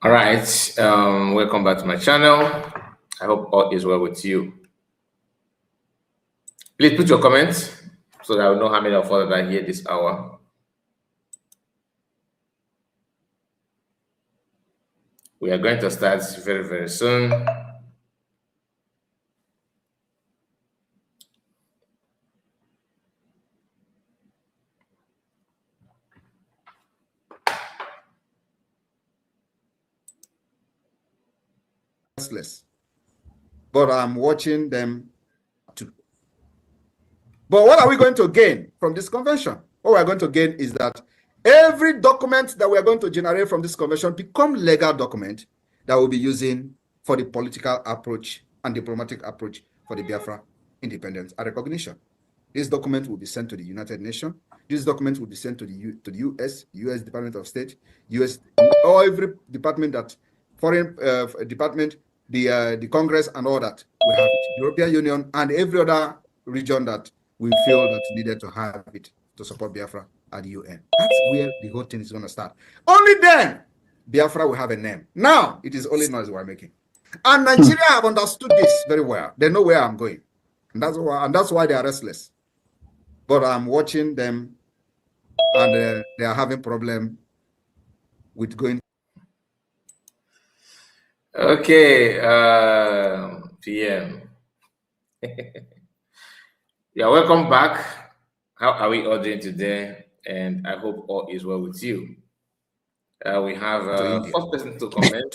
All right, welcome back to my channel. I hope all is well with you. Please put your comments so that I will know how many of us are here this hour. We are going to start very, very soon. But I'm watching them too. But what are we going to gain from this convention? What we're going to gain is that every document that we're going to generate from this convention become legal document that we'll be using for the political approach and diplomatic approach for the Biafra independence and recognition. This document will be sent to the United Nations. This document will be sent to the U.S. Department of State, U.S. or every department that foreign department, the Congress and all that. We have it, European Union and every other region that we feel that needed to have it to support Biafra at the UN. That's where the whole thing is going to start. Only then Biafra will have a name. Now it is only noise we're making. And Nigeria have understood this very well. They know where I'm going. And that's why they are restless. But I'm watching them and they are having problem with going. Okay, PM. Yeah, welcome back. How are we all doing today? And I hope all is well with you. We have first person to comment.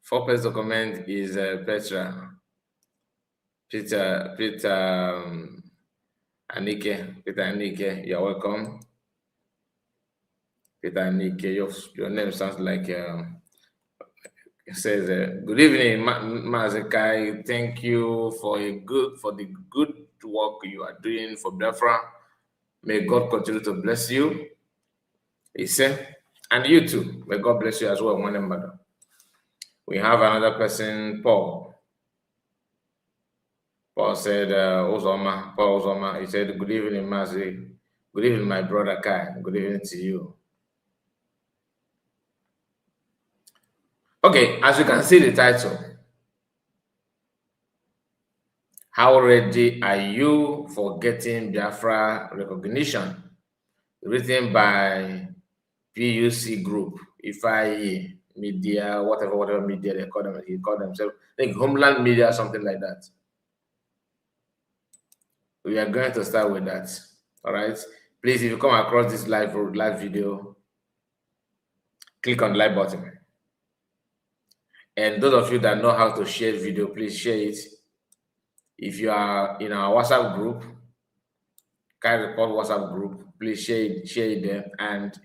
First person to comment is Petra. Peter Anike, you're welcome. Peter Anike, your name sounds like it says good evening, Mazekai. Thank you for the good work you are doing for Biafra. May God continue to bless you. He said, and you too. May God bless you as well, one another. We have another person, Paul. Paul said, Paul Ozoma, he said, good evening, Mazi. Good evening, my brother Kai. Good evening to you. Okay, as you can see the title, how ready are you for getting Biafra recognition? Written by PUC Group, IFAI Media, whatever media they call them, he call themselves, I think Homeland Media, something like that. We are going to start with that. All right. Please, if you come across this live video, click on the like button. And those of you that know how to share video, please share it. If you are in our WhatsApp group, Kai Report WhatsApp group, please share it there. And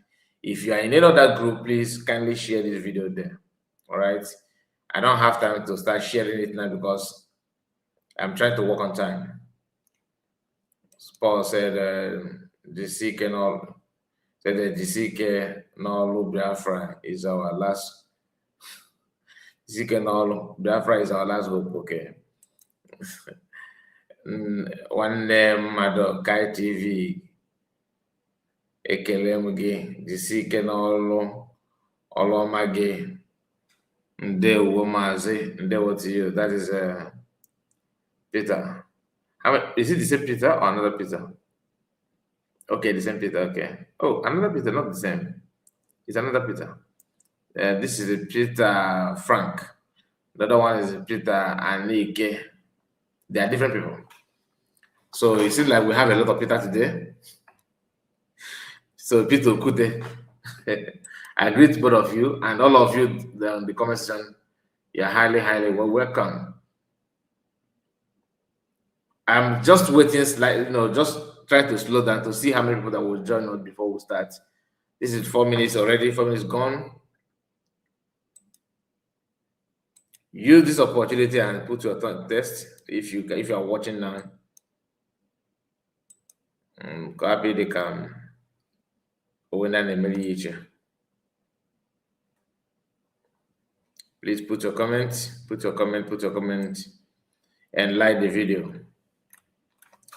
if you are in any other group, please kindly share this video there. All right. I don't have time to start sharing it now because I'm trying to work on time. Paul said, "DCK no, said the DCK no Biafra is our last. DCK no Biafra is our last hope." Okay. One name, Mado Kai TV. Ekele m gị DCK n'ọlụ ọma gị. Ndewo Maazị, ndewo to you. That is Peter. Is it the same Peter or another Peter? Okay, the same Peter. Okay. Oh, another Peter, not the same. It's another Peter. This is Peter Frank. The other one is Peter Anike. They are different people. So it seems like we have a lot of Peter today. So Peter Kute, I greet both of you and all of you in the comment section. You're highly, highly welcome. I'm just waiting, just try to slow down to see how many people that will join us before we start. This is 4 minutes already. 4 minutes gone. Use this opportunity and put your test if you are watching now. Copy the cam. Please put your comments, and like the video.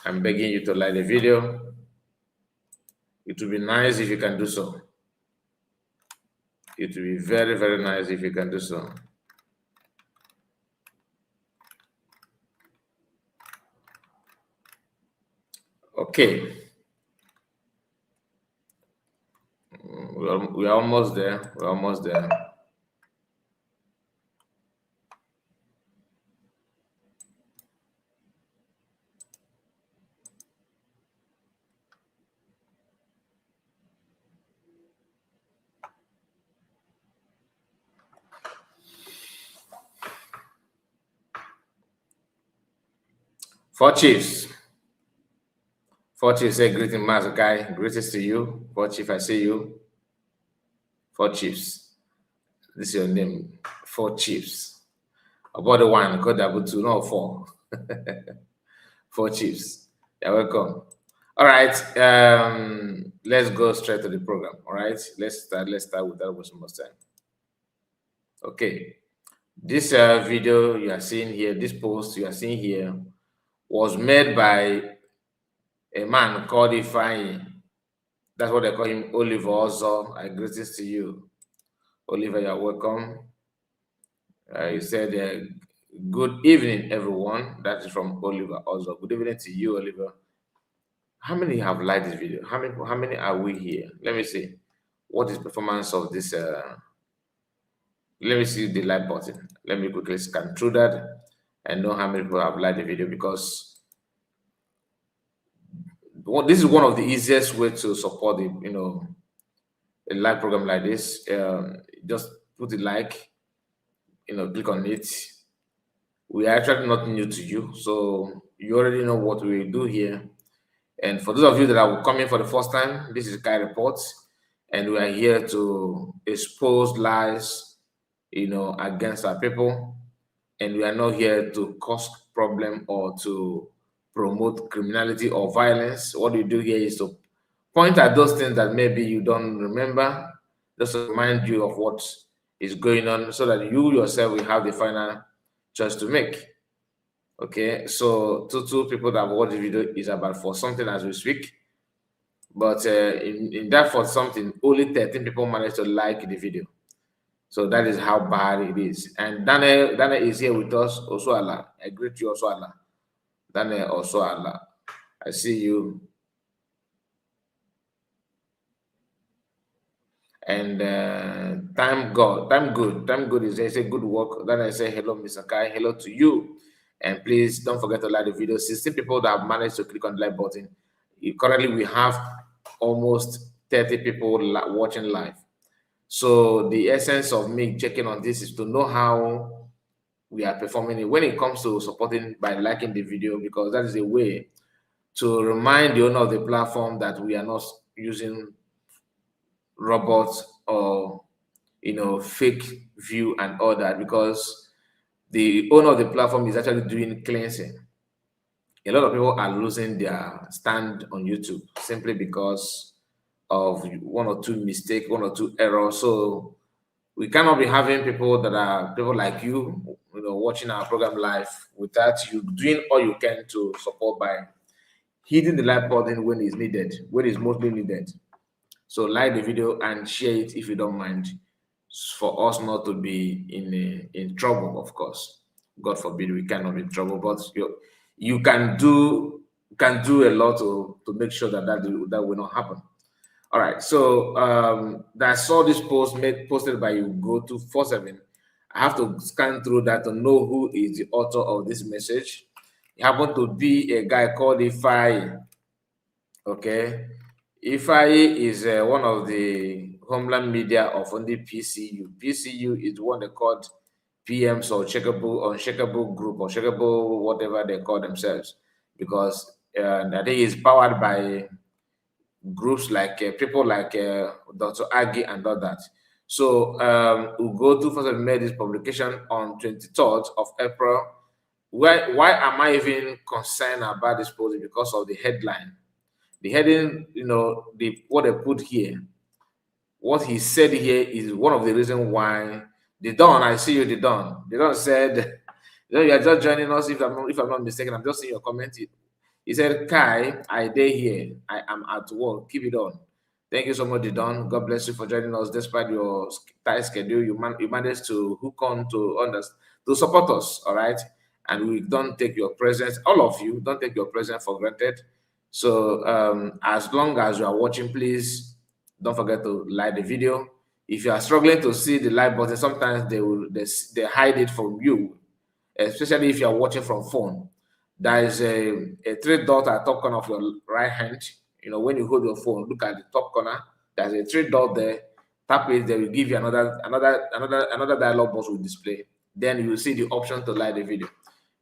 I'm begging you to like the video. It would be nice if you can do so. It will be very, very nice if you can do so. Okay. We're almost there. We're almost there. Four chiefs. Four chiefs say greeting, Mazakai. Greetings to you. Four chief, I see you. Four chiefs. This is your name. Four chiefs. About the one, code double two, no four. Four chiefs. You're welcome. All right. Let's go straight to the program. All right. Let's start with that was most time. Okay. This video you are seeing here, this post you are seeing here, was made by a man called Ifeanyi. That's what they call him, Oliver also. I greetings to you. Oliver, you're welcome. He said, good evening, everyone. That is from Oliver also. Good evening to you, Oliver. How many have liked this video? How many are we here? Let me see. What is performance of this? Let me see the like button. Let me quickly scan through that and know how many people have liked the video, because this is one of the easiest way to support the a live program like this. Just put the like, click on it. We are actually not new to you, so you already know what we do here. And for those of you that are coming for the first time, this is Kai Reports, and we are here to expose lies, against our people, and we are not here to cause problem or to promote criminality or violence. What we do here is to point at those things that maybe you don't remember, just to remind you of what is going on, so that you yourself will have the final choice to make. Okay, so two people that watch the video is about for something as we speak, but in that for something, only 13 people managed to like the video. So that is how bad it is. And Daniel is here with us, Osoala. I greet you, Osoala. Daniel Osoala, I see you. And time good is there. Say good work. Then I say hello, Mr. Kai. Hello to you. And please don't forget to like the video. 16 people that have managed to click on the like button. Currently, we have almost 30 people watching live. So the essence of me checking on this is to know how we are performing it when it comes to supporting by liking the video, because that is a way to remind the owner of the platform that we are not using robots or fake view and all that, because the owner of the platform is actually doing cleansing. A lot of people are losing their stand on YouTube simply because of one or two mistakes, one or two errors. So we cannot be having people that are people like you, watching our program live without you doing all you can to support by hitting the like button when it's needed, when it's mostly needed. So like the video and share it if you don't mind, for us not to be in trouble. Of course, God forbid we cannot be in trouble, but you can do a lot to make sure that will not happen. All right, so I saw this post posted by you go to 47. I have to scan through that to know who is the author of this message. It happened to be a guy called Ifeanyi. Okay, Ifeanyi is one of the homeland media of only PCU. PCU is one they called PMs or unshakable group or shakable whatever they call themselves, because I think it's powered by groups like people like Dr. Agi and all that. So Ugotu first made this publication on 23rd of April. Why am I even concerned about this post? Because of the headline. The heading, what they put here, what he said here is one of the reasons why the Don, I see you, the Don. The Don said, you are just joining us. If I'm not mistaken, I'm just seeing your comment. He said, Kai, I day here. I am at work. Keep it on. Thank you so much, Didon. God bless you for joining us despite your tight schedule. You managed to hook on to support us, all right? And we don't take your presence, all of you, don't take your presence for granted. So as long as you are watching, please don't forget to like the video. If you are struggling to see the like button, sometimes they hide it from you, especially if you are watching from phone. There is a three dot at the top corner of your right hand. You know, when you hold your phone, look at the top corner. There's a three dot there. Tap it. They will give you another dialog box will display. Then you will see the option to like the video.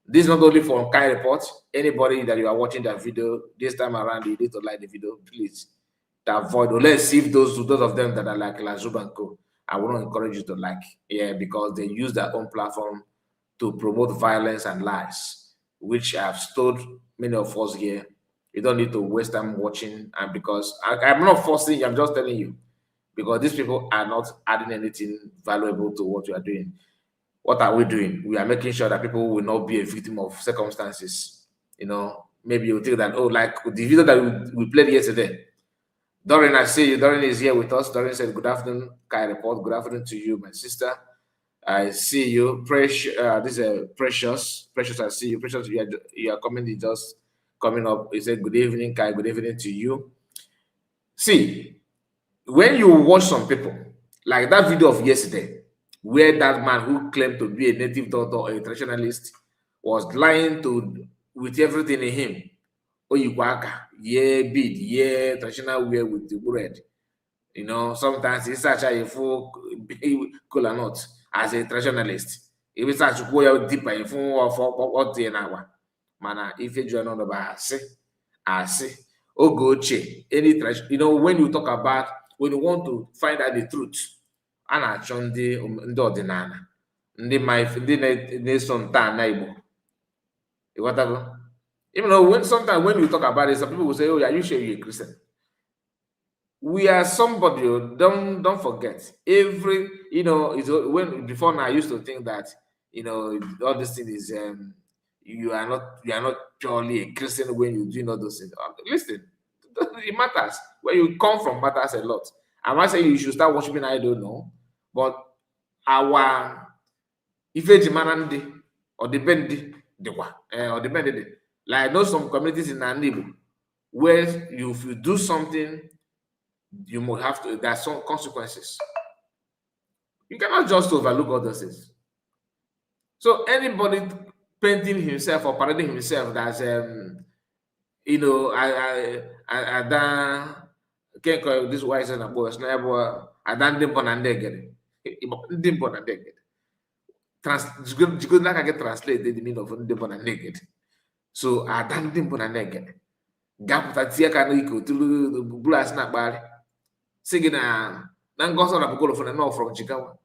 This is not only for Kai Report. Anybody that you are watching that video this time around, you need to like the video, please. To avoid, or let's see if those of them that are like Lazub and Co. I want to encourage you to like, yeah, because they use their own platform to promote violence and lies, which I have told many of us here. You don't need to waste time watching, and because I'm not forcing you, I'm just telling you, because these people are not adding anything valuable to what you are doing. What are we doing? We are making sure that people will not be a victim of circumstances. You know, maybe you think that, oh, like the video that we played yesterday. Doreen, I see you. Doreen is here with us. Doreen said, good afternoon, Kai Report. Good afternoon to you, my sister. I see you. Precious, this is Precious. Precious, I see you. Precious, you are coming, just coming up. He said, good evening, Kai. Good evening to you. See, when you watch some people, like that video of yesterday, where that man who claimed to be a native doctor or a traditionalist was lying with everything in him. Oyikwaka, yeah, bead, yeah, traditional wear with the bread. You know, sometimes he's such a full cola nut as a traditionalist. If it's such a go deeper, if what the hour, mana, if you join on the bar, I see, Ogoche, any tradition, you know, when you talk about, when you want to find out the truth, a na-achọ ndị ọdịnala ndị na-eso ntọala Igbo. Ịghọtago? Even though sometimes when we talk about it, some people will say, oh, are you sure you're a Christian? We are somebody, don't forget. Every, you know, before now I used to think that, you know, all this thing is you are not purely a Christian when you do all those things. Listen, it matters. Where you come from matters a lot. I'm not saying you should start worshiping, I don't know. But our Ifejimanandi or the Bendi, or the Bendi, like I know some communities in Nanibu where if you do something, you must have to, there are some consequences. You cannot just overlook all those things. So anybody painting himself or parading himself as you know, I can't call this wise and a boy, I don't think on and again. I get translate the meaning of ndimbo na naked. So I don't think on and again. Gap that tia can equal to blast na bari. Singing then goes on a call from the north from Chicago.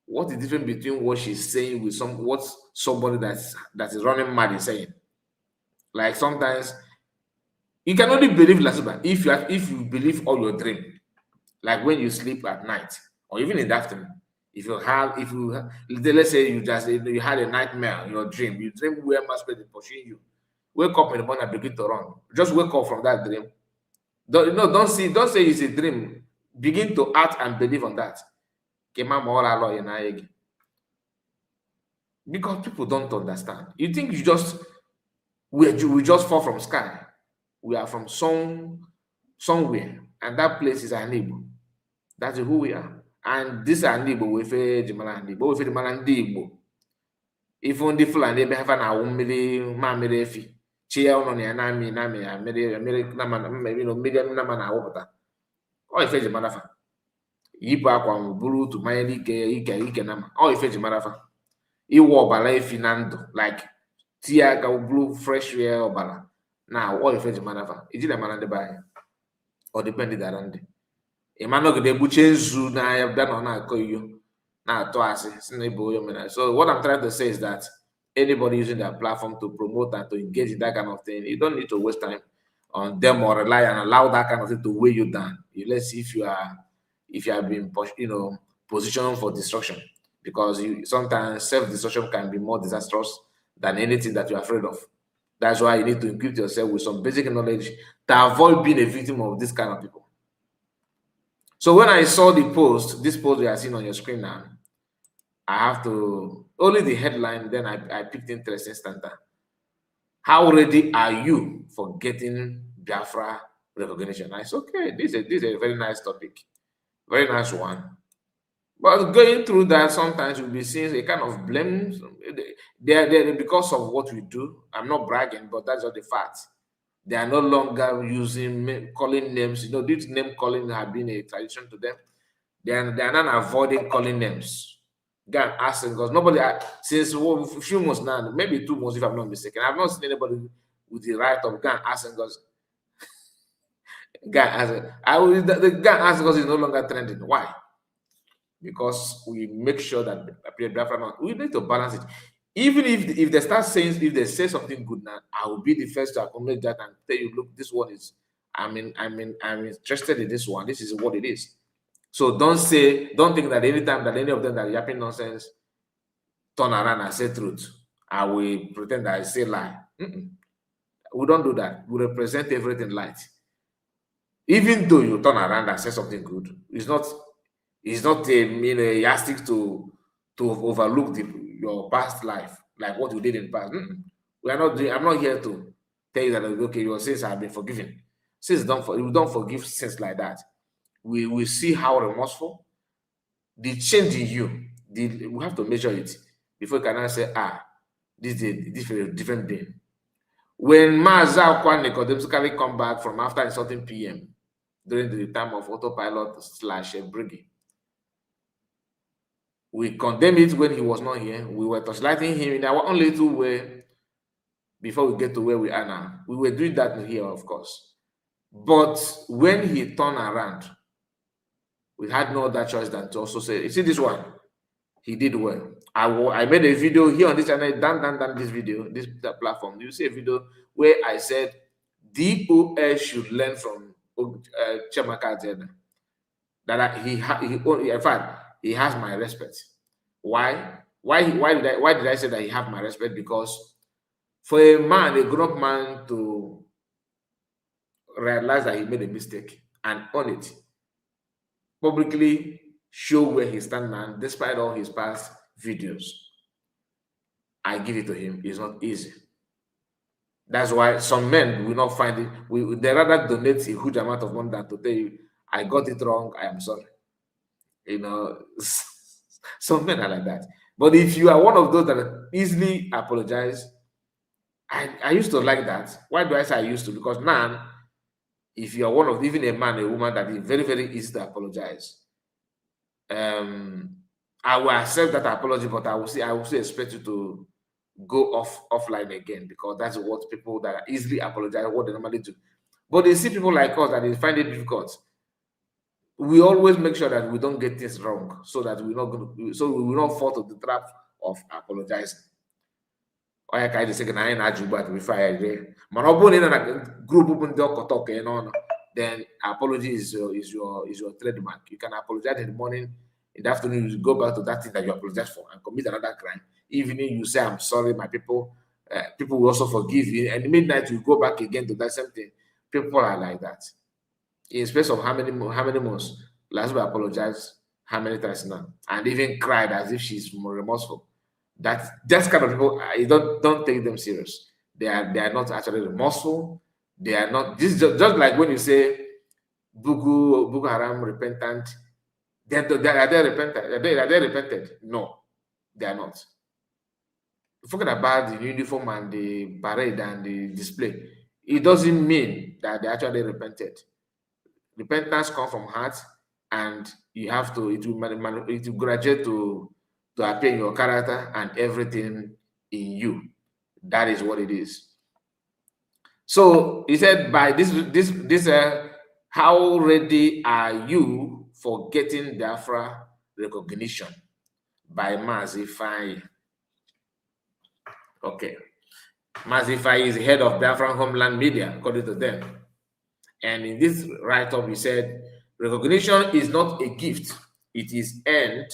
What is the difference between what she's saying with what somebody that is running mad is saying? Like sometimes you can only believe Lasuba if you believe all your dream. Like when you sleep at night or even in the afternoon. Let's say you had a nightmare, your dream, you dream where masquerade is pursuing you. Wake up in the morning and begin to run. Just wake up from that dream. Don't say it's a dream. Begin to act and believe on that. Because people don't understand. You think we just fall from sky. We are from somewhere, and that place is an Igbo. That's who we are. And this is an Igbo. We fe Jimala Igbo. We fe Jimala Igbo. If only Fulani be have an awumili mamiri efi. Chia ono ni anami nami amiri nama maybe no medium nama na awopata. O ife Jimala fa. Yipo akwa mburu to mayeli ike nama. O ife Jimala fa. Iwo obala efi nando like tia ka blue fresh air obala. Now o ife Jimala fa. Ijile mana de bae. Or depending around. So what I'm trying to say is that anybody using their platform to promote and to engage in that kind of thing, you don't need to waste time on them or rely and allow that kind of thing to weigh you down. Let's see if you have been positioned for destruction, because sometimes self-destruction can be more disastrous than anything that you're afraid of. That's why you need to equip yourself with some basic knowledge to avoid being a victim of this kind of people. So when I saw the post, this post you are seeing on your screen now, I have to only the headline, then I picked interest instant. How ready are you for getting Biafra recognition? I said, okay, this is a very nice topic, very nice one. But going through that, sometimes you'll be seeing a kind of blame. They're because of what we do. I'm not bragging, but that's just the fact. They are no longer using calling names. You know, this name calling have been a tradition to them. They are not avoiding calling names. Go and ask them, because nobody, since a few months now, maybe 2 months if I'm not mistaken, I've not seen anybody with the right of go and ask them, because the guy ask because it's no longer trending. Why? Because we make sure that we need to balance it. Even if they start saying, if they say something good now, I will be the first to acknowledge that and tell you, look, this one is, I'm interested in this one. This is what it is. So don't think that anytime that any of them that are yapping nonsense turn around and say truth, I will pretend that I say lie. We don't do that. We represent everything light. Even though you turn around and say something good, it's not a yardstick to overlook your past life, like what you did in the past. We are not doing. I'm not here to tell you that okay, your sins have been forgiven. Sins we don't forgive sins like that. We see how remorseful the change in you. We have to measure it before you can say, this is a different being. When Maza Nicodemusically come back from after insulting PM during the time of autopilot / Briggy, we condemned it when he was not here. We were torchlighting him in our own little way before we get to where we are now. We were doing that here, of course. But when he turned around, we had no other choice than to also say, you see this one? He did well. I made a video here on this channel, down this video, this platform. You see a video where I said DOS should learn from Chiamaka Zena. That in fact, he has my respect. Why? Why did I say that he have my respect? Because for a man, a grown-up man, to realize that he made a mistake and own it, publicly show where he stands now, despite all his past videos, I give it to him. It's not easy. That's why some men will not find it. They rather donate a huge amount of money than to tell you, I got it wrong, I am sorry. You know, some men are like that. But if you are one of those that easily apologize, I used to like that. Why do I say I used to? Because now, if you are one of, even a man, a woman that is very, very easy to apologize, I will accept that apology, but I will still expect you to go offline again, because that's what people that are easily apologize, what they normally do. But they see people like us that they find it difficult. We always make sure that we don't get things wrong, so that we will not fall to the trap of apologizing. Onye ka anyị sị gị na anyị na-ajụ ugbu a before anyị ree, mana ọ bụrụ na ị nọ na group bụ ndị ọkọtọ ka ị nọ, then apology is your trademark. You can apologize in the morning, in the afternoon you go back to that thing that you apologize for and commit another crime. Evening you say, I'm sorry, my people. People will also forgive you, and midnight you go back again to that same thing. People are like that. In space of how many months, last we apologized how many times now, and even cried as if she's more remorseful. That's kind of people. You don't take them serious. They are not actually remorseful. They are not. This is just like when you say Boko Haram repentant. Are they repentant? Are they repented? No, they are not. Forget about the uniform and the parade and the display. It doesn't mean that they actually repented. Repentance comes from heart, and you have to. It will graduate to appear in your character and everything in you. That is what it is. So he said, by this how ready are you for getting Biafra recognition? By Mazifai. Okay. Mazifai is the head of Biafran Homeland Media, according to them. And in this write-up, he said, recognition is not a gift. It is earned,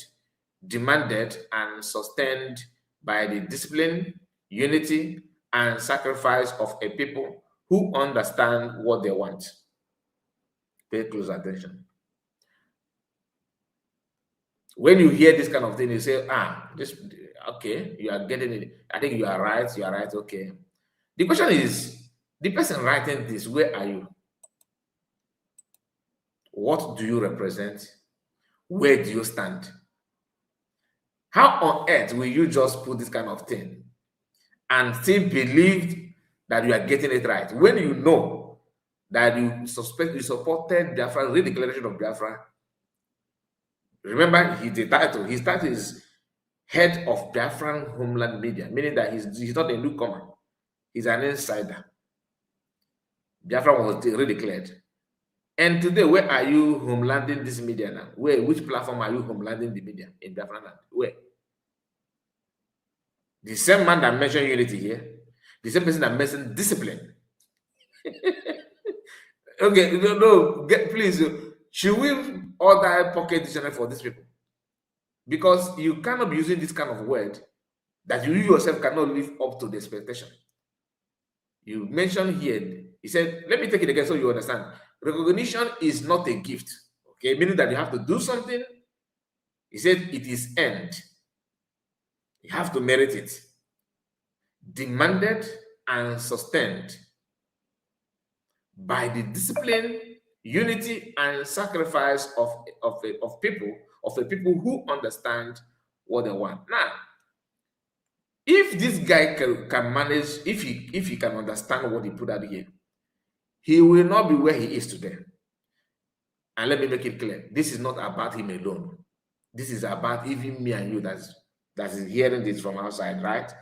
demanded, and sustained by the discipline, unity, and sacrifice of a people who understand what they want. Pay close attention. When you hear this kind of thing, you say, this, okay, you are getting it. I think you are right, okay. The question is, the person writing this, where are you? What do you represent? Where do you stand? How on earth will you just put this kind of thing and still believe that you are getting it right when you know that you supported Biafra, read the Declaration of Biafra? Remember, his title is Head of Biafran Homeland Media, meaning that he's not a newcomer, he's an insider. Biafra was redeclared. And today, where are you homelanding this media now? Which platform are you homelanding the media in Biafra land? Where? The same man that mentioned unity here, the same person that mentioned discipline. Okay, no, please, should we order pocket dictionary for these people? Because you cannot be using this kind of word that you yourself cannot live up to the expectation. You mentioned here, he said, let me take it again so you understand. Recognition is not a gift, okay? Meaning that you have to do something. He said it is earned. You have to merit it. Demanded and sustained by the discipline, unity, and sacrifice of a people who understand what they want. Now, if this guy can manage, if he can understand what he put out here, he will not be where he is today. And let me make it clear, this is not about him alone. This is about even me and you that is hearing this from outside, right?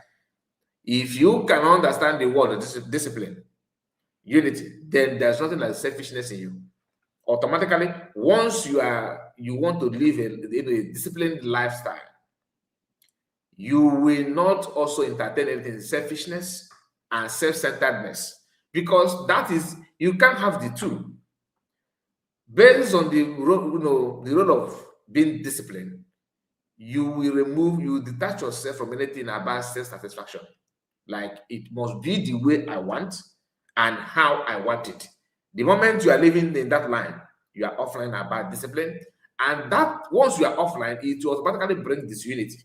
If you can understand the word of discipline, unity, then there's nothing like selfishness in you. Automatically, once you want to live a disciplined lifestyle, you will not also entertain anything selfishness and self-centeredness, because that is, you can't have the two. Based on the role of being disciplined, you detach yourself from anything about self-satisfaction. Like, it must be the way I want and how I want it. The moment you are living in that line, you are offline about discipline, and that once you are offline, it will automatically bring disunity.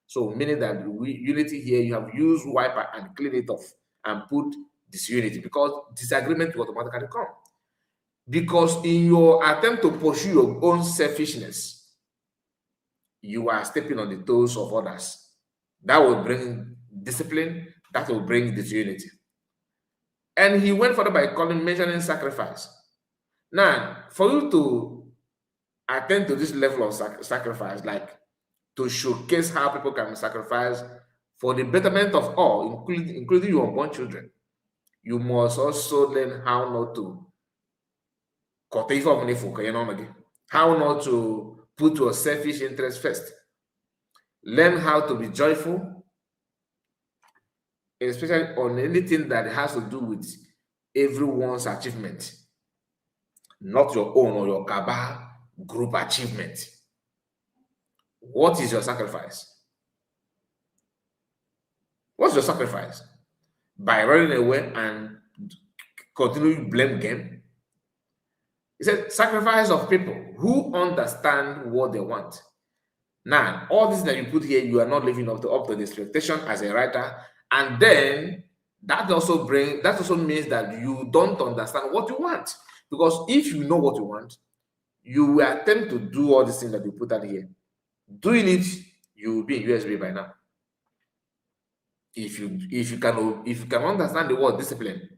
So, meaning that unity here, you have used wiper and clean it off and put disunity, because disagreement will automatically come. Because in your attempt to pursue your own selfishness, you are stepping on the toes of others. That will bring discipline, that will bring disunity. And he went further by mentioning sacrifice. Now, for you to attend to this level of sacrifice, like to showcase how people can sacrifice for the betterment of all, including your unborn children, you must also learn how not to how not to put your selfish interest first. Learn how to be joyful, especially on anything that has to do with everyone's achievement, not your own or your cabal group achievement. What is your sacrifice? What's your sacrifice? By running away and continuing blame game? He said, sacrifice of people who understand what they want. Now, all this that you put here, you are not living up to the expectation as a writer, and then that also means that you don't understand what you want. Because if you know what you want, you will attempt to do all these things that you put out here. Doing it, you will be in USB by now. If you can understand the word discipline,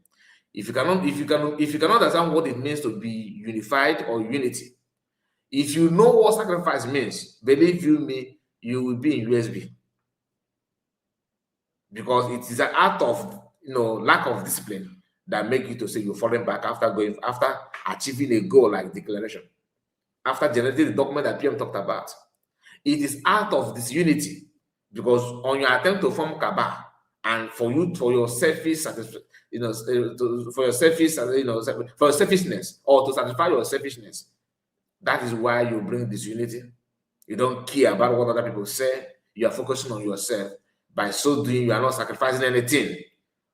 if you can understand what it means to be unified or unity, if you know what sacrifice means, believe you me, you will be in USB. Because it is an act of lack of discipline that make you to say you're falling back after achieving a goal like declaration, after generating the document that PM talked about. It is out of disunity, because on your attempt to form cabal and for your selfishness or to satisfy your selfishness, that is why you bring disunity. You don't care about what other people say. You are focusing on yourself. By so doing, you are not sacrificing anything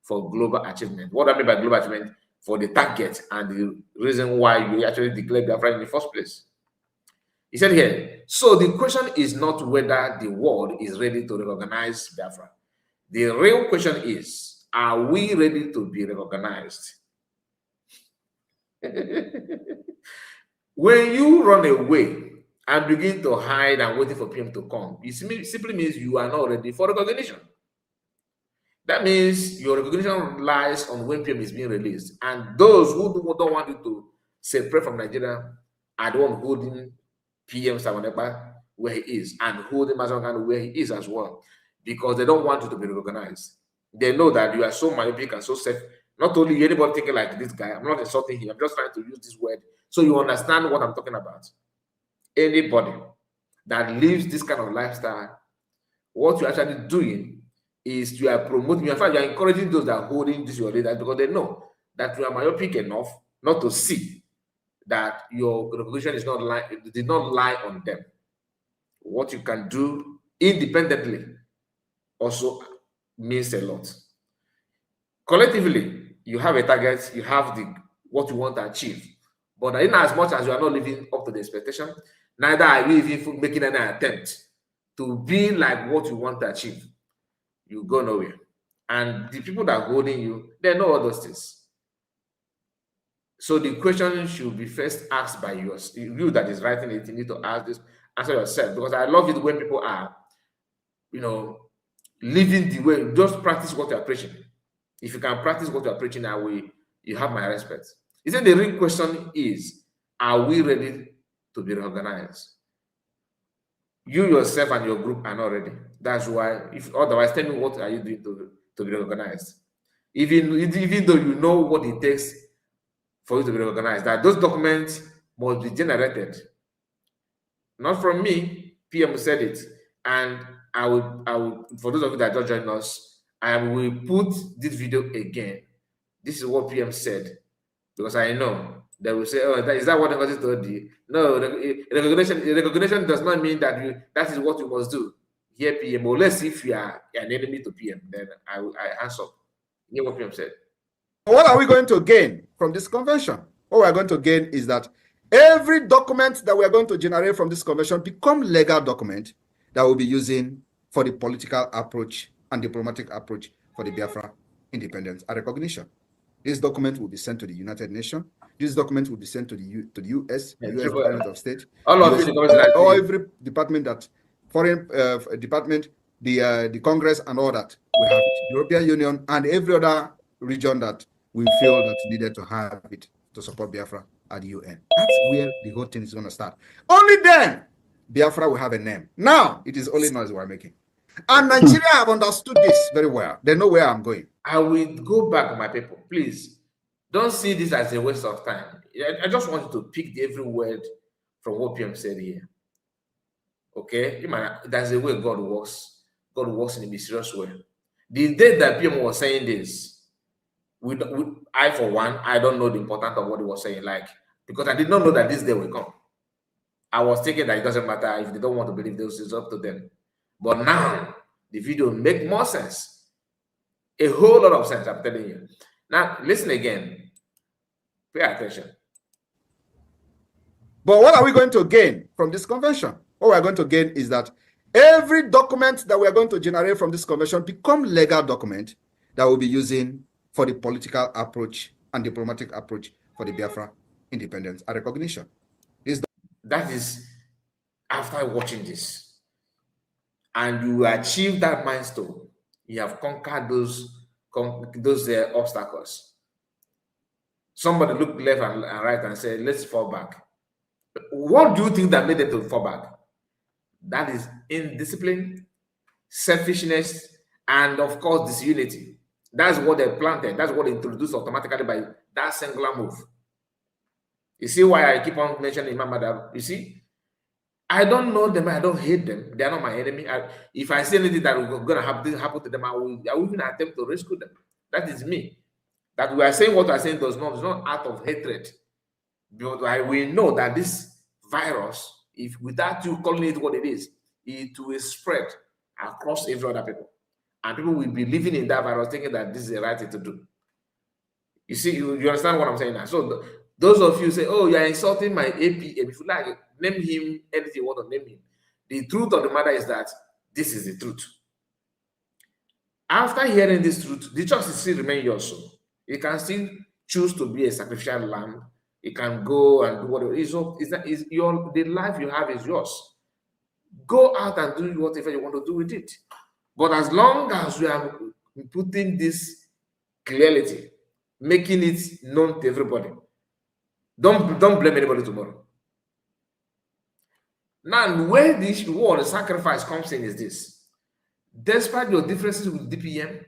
for global achievement. What I mean by global achievement? For the target and the reason why you actually declared Biafra in the first place. He said here, so the question is not whether the world is ready to recognize Biafra. The real question is, are we ready to be recognized? When you run away and begin to hide and waiting for PM to come, it simply means you are not ready for recognition. That means your recognition lies on when PM is being released. And those who don't want you to separate from Nigeria are the one holding PM Sabotage where he is and holding Mazangano where he is as well, because they don't want you to be recognized. They know that you are so myopic and so safe. Not only anybody thinking like this guy, I'm not insulting him, I'm just trying to use this word so you understand what I'm talking about. Anybody that lives this kind of lifestyle, what you're actually doing is you are promoting, in fact, you are encouraging those that are holding this your leaders, because they know that you are myopic enough not to see that your recognition is not did not lie on them. What you can do independently also means a lot. Collectively, you have a target, you have what you want to achieve. But in as much as you are not living up to the expectation, neither are you even making any attempt to be like what you want to achieve. You go nowhere. And the people that are holding you, they know all those things. So the question should be first asked by you that is writing it. You need to answer yourself, because I love it when people are, living the way. Just practice what you are preaching. If you can practice what you are preaching that way, you have my respect. He said the real question is, are we ready to be recognized? You yourself and your group are not ready. That's why, if otherwise, tell me, what are you doing to be recognized? Even though you know what it takes for you to be recognized, that those documents must be generated. Not from me, PM said it. And I will, for those of you that just joined us, I will put this video again. This is what PM said, because I know they will say, oh, is that what the person told you? No, recognition does not mean that that is what you must do. Here, PM, unless if you are an enemy to PM, then I answer. Hear what PM said. What are we going to gain from this convention? What we are going to gain is that every document that we are going to generate from this convention become legal document that we'll be using for the political approach and diplomatic approach for the Biafra independence and recognition. This document will be sent to the United Nations. This document will be sent to the US, the US Department of State, or every department, that foreign department, the Congress and all that. We have it. The European Union and every other region that we feel that needed to have it to support Biafra at the UN. That's where the whole thing is going to start. Only then Biafra will have a name. Now it is only noise we're making. And Nigeria have understood this very well. They know where I'm going. I will go back, my people. Please don't see this as a waste of time. I just want you to pick every word from what PM said here. Okay? That's the way God works. God works in a mysterious way. The day that PM was saying this, I, for one, I don't know the importance of what he was saying, because I did not know that this day will come. I was thinking that it doesn't matter if they don't want to believe this, is up to them. But now the video make more sense. A whole lot of sense, I'm telling you. Now, listen again. Pay attention. But what are we going to gain from this convention? What we are going to gain is that every document that we are going to generate from this convention become legal document that we'll be using for the political approach and diplomatic approach for the Biafra independence and recognition. That is after watching this, and you achieve that milestone, you have conquered those obstacles. Somebody looked left and right and said, let's fall back. What do you think that made them to fall back? That is indiscipline, selfishness, and of course disunity. That's what they planted. That's what they introduced automatically by that singular move. You see why I keep on mentioning Imam Madab? You see, I don't know them. I don't hate them. They are not my enemy. If I see anything that is going to happen to them, I will even attempt to rescue them. That is me. That we are saying what we are saying is not out of hatred. But we know that this virus, if without you calling it what it is, it will spread across every other people. And people will be living in that virus thinking that this is the right thing to do. You see, you understand what I'm saying now? So those of you say, oh, you're insulting my APM. If you like, name him anything you want to name him. The truth of the matter is that this is the truth. After hearing this truth, the choice is still remain yours. So you can still choose to be a sacrificial lamb. You can go and do whatever. Is your the life you have is yours. Go out and do whatever you want to do with it. But as long as we are putting this clarity, making it known to everybody, don't blame anybody tomorrow. Now, where this word sacrifice comes in is this: despite your differences with DPM,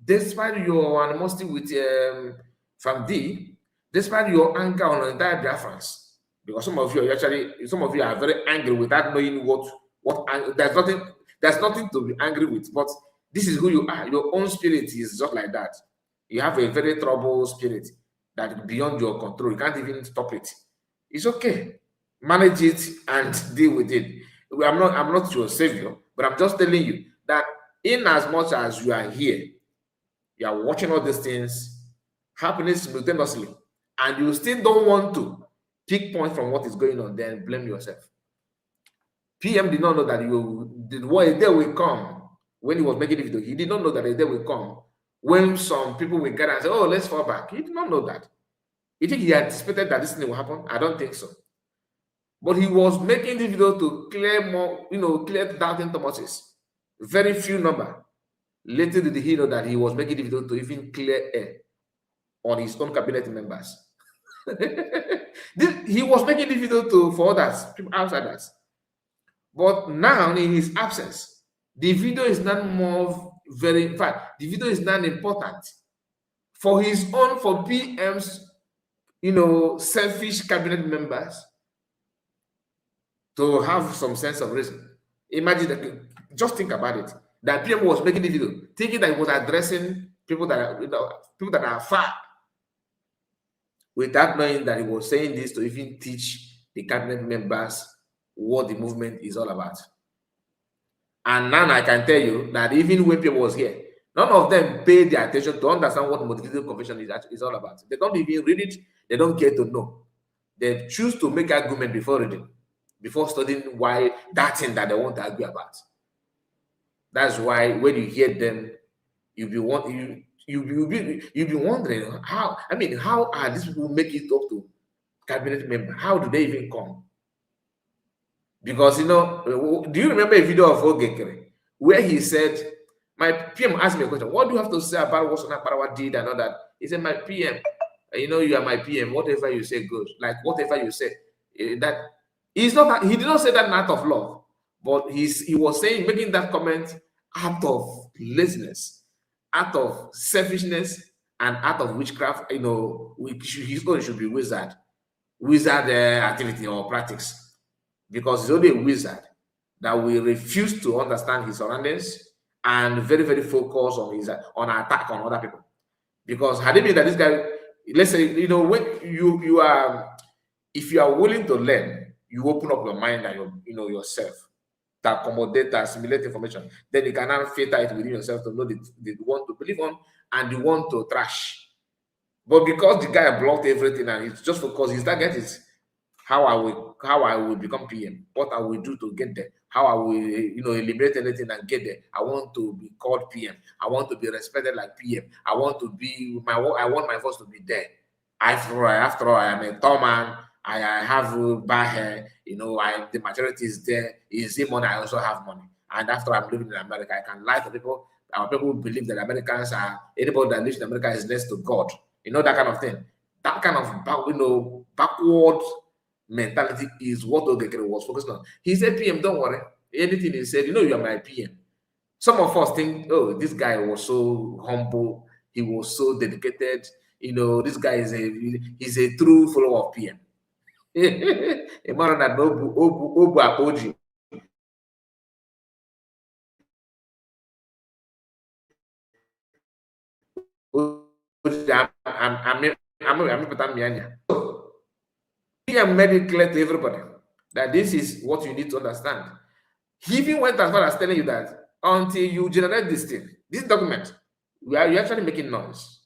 despite your animosity with FAMD, despite your anger on the entire Biafrans, because some of you are very angry without knowing what there's nothing to be angry with, but this is who you are. Your own spirit is just like that. You have a very troubled spirit that is beyond your control. You can't even stop it. It's okay. Manage it and deal with it. I'm not your savior, but I'm just telling you that in as much as you are here, you are watching all these things happening simultaneously, and you still don't want to pick point from what is going on, then blame yourself. PM did not know that a day will come when he was making the video. He did not know that a day will come when some people will gather and say, "Oh, let's fall back." He did not know that. You think he anticipated that this thing will happen? I don't think so. But he was making the video to clear more, clear doubting Thomases. Very few number. Later did he know that he was making the video to even clear air on his own cabinet members. He was making the video for others, people outsiders. But now in his absence, the video is not in fact, the video is not important for his own, for PM's, selfish cabinet members to have some sense of reason. Imagine that, just think about it. That PM was making the video, thinking that he was addressing people that are far, without knowing that he was saying this to even teach the cabinet members what the movement is all about. And now I can tell you that even when people was here, none of them paid the attention to understand what motivated conversion is all about. They don't even read it. They don't get to know. They choose to make argument before reading, before studying why that thing that they want to argue about. That's why when you hear them, you'll be wondering how are these people make it up to cabinet member? How do they even come? Because do you remember a video of Ogekere where he said, my PM asked me a question, what do you have to say about what Sona Parawa did and all that? He said, my PM, you are my PM, whatever you say goes. Like whatever you say. That he's not, he did not say that out of love, but he was saying, making that comment out of laziness, out of selfishness, and out of witchcraft. His own should be wizard activity or practice. Because he's only a wizard that will refuse to understand his surroundings and very, very focused on attack on other people. Because had it been that this guy, let's say, when you are, if you are willing to learn, you open up your mind and yourself to accommodate, to assimilate information, then you can now filter it within yourself to know the one to believe on and the one to trash. But because the guy blocked everything and it's just because his target is how I will become PM, what I will do to get there, how I will eliminate anything and get there. I want to be called PM. I want to be respected like PM. I want my voice to be there. After all, I am a tall man. I have bad hair. The majority is there. Is it money? I also have money. And after I'm living in America, I can lie to people. Our people believe that Americans are, anybody that lives in America is next to God. That kind of thing. That kind of backward mentality is what Ogekere was focused on. He said, PM, don't worry. Anything he said, you are my PM. Some of us think, oh, this guy was so humble. He was so dedicated. This guy is a true follower of PM. A man that Obu Apoji. PM made it clear to everybody that this is what you need to understand. He even went as far as telling you that until you generate this document, you're actually making noise.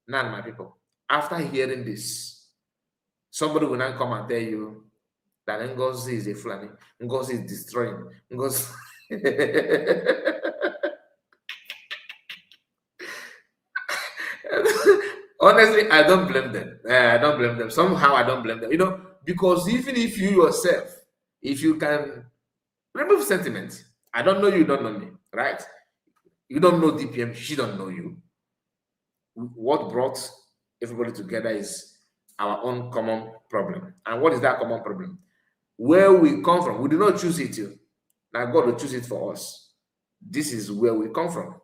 Now, my people, after hearing this, somebody will now come and tell you, that Ngozi is a Fulani. Ngozi is destroying. Ngozi. Honestly, I don't blame them. I don't blame them. Somehow I don't blame them. Because even if you yourself, if you can remove sentiment, I don't know you, don't know me, right? You don't know DPM, she don't know you. What brought everybody together is our own common problem. And what is that common problem? Where we come from, we do not choose it. Now God will choose it for us. This is where we come from.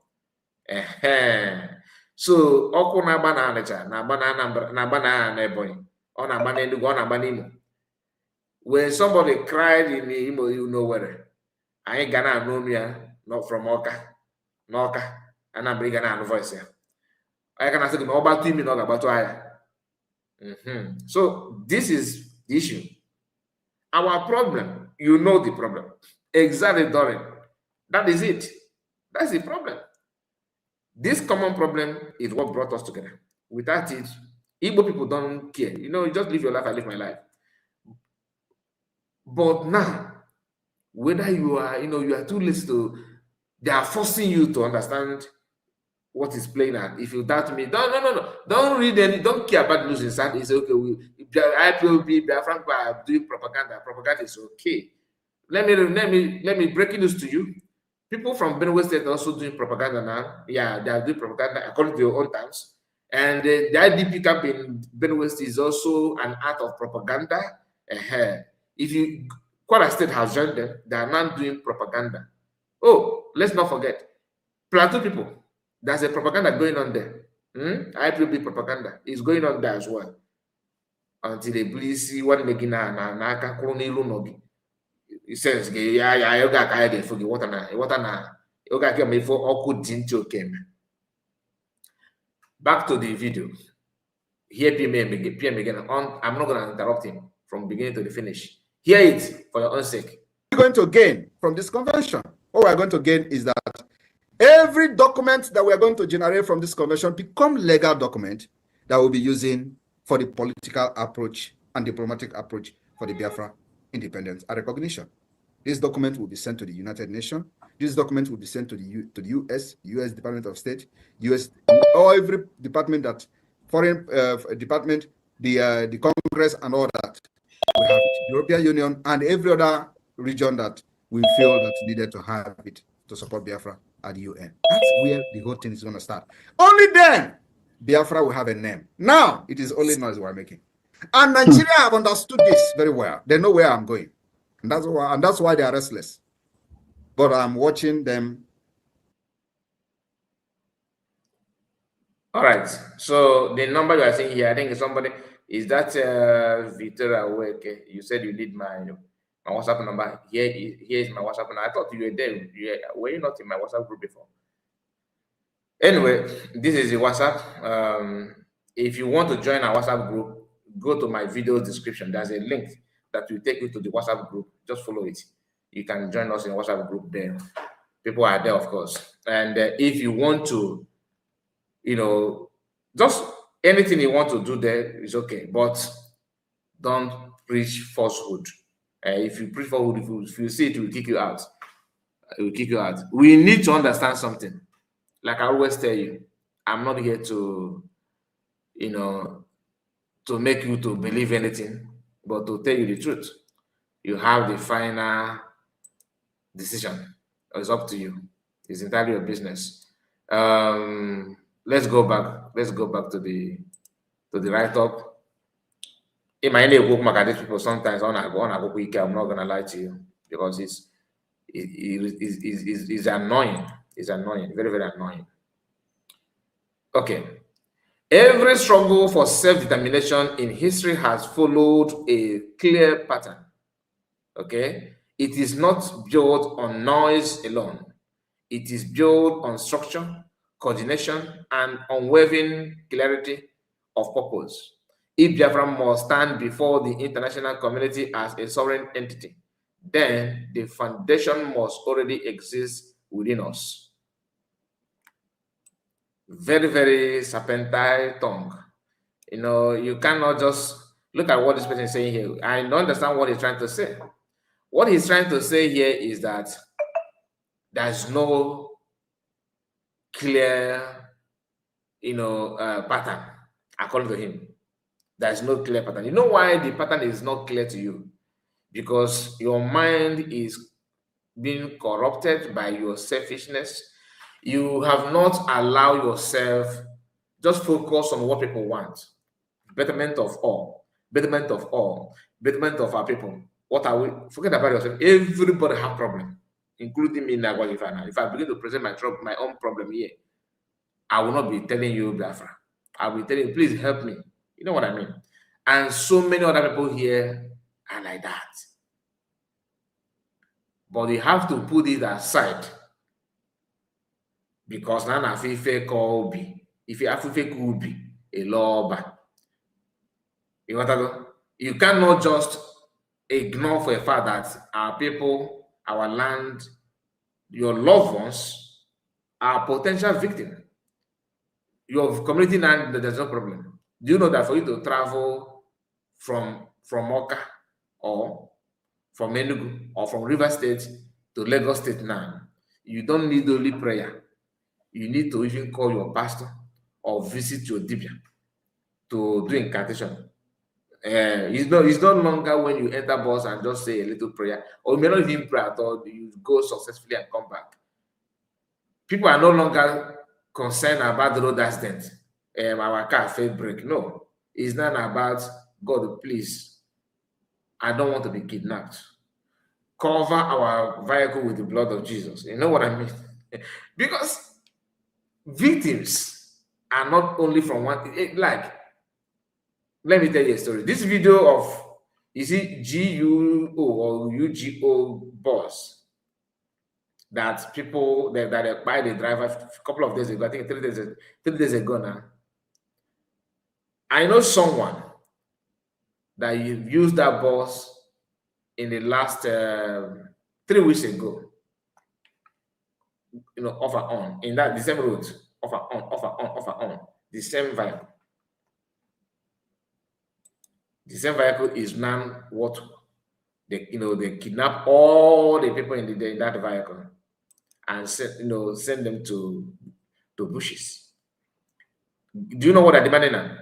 So ọkụ na-agba na Ọnịcha na-agba na Anambra na-agba na Ebonyi, ọ na-agba na Enugu, ọ na-agba n'Imo. When somebody cried in Imo, you know where anyị ga na-anụ olu ya from Ọka n'Ọka, Anambra ị ga na-anụ voice ya. I can ask him about 2 minutes about So this is the issue. Our problem, you know the problem. Exactly, Dorin. That is it. That's the problem. This common problem is what brought us together. Without it, Igbo people don't care. You just live your life, I live my life. But now, whether you are, you are too lazy to, they are forcing you to understand what is playing out. If you doubt me, don't read any, don't care about news inside. It's okay. IPOB, BIAFRA are doing propaganda. Propaganda is okay. Let me breaking news to you. People from Benue State are also doing propaganda now. Yeah, they are doing propaganda according to your own terms. And the IDP camp in Benue State is also an art of propaganda. If you, Kwara State has joined them, they are now doing propaganda. Oh, let's not forget, Plateau people. There's a propaganda going on there. IPOB propaganda is going on there as well. Until they please see what making na kolonilu nogi. It says, yeah, yoga kaya forget what na yoga came before awkward jinjo came. Back to the video. Here PM again. I'm not gonna interrupt him from beginning to the finish. Hear it for your own sake. What we're going to gain from this convention? What we're going to gain is that every document that we're going to generate from this convention become legal document that we'll be using for the political approach and diplomatic approach for the Biafra independence and recognition. This document will be sent to the United Nations. This document will be sent to the U.S. Department of State, U.S. or every department that foreign department, the Congress and all that. We have it, European Union and every other region that we feel that needed to have it to support Biafra at the UN. That's where the whole thing is going to start. Only then Biafra will have a name. Now it is only noise we're making. And Nigeria have understood this very well. They know where I'm going. And that's why they are restless. But I'm watching them. All right. So the number you are seeing here, I think somebody is that Victoria Weke. You said you need my WhatsApp number. Here is my WhatsApp number. I thought you were there. Were you not in my WhatsApp group before? Anyway, this is the WhatsApp. If you want to join our WhatsApp group, go to my video description. There's a link that will take you to the WhatsApp group. Just follow it. You can join us in WhatsApp group there. People are there, of course. And if you want to, just anything you want to do there is okay. But don't preach falsehood. If you preach falsehood, if you see it, it will kick you out. It will kick you out. We need to understand something. Like I always tell you, I'm not here to, to make you to believe anything, but to tell you the truth. You have the final decision. It's up to you. It's entirely your business. Let's go back. Let's go back to the write-up. In my name, book market people sometimes on a go quick. I'm not gonna lie to you because it's annoying. It's annoying, very, very annoying. Okay. Every struggle for self-determination in history has followed a clear pattern. Okay? It is not built on noise alone. It is built on structure, coordination, and unwavering clarity of purpose. If Biafra must stand before the international community as a sovereign entity, then the foundation must already exist within us. Very, very serpentine tongue. You cannot just Look at what this person is saying here. I don't understand what he's trying to say. What he's trying to say here is that there's no clear, pattern, according to him. There's no clear pattern. You know why the pattern is not clear to you? Because your mind is being corrupted by your selfishness. You have not allowed yourself just focus on what people want. Betterment of all, betterment of all, betterment of our people. What are we? Forget about yourself. Everybody have problem, including me now. If I begin to present my own problem here, I will not be telling you BIAFRA. I will be telling you, please help me. You know what I mean? And so many other people here are like that. But you have to put it aside because now I feel fake or be. If you have to fake could be a law. You know what I mean? You cannot just ignore for a fact that our people, our land, your loved ones are potential victims. Your community land, there's no problem. Do you know that for you to travel from Oka or from Enugu or from River State to Lagos State now, you don't need only prayer. You need to even call your pastor or visit your dibia to do incantation. It's no longer when you enter bus and just say a little prayer, or you may not even pray at all. You go successfully and come back. People are no longer concerned about the road accident. Our car failed brake. No, it's not about God. Please, I don't want to be kidnapped. Cover our vehicle with the blood of Jesus. You know what I mean? Because victims are not only from one. Let me tell you a story. This video of, you see, GUO or UGO bus that people that acquired the driver a couple of days ago, I think 3 days ago now. I know someone that used that bus in the last 3 weeks ago. Off and on in the same route, off and on, the same vehicle. The same vehicle is now what they kidnap all the people in that vehicle and send them to bushes. Do you know what they're demanding now?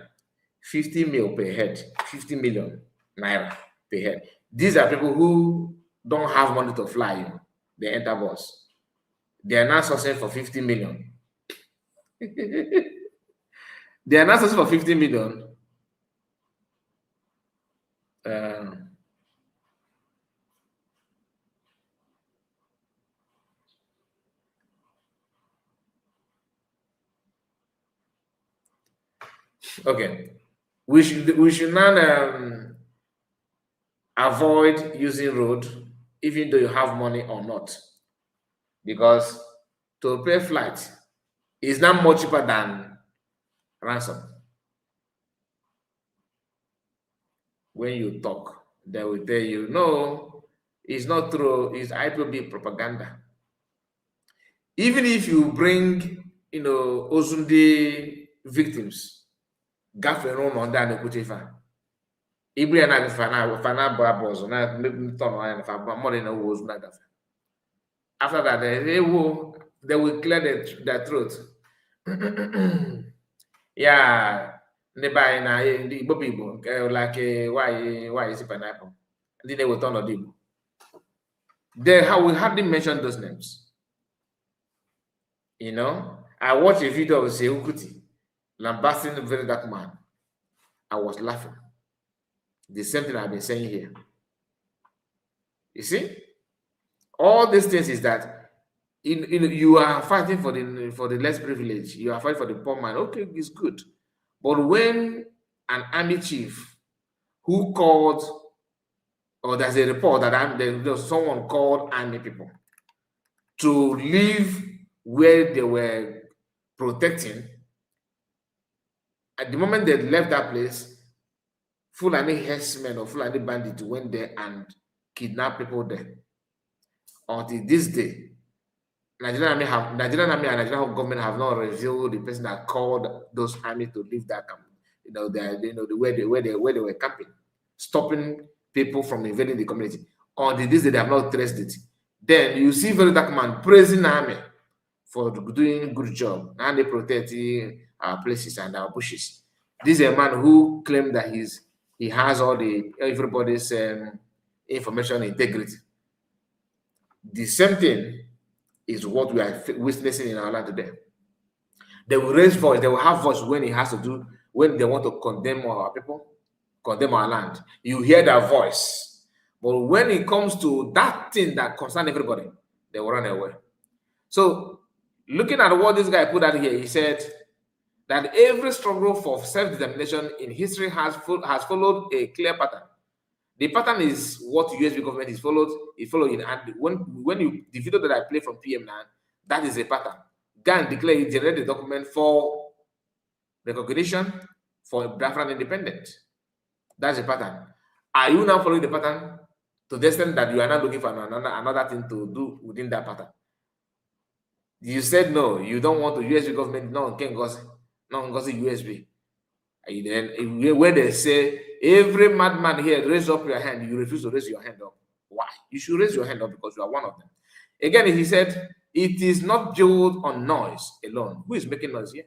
50 mil per head, 50 million naira per head. These are people who don't have money to fly. They enter bus. They are now sourcing for 50 million. They are not sourcing for 50 million. Okay, we should not avoid using road, even though you have money or not, because to pay flight is not much cheaper than ransom. When you talk, they will tell you, no, it's not true, it's IPOB propaganda. Even if you bring, Osunde victims, Gafferon on that Kuchifa, Ibriana Fana Babos, more than a was not. After that, they will clear their throat. Yeah. Nearby na the Igbo people like why is it pineapple? And then they will turn on Igbo. We hardly mention those names. I watched a video of Seun Kuti lambasting a very dark man. I was laughing. The same thing I've been saying here. You see, all these things is that you are fighting for the less privileged. You are fighting for the poor man. Okay, it's good. But when an army chief who called, or there's a report that someone called army people to leave where they were protecting, at the moment they left that place, Fulani herdsmen or Fulani bandits went there and kidnapped people there. Until this day, Nigerian army and Nigerian government have not revealed the person that called those army to leave that camp. Where they were camping. stopping people from invading the community. On the days that they have not traced it, then you see very dark man praising the army for doing good job and they protecting our places and our bushes. This is a man who claimed that he has all the everybody's information integrity. The same thing is what we are witnessing in our land today. They will raise voice, they will have voice when it has to do, when they want to condemn our people, condemn our land. You hear their voice. But when it comes to that thing that concerns everybody, they will run away. So, looking at what this guy put out here, he said that every struggle for self-determination in history has followed a clear pattern. The pattern is what USB government is following. And when the video that I play from PM now, that is a pattern. GAN declared it generated a document for recognition for Biafran independence. That's a pattern. Are you now following the pattern to the extent that you are not looking for another thing to do within that pattern? You said no, you don't want the USB government, no, can't go USB. And then when they say every madman here, raise up your hand, you refuse to raise your hand up. Why? You should raise your hand up because you are one of them. Again, he said, it is not built on noise alone. Who is making noise here?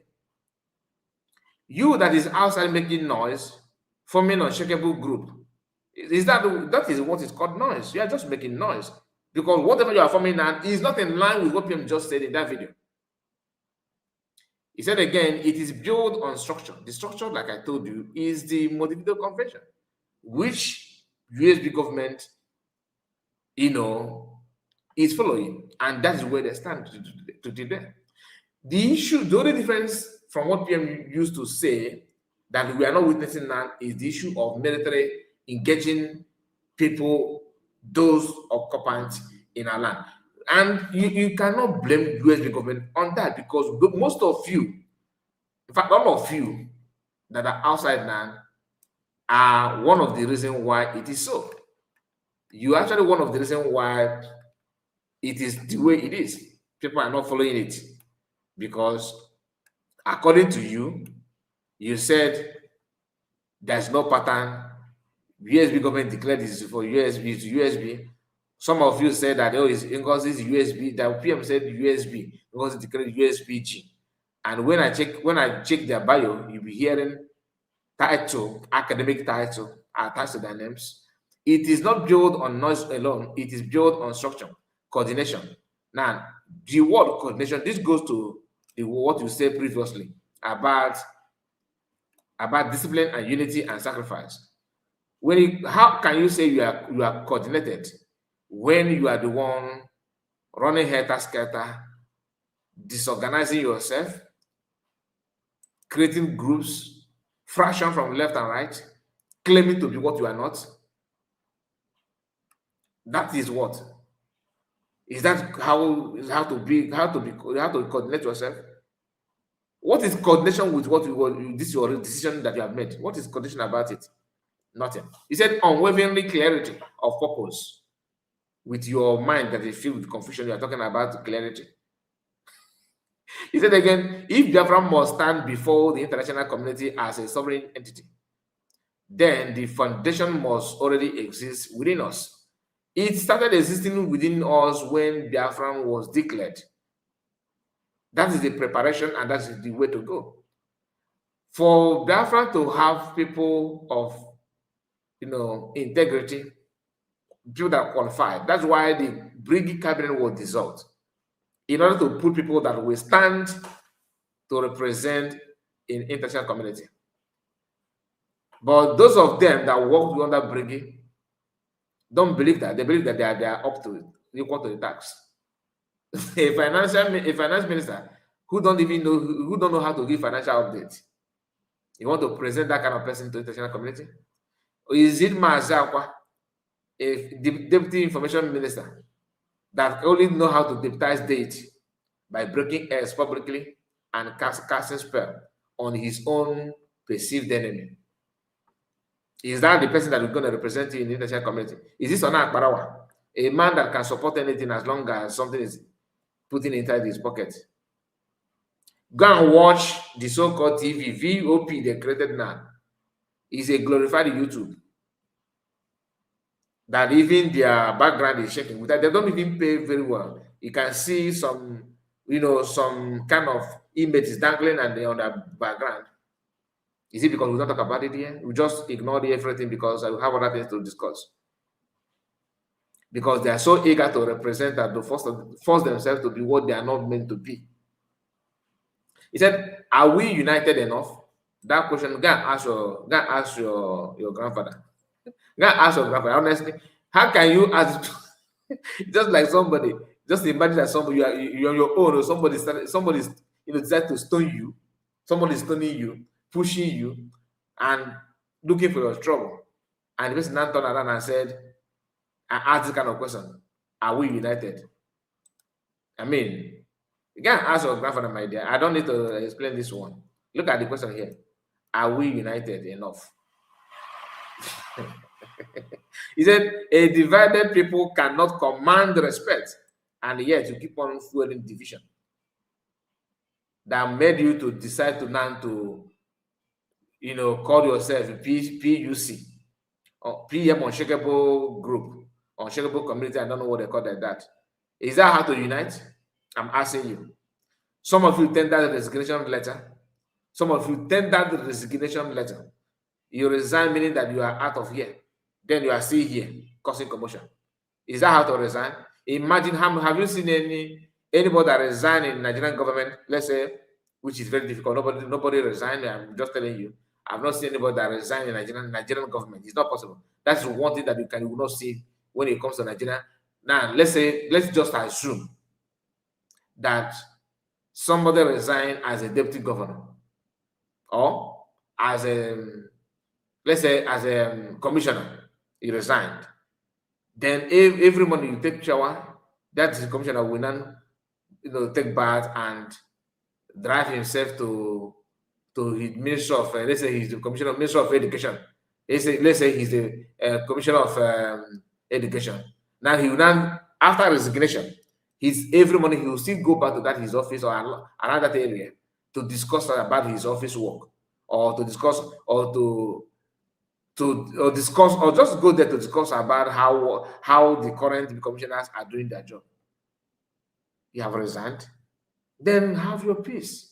You that is outside making noise, forming an unshakable group. That is what is called noise. You are just making noise. Because whatever you are forming now is not in line with what PM just said in that video. He said again, it is built on structure. The structure, like I told you, is the Montevideo Convention, which USB government, is following. And that is where they stand today. The issue, the only difference from what PM used to say that we are not witnessing now is the issue of military engaging people, those occupants in our land. And you cannot blame USB government on that because most of you, in fact, all of you that are outside now are one of the reasons why it is so. You are actually one of the reasons why it is the way it is. People are not following it because according to you, you said there's no pattern. USB government declared this is for USB to USB. Some of you said that it's because it's USB. That PM said USB because it declared USB-G. And when I check their bio, you'll be hearing title, academic title attached to their names. It is not built on noise alone. It is built on structure, coordination. Now, the word coordination, this goes to what you said previously about discipline and unity and sacrifice. How can you say you are coordinated when you are the one running helter-skelter, disorganizing yourself, creating groups, fraction from left and right, claiming to be what you are not? That is what? Is that how to coordinate yourself? What is coordination with your decision that you have made? What is coordination about it? Nothing. He said unwavering clarity of purpose. With your mind that is filled with confusion, you are talking about clarity. He said again, if Biafra must stand before the international community as a sovereign entity, then the foundation must already exist within us. It started existing within us when Biafra was declared. That is the preparation and that is the way to go. For Biafra to have people of integrity, people that are qualified. That's why the Brigade cabinet was dissolved, in order to put people that will stand to represent in international community. But those of them that work under Brigade don't believe that. They believe that they are up to it, equal to the tax. A finance minister who don't know how to give financial updates, you want to present that kind of person to international community? Or is it Mazakwa, a deputy information minister, that only know how to deputize date by breaking eggs publicly and casting spell on his own perceived enemy? Is that the person that is going to represent you in the international community? Is this Ona Akbarawa, a man that can support anything as long as something is putting inside his pocket? Go and watch the so-called TV, VOP they created now. It's a glorified YouTube. that even their background is shaking. That they don't even pay very well. You can see some, some kind of images dangling on the background. Is it because we don't talk about it here? We just ignore everything because we have other things to discuss. Because they are so eager to represent that to force themselves to be what they are not meant to be. He said, "Are we united enough?" That question, go and ask your grandfather. Go and ask your grandfather. Honestly, how can you ask? Just like somebody, just imagine that somebody you're on your own, or somebody's decided to stone you, somebody's stoning you, pushing you, and looking for your trouble. And the person now turned around and said, and asked this kind of question: Are we united? I mean, you can ask your grandfather, my dear. I don't need to explain this one. Look at the question here. Are we united enough? He said, a divided people cannot command respect, and yet you keep on fueling division. That made you to decide to now to, call yourself PUC or PM Unshakable Group, Unshakable Community. I don't know what they call that. Is that how to unite? I'm asking you. Some of you tendered the resignation letter. Some of you tendered the resignation letter. You resign, meaning that you are out of here. Then you are still here, causing commotion. Is that how to resign? Imagine, have you seen anybody that resign in Nigerian government, let's say, which is very difficult. Nobody resigned. I'm just telling you. I've not seen anybody that resign in Nigerian government. It's not possible. That's one thing that you will not see when it comes to Nigeria. Now, let's just assume that somebody resigned as a deputy governor or as a commissioner. He resigned. Then every morning you take shower, that is the commissioner will then take bath and drive himself to his minister of let's say he's the commissioner, minister of education. Let's say he's the commissioner of education. Now he will then, after resignation, every morning he will still go back to his office or around that area to discuss about his office work, or to discuss or just go there to discuss about how the current commissioners are doing their job. You have resigned, then have your peace.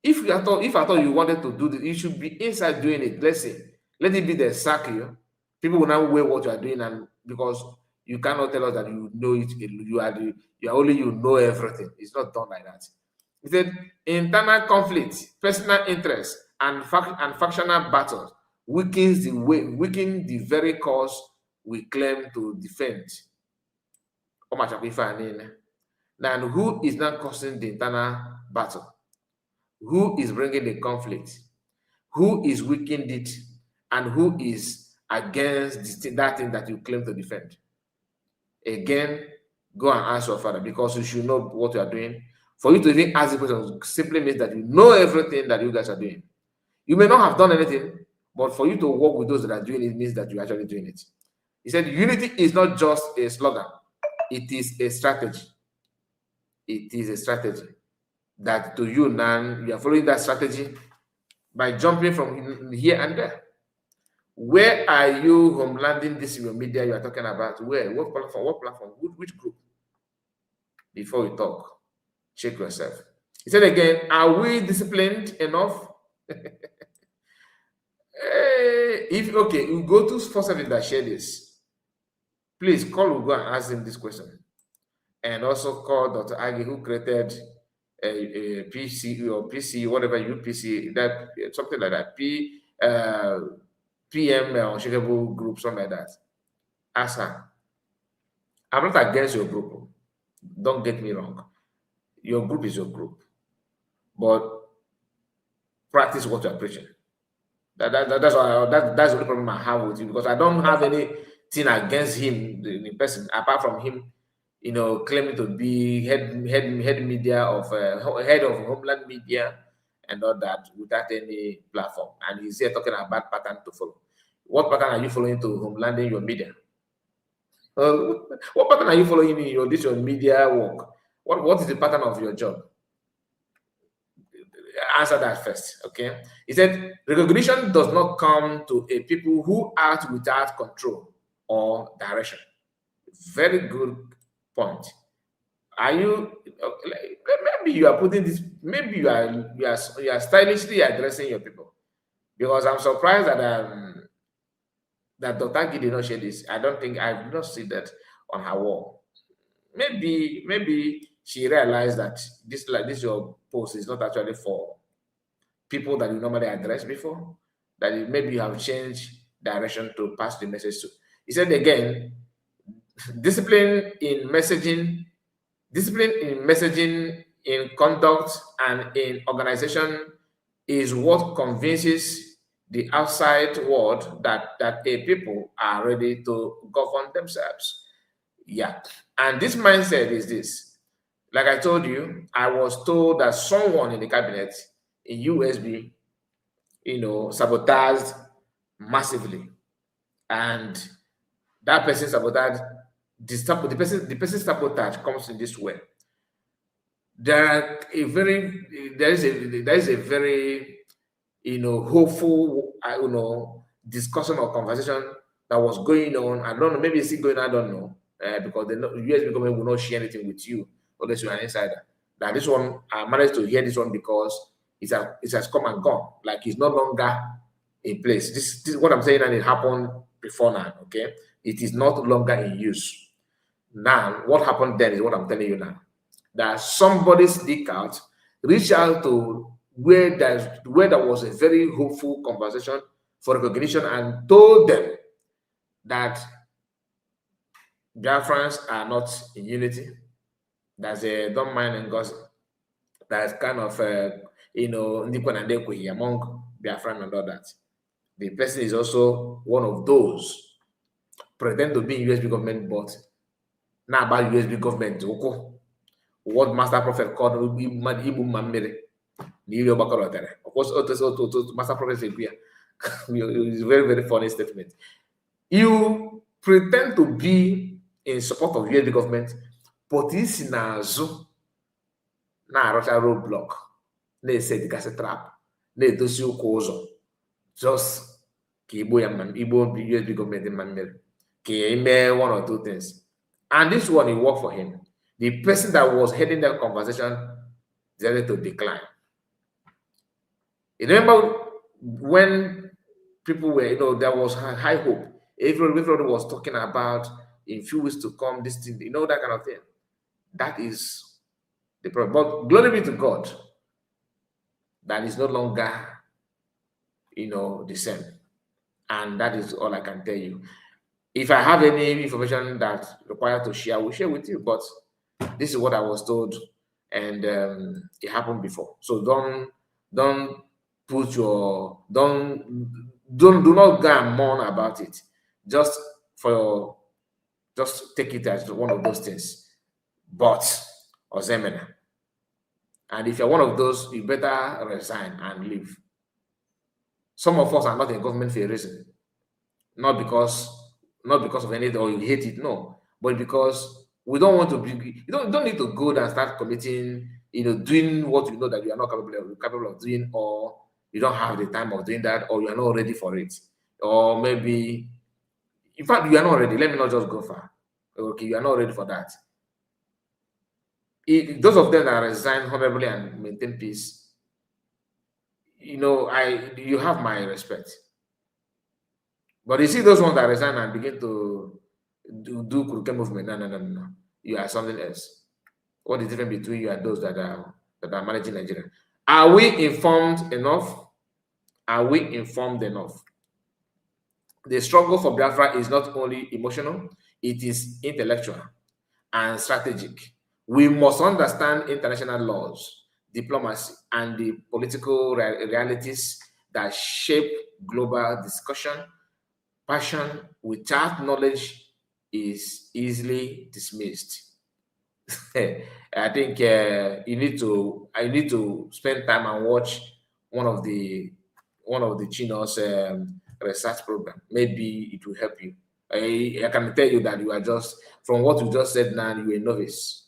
If I thought you wanted to do this, you should be inside doing it. Let's say, let it be the sack you. People will now weigh what you are doing, and because you cannot tell us that you know it, you know everything. It's not done like that. He said, internal conflict, personal interest, and factional battles weaken the very cause we claim to defend. Now, who is not causing the internal battle? Who is bringing the conflict? Who is weakening it? And who is against that thing that you claim to defend? Again, go and ask your father, because you should know what you are doing. For you to even ask the question simply means that you know everything that you guys are doing. You may not have done anything, but for you to work with those that are doing it means that you're actually doing it. He said, unity is not just a slogan. It is a strategy. It is a strategy that to you now, you are following that strategy by jumping from here and there. Where are you homelanding this in your media you are talking about? Where? What platform? What platform? Which group? Before we talk, check yourself. He said again, are we disciplined enough? Okay, we go to 47 that share this. Please call, we'll go and ask him this question. And also call Dr. Agi, who created a PC or PC, whatever UPC, that something like that. PM Unshakable Group, something like that. Ask her. I'm not against your group. Don't get me wrong. Your group is your group. But practice what you're preaching. That's the only problem I have with you, because I don't have anything against him, the person, apart from him, claiming to be head media of head of Homeland Media and all that without any platform. And he's here talking about pattern to follow. What pattern are you following to homelanding your media? What pattern are you following in your media work? What is the pattern of your job? Answer that first, okay? He said, recognition does not come to a people who act without control or direction. Very good point. Are you maybe you are putting this? Maybe you are stylishly addressing your people, because I'm surprised that Dr. Gi did not share this. I don't think I've not seen that on her wall. Maybe she realized that this your post is not actually for people that you normally address before. That maybe you have changed direction to pass the message to. He said again, discipline in messaging, in conduct, and in organization is what convinces the outside world that a people are ready to govern themselves. Yeah. And this mindset is this. Like I told you, I was told that someone in the cabinet in USB, sabotaged massively. And that person sabotaged, the person sabotage comes in this way. There is a very hopeful discussion or conversation that was going on. I don't know, maybe it's still going on, I don't know. Because the US government will not share anything with you unless you're an insider. Now this one, I managed to hear this one because it has come and gone. Like it's no longer in place. This is what I'm saying, and it happened before now. Okay, it is not longer in use. Now, what happened then is what I'm telling you now. That somebody sneak out, reach out to where there was a very hopeful conversation for recognition, and told them that Biafrans are not in unity. There's a don't mind and gossip. There's kind of among Biafran and all that. The person is also one of those pretend to be USB government, but now about USB government. What Master Prophet called Ibu Mamere. Of course, Master Prophet said, it's a very, very funny statement. You pretend to be in support of USB government, but this is na Russia roadblock, they say the gas trap, they do so cause just Igbo USB government in Mamere, one or two things. And this one, it worked for him. The person that was heading that conversation decided to decline. You remember when people were, there was high hope. Everybody was talking about in few weeks to come, this thing, that kind of thing. That is the problem. But glory be to God, that is no longer, the same. And that is all I can tell you. If I have any information that's required to share, I will share with you. But this is what I was told, and it happened before. So do not go and mourn about it. Just take it as one of those things. But Ozemena. And if you're one of those, you better resign and leave. Some of us are not in government for a reason. Not because of anything or you hate it, no. But because we don't want to be, you don't need to go and start committing, doing what you know that you are not capable of doing, or you don't have the time of doing that, or you are not ready for it. Or maybe, in fact, you are not ready. Let me not just go far. Okay, you are not ready for that. Those of them that resign honorably and maintain peace, you have my respect. But you see those ones that resign and begin to do Kuruke movement, no. You are something else. What is the difference between you and those that are managing Nigeria? Are we informed enough? Are we informed enough? The struggle for Biafra is not only emotional, it is intellectual and strategic. We must understand international laws, diplomacy, and the political realities that shape global discussion. Passion without knowledge is easily dismissed. I think I need to spend time and watch one of the Chino's research program. Maybe it will help you. I can tell you that you are just, from what you just said now, you're a novice.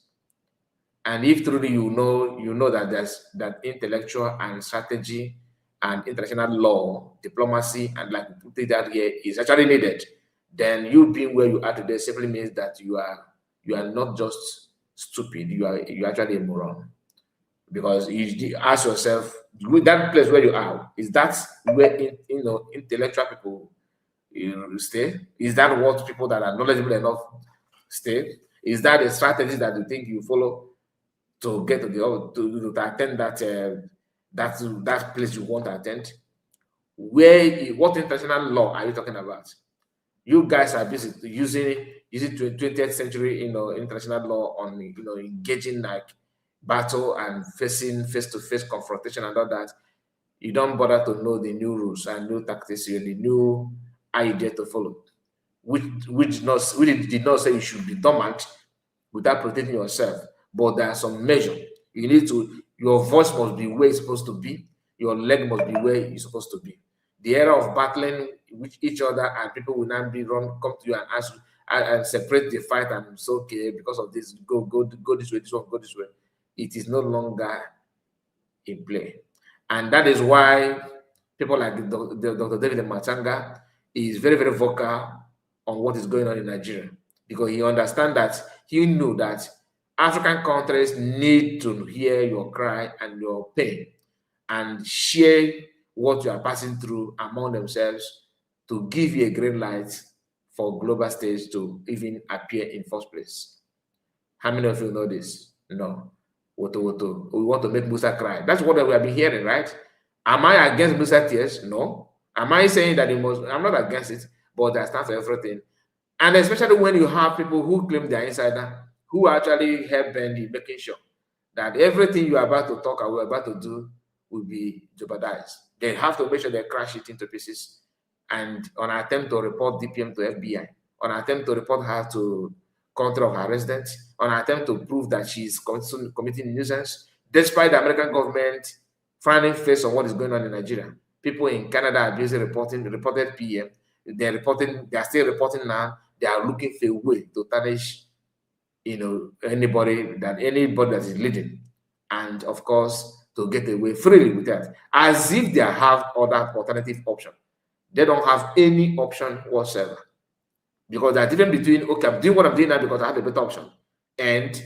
And if truly you know that there's that intellectual and strategy and international law, diplomacy, and like put it that here is actually needed, then you being where you are today simply means that you are not just stupid, you're actually a moron. Because you ask yourself, with that place where you are, is that where intellectual people stay? Is that what people that are knowledgeable enough stay? Is that a strategy that you think you follow to get to the to attend that place you want to attend? What international law are you talking about? You guys are busy using 20th century international law on engaging like battle and facing face-to-face confrontation and all that. You don't bother to know the new rules and new tactics, the new idea to follow, which did not say you should be dormant without protecting yourself. But there are some measure. You need to, your voice must be where it's supposed to be, your leg must be where it's supposed to be. The era of battling with each other and people will now come to you and ask and separate the fight and say, okay, because of this, go this way, this one, go this way. It is no longer in play. And that is why people like Dr. David Matanga is very, very vocal on what is going on in Nigeria, because he understands that he knew that African countries need to hear your cry and your pain and share what you are passing through among themselves to give you a green light for global stage to even appear in first place. How many of you know this? No. Woto. We want to make Musa cry. That's what we have been hearing, right? Am I against Musa tears? No. Am I saying that I'm not against it, but I stand for everything. And especially when you have people who claim they're insider, who actually help bend in making sure that everything you are about to talk or we're about to do will be jeopardized. They have to make sure they crash it into pieces. And on an attempt to report DPM to FBI, on an attempt to report her to country of her residence, on an attempt to prove that she's committing nuisance, despite the American government frowning face on what is going on in Nigeria. People in Canada are busy reported PM. They are still reporting now. They are looking for a way to tarnish, anybody that is leading, and of course to get away freely with that, as if they have other alternative option. They don't have any option whatsoever, because they're different between, okay, I'm doing what I'm doing now because I have a better option, and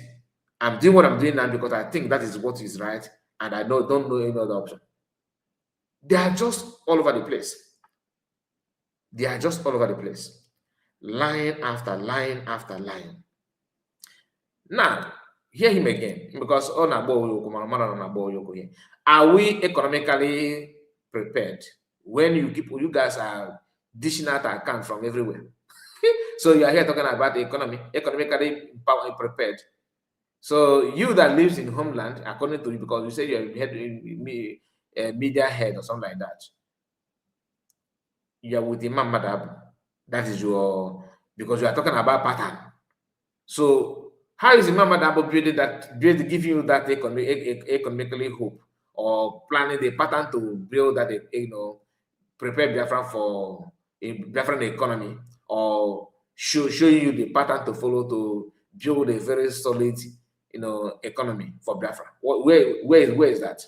I'm doing what I'm doing now because I think that is what is right, and I don't know any other option. They are just all over the place. They are just all over the place, line after line after line. Now, hear him again, because are we economically prepared when you guys are dishing out account from everywhere? So you are here talking about the economically prepared. So you that lives in homeland, according to you, because you say you're a media head or something like that, you are with Imam Madab. That is because you are talking about pattern. So how is Imam Madab giving you that economically hope, or planning the pattern to build that prepare Biafra for a Biafran economy, or showing you the pattern to follow to build a very solid economy for Biafra? Where is that?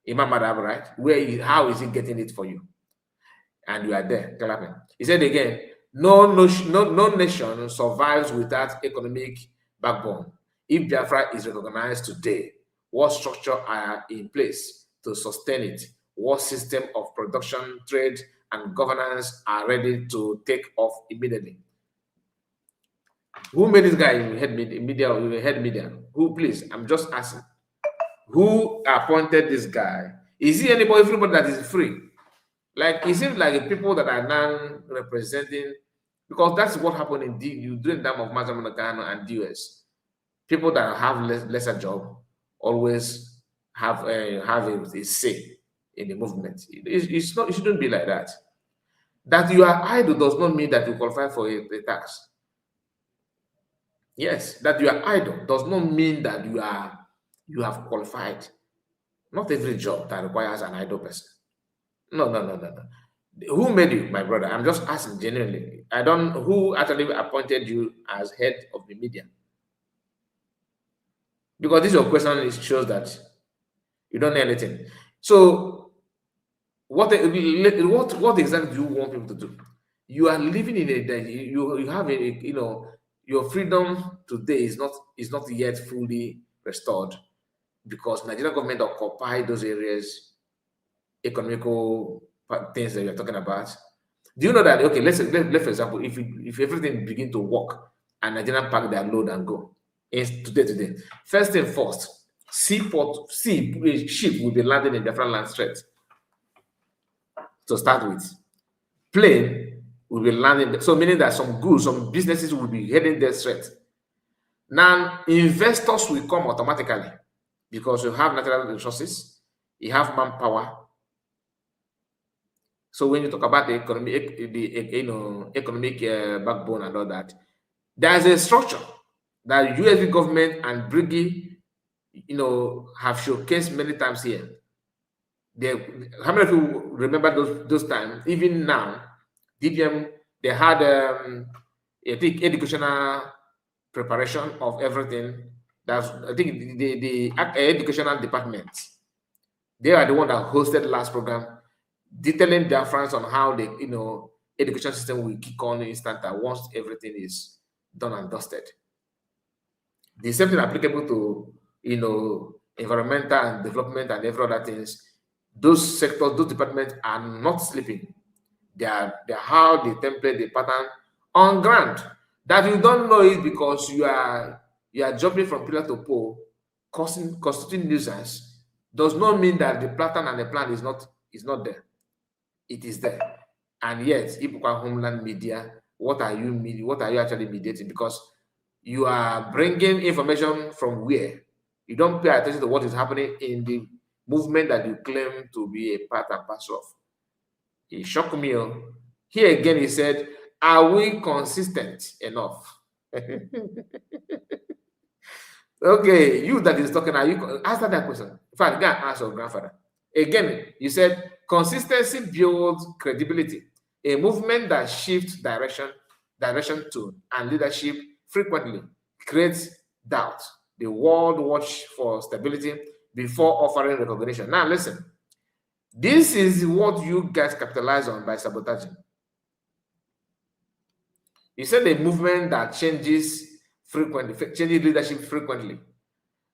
Imam Madab, right? How is he getting it for you? And you are there clapping. He said again, no nation survives without economic backbone. If Biafra is recognized today, what structure are in place to sustain it? What system of production, trade, and governance are ready to take off immediately? Who made this guy head media? Who, please? I'm just asking. Who appointed this guy? Is he everybody that is free? Like, it seems like the people that are now representing, because that's what happened during the time of Mazamunakano and US. People that have lesser job always have a say in the movement. It shouldn't be like that. That you are idle does not mean that you qualify for a tax. Yes, that you are idle does not mean that you have qualified. Not every job that requires an idle person. No. Who made you, my brother? I'm just asking genuinely. Who actually appointed you as head of the media? Because this your question, it shows that you don't know anything. So what exactly do you want people to do? you are living in you have your freedom today is not yet fully restored because Nigerian government occupy those areas, economical things that you're talking about. Do you know that? Okay, let's for example, if everything begin to work and Nigerian pack their load and go, today, first thing first, ship will be landing in different land strait to start with. Plane will be landing, so meaning that some goods, some businesses will be heading there straight. Now, investors will come automatically because you have natural resources, you have manpower. So when you talk about the economic backbone and all that, there's a structure that USV government and Briggy, have showcased many times here. How many of you remember those times? Even now, DPM, they had I think educational preparation of everything. That's, I think, the educational department, they are the one that hosted the last program, detailing their friends on how the education system will kick on instant once everything is done and dusted. The same thing applicable to environmental and development and every other things. Those sectors, those departments are not sleeping. They are how they template the pattern on ground. That you don't know it because you are jumping from pillar to pole, constituting nuisance, does not mean that the pattern and the plan is not there. It is there. And yet, if you call Homeland Media, what are you actually mediating? Because you are bringing information from where you don't pay attention to what is happening in the movement that you claim to be a part and parcel of. It shocked me. Here again, he said, are we consistent enough? Okay, you that is talking, are you answer that question? In fact, go and ask your grandfather. Again, you said consistency builds credibility. A movement that shifts direction to and leadership frequently creates doubt. The world watch for stability before offering recognition. Now listen, this is what you guys capitalize on by sabotaging. You said a movement that changes leadership frequently.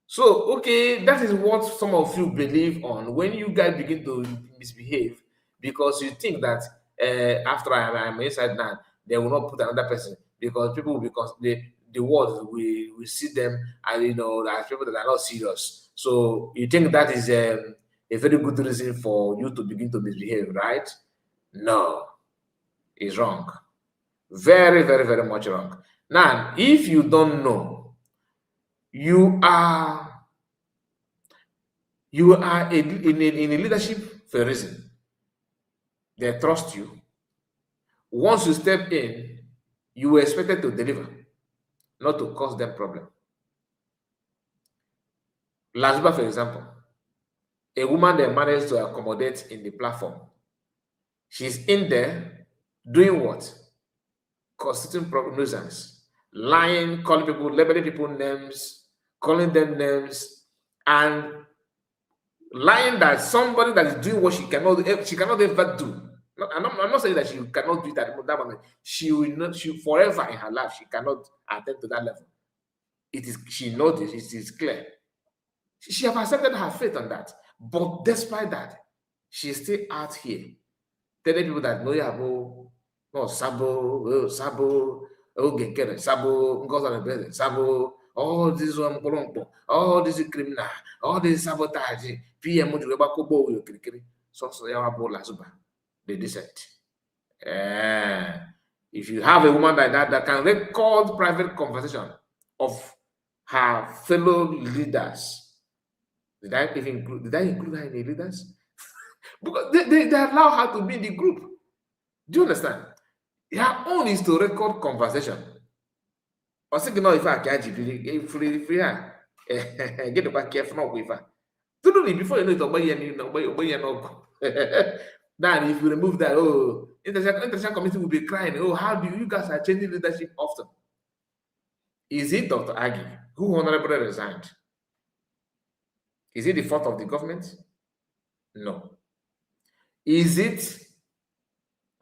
So, okay, that is what some of you believe on when you guys begin to misbehave because you think that after I'm inside now, they will not put another person because people will the world we see them and as people that are not serious. So you think that is a very good reason for you to begin to misbehave, right? No, it's wrong. Very, very, very much wrong. Now, if you don't know, you are in a leadership for a reason. They trust you. Once you step in, you were expected to deliver, not to cause them problem. Lazba, for example, a woman they managed to accommodate in the platform. She's in there doing what? Constituting nuisance, lying, calling people, labeling people names, calling them names, and lying that somebody that is doing what she cannot ever do. I'm not saying that she cannot do it at that moment. She will not. She forever in her life she cannot attempt to that level. She knows this. It is clear. She have accepted her fate on that. But despite that, she's still out here telling people that no sabo, sabo, all this one, all this criminal, all this sabotage, PM they dissent. If you have a woman like that can record private conversation of her fellow leaders, did I include her in the leaders? Because they allow her to be in the group. Do you understand? Her own is to record conversation. I think if I can't free get back careful with her. Before you know it, now if you remove that, international committee will be crying. Oh, how do you guys are changing leadership often? Is it Dr. Agi who honorably resigned? Is it the fault of the government? No. Is it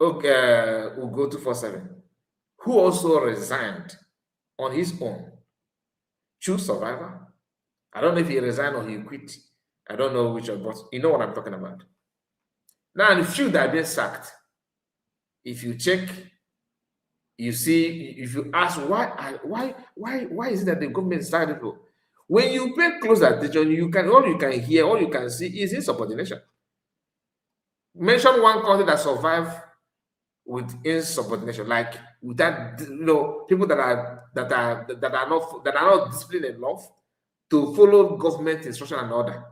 Okay, we'll go 247, who also resigned on his own. Choose survivor. I don't know if he resigned or he quit. I don't know which one, but you know what I'm talking about. Now, the few that have been sacked, if you check, you see, if you ask why is it that the government started people? When you pay close attention, all you can hear, all you can see is insubordination. Mention one country that survived with insubordination, like without people that are not disciplined enough to follow government instruction and order.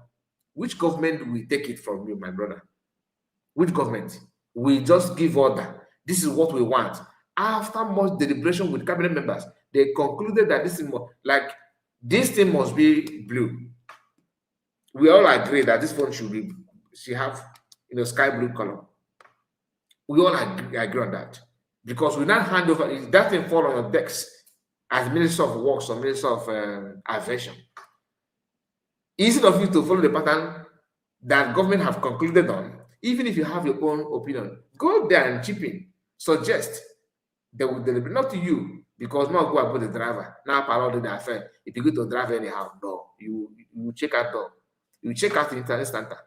Which government will take it from you, my brother? Which government? We just give order. This is what we want. After much deliberation with cabinet members, they concluded that this thing must be blue. We all agree that this phone should have sky blue color. We all agree on that, because we now hand over, if that thing fall on your decks as Minister of Works or Minister of Aviation, instead of you to follow the pattern that government have concluded on, even if you have your own opinion, go there and chip in, suggest. They will deliver, not to you, because not go about the driver. Now, parallel the affair. If you go to drive anyhow, no, you check out though. You check out the internet center.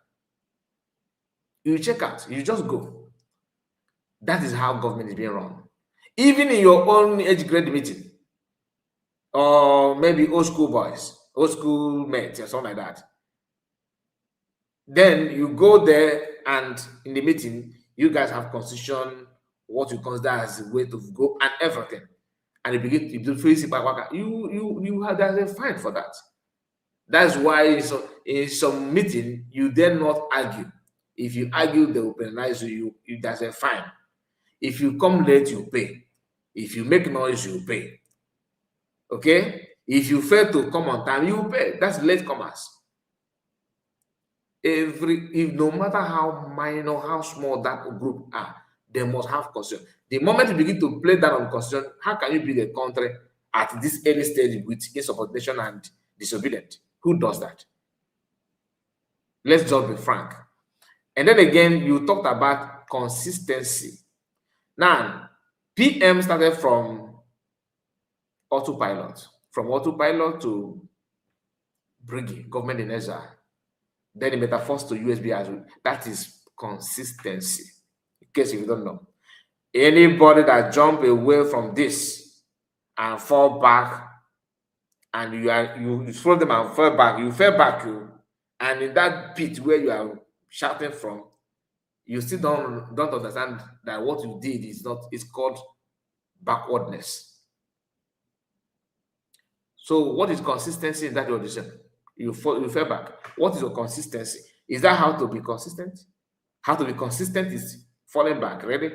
You check out, you just go. That is how government is being run. Even in your own age grade meeting, or maybe old school boys, old school mates, or something like that. Then you go there, and in the meeting, you guys have constitution, what you consider as the way to go, and everything. And you begin to face it back. You have there's a fine for that. That's why in some meeting you dare not argue. If you argue, they will penalize you. There's a fine. If you come late, you pay. If you make noise, you pay. Okay? If you fail to come on time, you pay. That's late comers. No matter how minor, how small that group are, they must have constitution. The moment you begin to play that on constitution, how can you build a country at this early stage with insubordination and disobedient? Who does that? Let's just be frank. And then again, you talked about consistency. Now, PM started from autopilot to Briggy, government in exile. Then the metaphors to USB as well. That is consistency. In case if you don't know. Anybody that jump away from this and fall back, and you follow them and fall back, you fell back, and in that pit where you are shouting from, you still don't understand that what you did is called backwardness. So what is consistency in that audition? You fell back. What is your consistency? Is that how to be consistent? How to be consistent is falling back, really?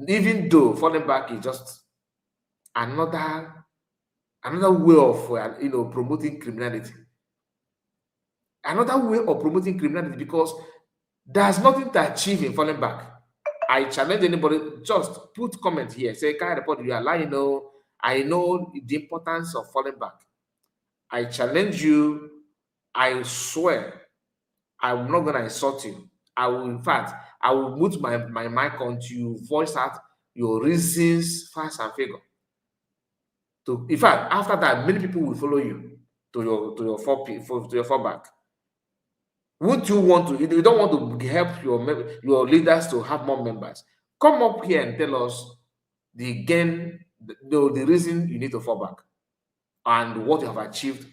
Even though falling back is just another way of promoting criminality. Another way of promoting criminality, because there's nothing to achieve in falling back. I challenge anybody, just put comment here. Say, "Kai report, you are lying." No, I know the importance of falling back. I challenge you. I swear, I'm not gonna insult you. I will, in fact, I will mute my mic on to voice out your reasons, facts, and figure. In fact, after that, many people will follow you to your fallback. Would you want to? If you don't want to help your leaders to have more members, come up here and tell us the reason you need to fall back, and what you have achieved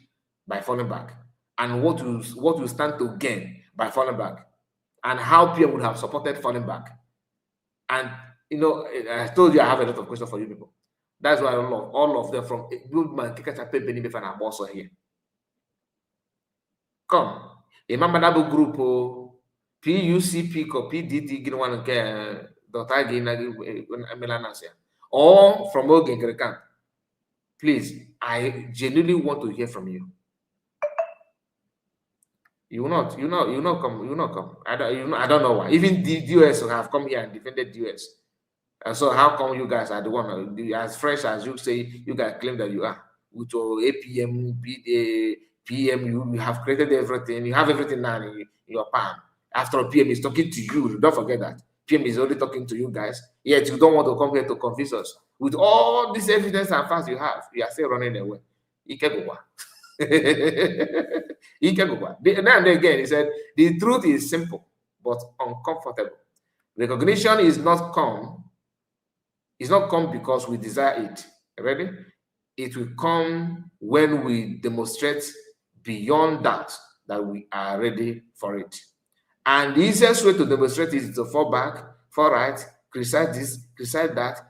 by falling back, and what you stand to gain by falling back, and how people would have supported falling back. And I told you I have a lot of questions for you people. That's why all of them from Goodman, Kikachape, Benibef, and also here. Come. Remember that group, PUC, PIC, PDD, or from Ogen. Please, I genuinely want to hear from you. You will not come. I don't know why. Even the US have come here and defended the US. And so how come you guys are the one as fresh as you say you guys claim that you are with your APM, PM? You have created everything. You have everything now in your palm. After PM is talking to you, don't forget that. PM is only talking to you guys, yet you don't want to come here to convince us. With all this evidence and facts you have, you are still running away. Ikegwa. Ikegwa. And then again, he said, the truth is simple, but uncomfortable. Recognition is not come because we desire it. Ready? It will come when we demonstrate beyond that we are ready for it. And the easiest way to demonstrate is to fall back, fall right, criticize this, criticize that,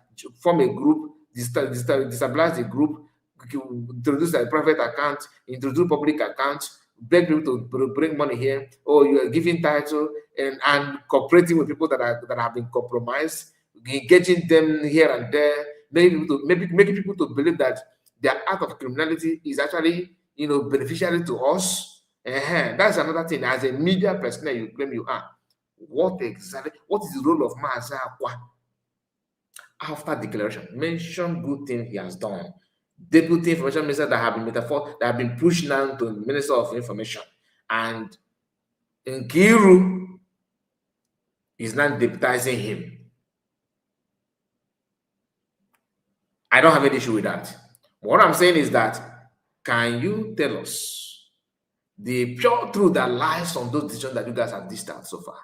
form a group, destabilize the group, introduce a private account, introduce public account, beg people to bring money here, or you are giving title and cooperating with people that have been compromised, engaging them here and there, making people to believe that their act of criminality is actually beneficial to us. That's another thing. As a media personnel, you claim you are. What is the role of Maazị Akwa after declaration? Mention good things he has done. Deputy Information Minister that have been pushed down to Minister of Information, and Nkiru is not deputizing him. I don't have any issue with that. What I'm saying is that, can you tell us the pure truth that lies on those decisions that you guys have dished out so far?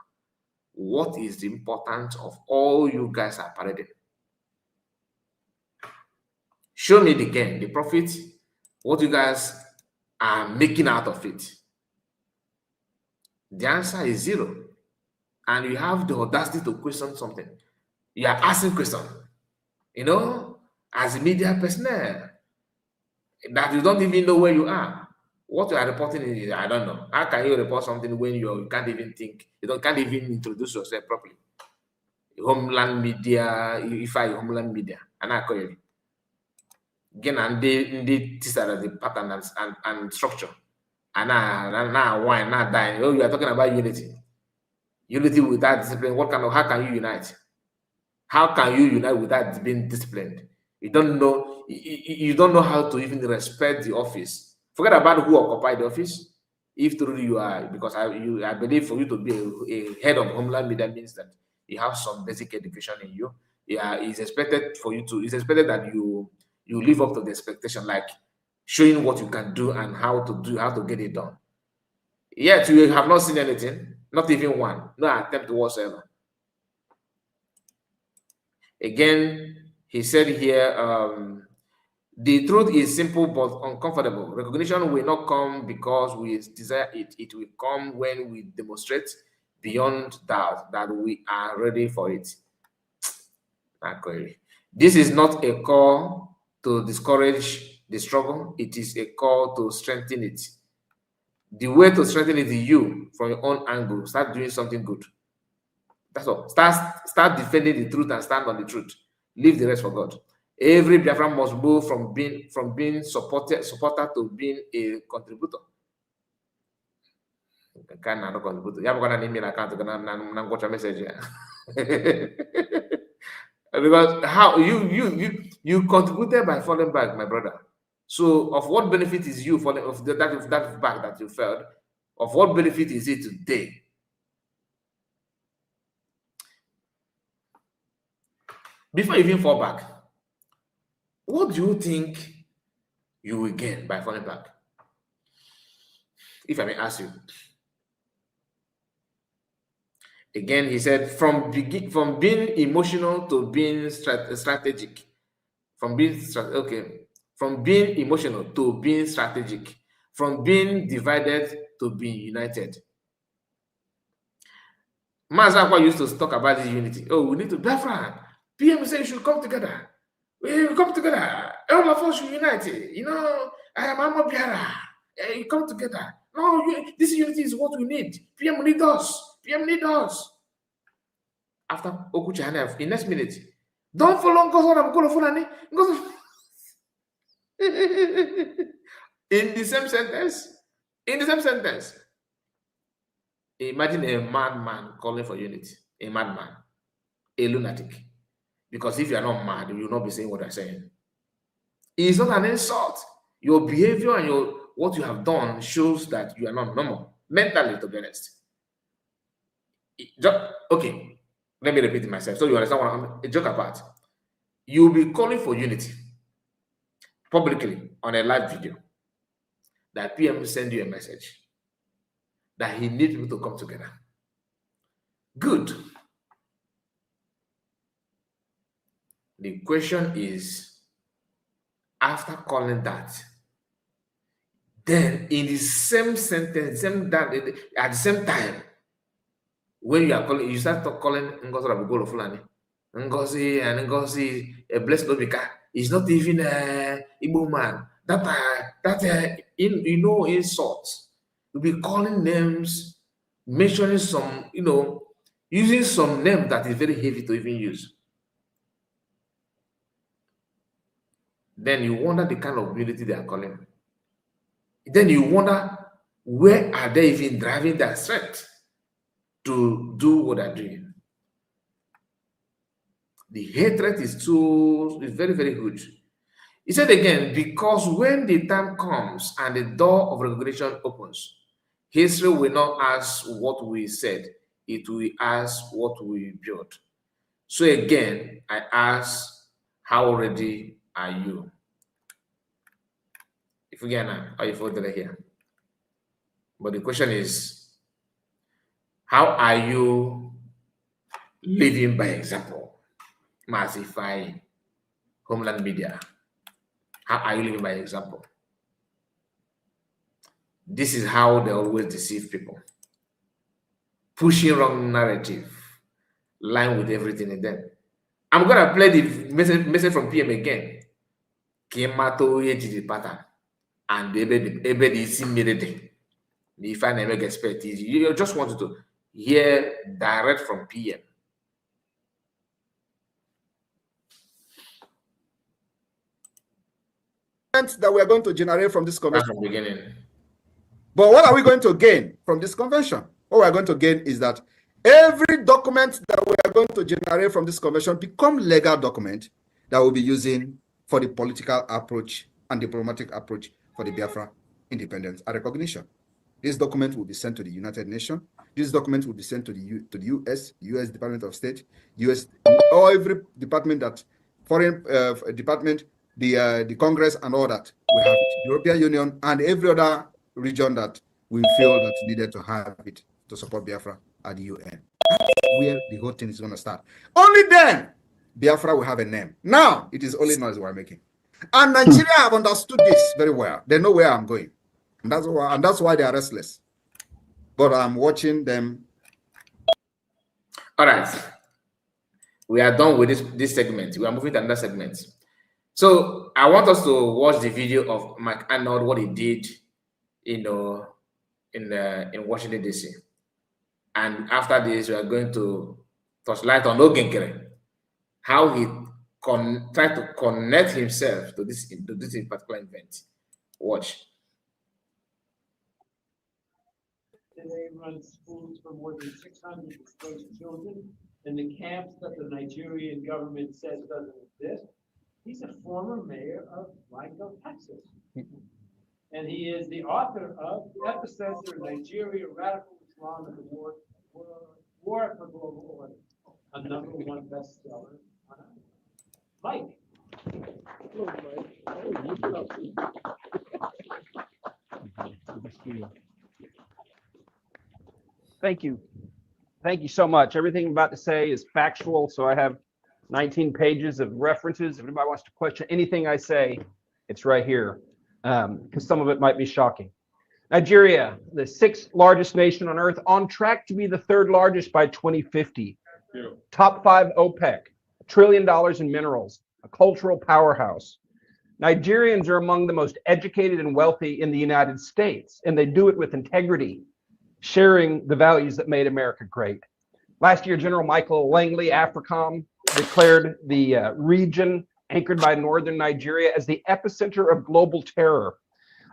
What is the importance of all you guys are parading? Show me the gain, the profit, what you guys are making out of it. The answer is zero. And you have the audacity to question something. You are asking questions, as a media personnel, that you don't even know where you are. What you are reporting is, I don't know. How can you report something when you can't even think? You can't even introduce yourself properly. Homeland media, if I homeland media, and I call you. Again, and they teacher the pattern and structure. And now wine, now dying. Oh, you are talking about unity. Unity without discipline. How can you unite? How can you unite without being disciplined? You don't know how to even respect the office. Forget about who occupied the office. If truly you are, because I believe for you to be a head of Homeland Media means that you have some basic education in you. Yeah, it's expected that you live up to the expectation, like showing what you can do and how to get it done. Yet you have not seen anything, not even one, no attempt whatsoever. Again, he said here, the truth is simple but uncomfortable. Recognition will not come because we desire it. It will come when we demonstrate beyond doubt that we are ready for it. This is not a call to discourage the struggle. It is a call to strengthen it. The way to strengthen it is you, from your own angle, start doing something good. That's all. Start defending the truth and stand on the truth. Leave the rest for God. Every Biafran must move from being supporter to being a contributor. Can not contribute. You have got an email account and watch a message here. Because how you contributed by falling back, my brother. So of what benefit is you falling of that back that you felt? Of what benefit is it today? Before you even fall back, what do you think you will gain by falling back? If I may ask you. Again, he said, from being emotional to being strategic. From being emotional to being strategic. From being divided to being united. Mazakwa used to talk about this unity. Oh, we need to BIAFRA. PM said you should come together. We come together. All of us should unite. I am Biara. You come together. No, this unity is what we need. PM need us. PM need us. After Okucha, in next minute, don't follow God. I'm going to follow. In the same sentence. Imagine a madman calling for unity. A madman. A lunatic. Because if you are not mad, you will not be saying what I'm saying. It's not an insult. Your behavior and what you have done shows that you are not normal. Mentally, to be honest. Okay. Let me repeat myself so you understand what I'm a joke apart. You'll be calling for unity publicly on a live video. That PM send you a message that he needs people to come together. Good. The question is, after calling that, then in the same sentence, at the same time, when you are calling, you start calling Ngozi Rabugolo Fulani, Ngozi and Ngozi, a blessed Obika. He's not even a Igbo man. Insults. You'll be calling names, mentioning some, using some name that is very heavy to even use. Then you wonder the kind of unity they are calling. Then you wonder, where are they even driving their strength to do what they're doing? The hatred is very, very huge. He said again, because when the time comes and the door of regulation opens, history will not ask what we said, it will ask what we built. So again, I ask, how ready are you? If you get now, or if you're here. But the question is, how are you living by example? Massify Homeland Media. How are you living by example? This is how they always deceive people. Pushing wrong narrative, line with everything in them. I'm gonna play the message from PM again. Kimato the pattern and the similarity. If I never expect it, you just wanted to hear direct from PM. That we are going to generate from this convention. From the beginning. But what are we going to gain from this convention? What we are going to gain is that every document that we are going to generate from this convention become legal document that we'll be using for the political approach and diplomatic approach for the Biafra independence and recognition. This document will be sent to the United Nations. This document will be sent to the U.S. Department of State, U.S. or every department that foreign department, the Congress and all that. We have it. European Union and every other region that we feel that needed to have it to support Biafra at the UN. That's where the whole thing is going to start. Only then Biafra will have a name. Now it is only noise we're making. And Nigeria have understood this very well. They know where I'm going. And that's why they are restless. But I'm watching them. All right. We are done with this segment. We are moving to another segment. So I want us to watch the video of Mike Arnold, what he did, in Washington, D.C. And after this, we are going to touch light on Ogenkere, how he tried to connect himself to this particular event. Watch. Today runs schools for more than 600 displaced children in the camps that the Nigerian government says doesn't exist. He's a former mayor of Waco, Texas. And he is the author of Epicenter, Nigeria, Radical Islam and the War for Global Order, a #1 bestseller. Mike. Hello, Mike. Thank you. Thank you so much. Everything I'm about to say is factual, so I have 19 pages of references. If anybody wants to question anything I say, it's right here, because some of it might be shocking. Nigeria, the 6th largest nation on earth, on track to be the 3rd largest by 2050. Yeah. Top 5 OPEC, $1 trillion in minerals, a cultural powerhouse. Nigerians are among the most educated and wealthy in the United States, and they do it with integrity, sharing the values that made America great. Last year, General Michael Langley, AFRICOM, declared the region anchored by northern Nigeria as the epicenter of global terror.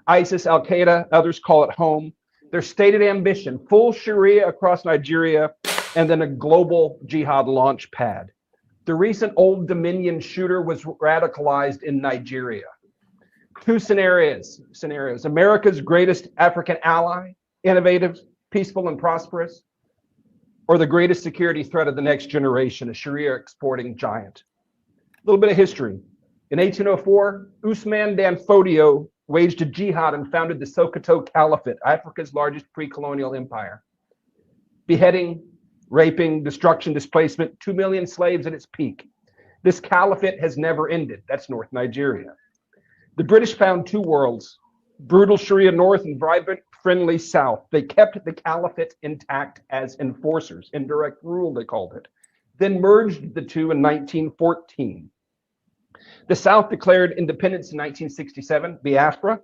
ISIS, Al-Qaeda, others call it home. Their stated ambition, full Sharia across Nigeria, and then a global jihad launch pad. The recent Old Dominion shooter was radicalized in Nigeria. 2 scenarios. America's greatest African ally, innovative, peaceful, and prosperous, or the greatest security threat of the next generation, a Sharia exporting giant. A little bit of history. In 1804, Usman Dan Fodio waged a jihad and founded the Sokoto Caliphate, Africa's largest pre-colonial empire. Beheading, raping, destruction, displacement, 2 million slaves at its peak. This caliphate has never ended. That's North Nigeria. The British found two worlds, brutal Sharia North and vibrant, friendly South. They kept the caliphate intact as enforcers, indirect rule they called it, then merged the two in 1914. The South declared independence in 1967, BIAFRA.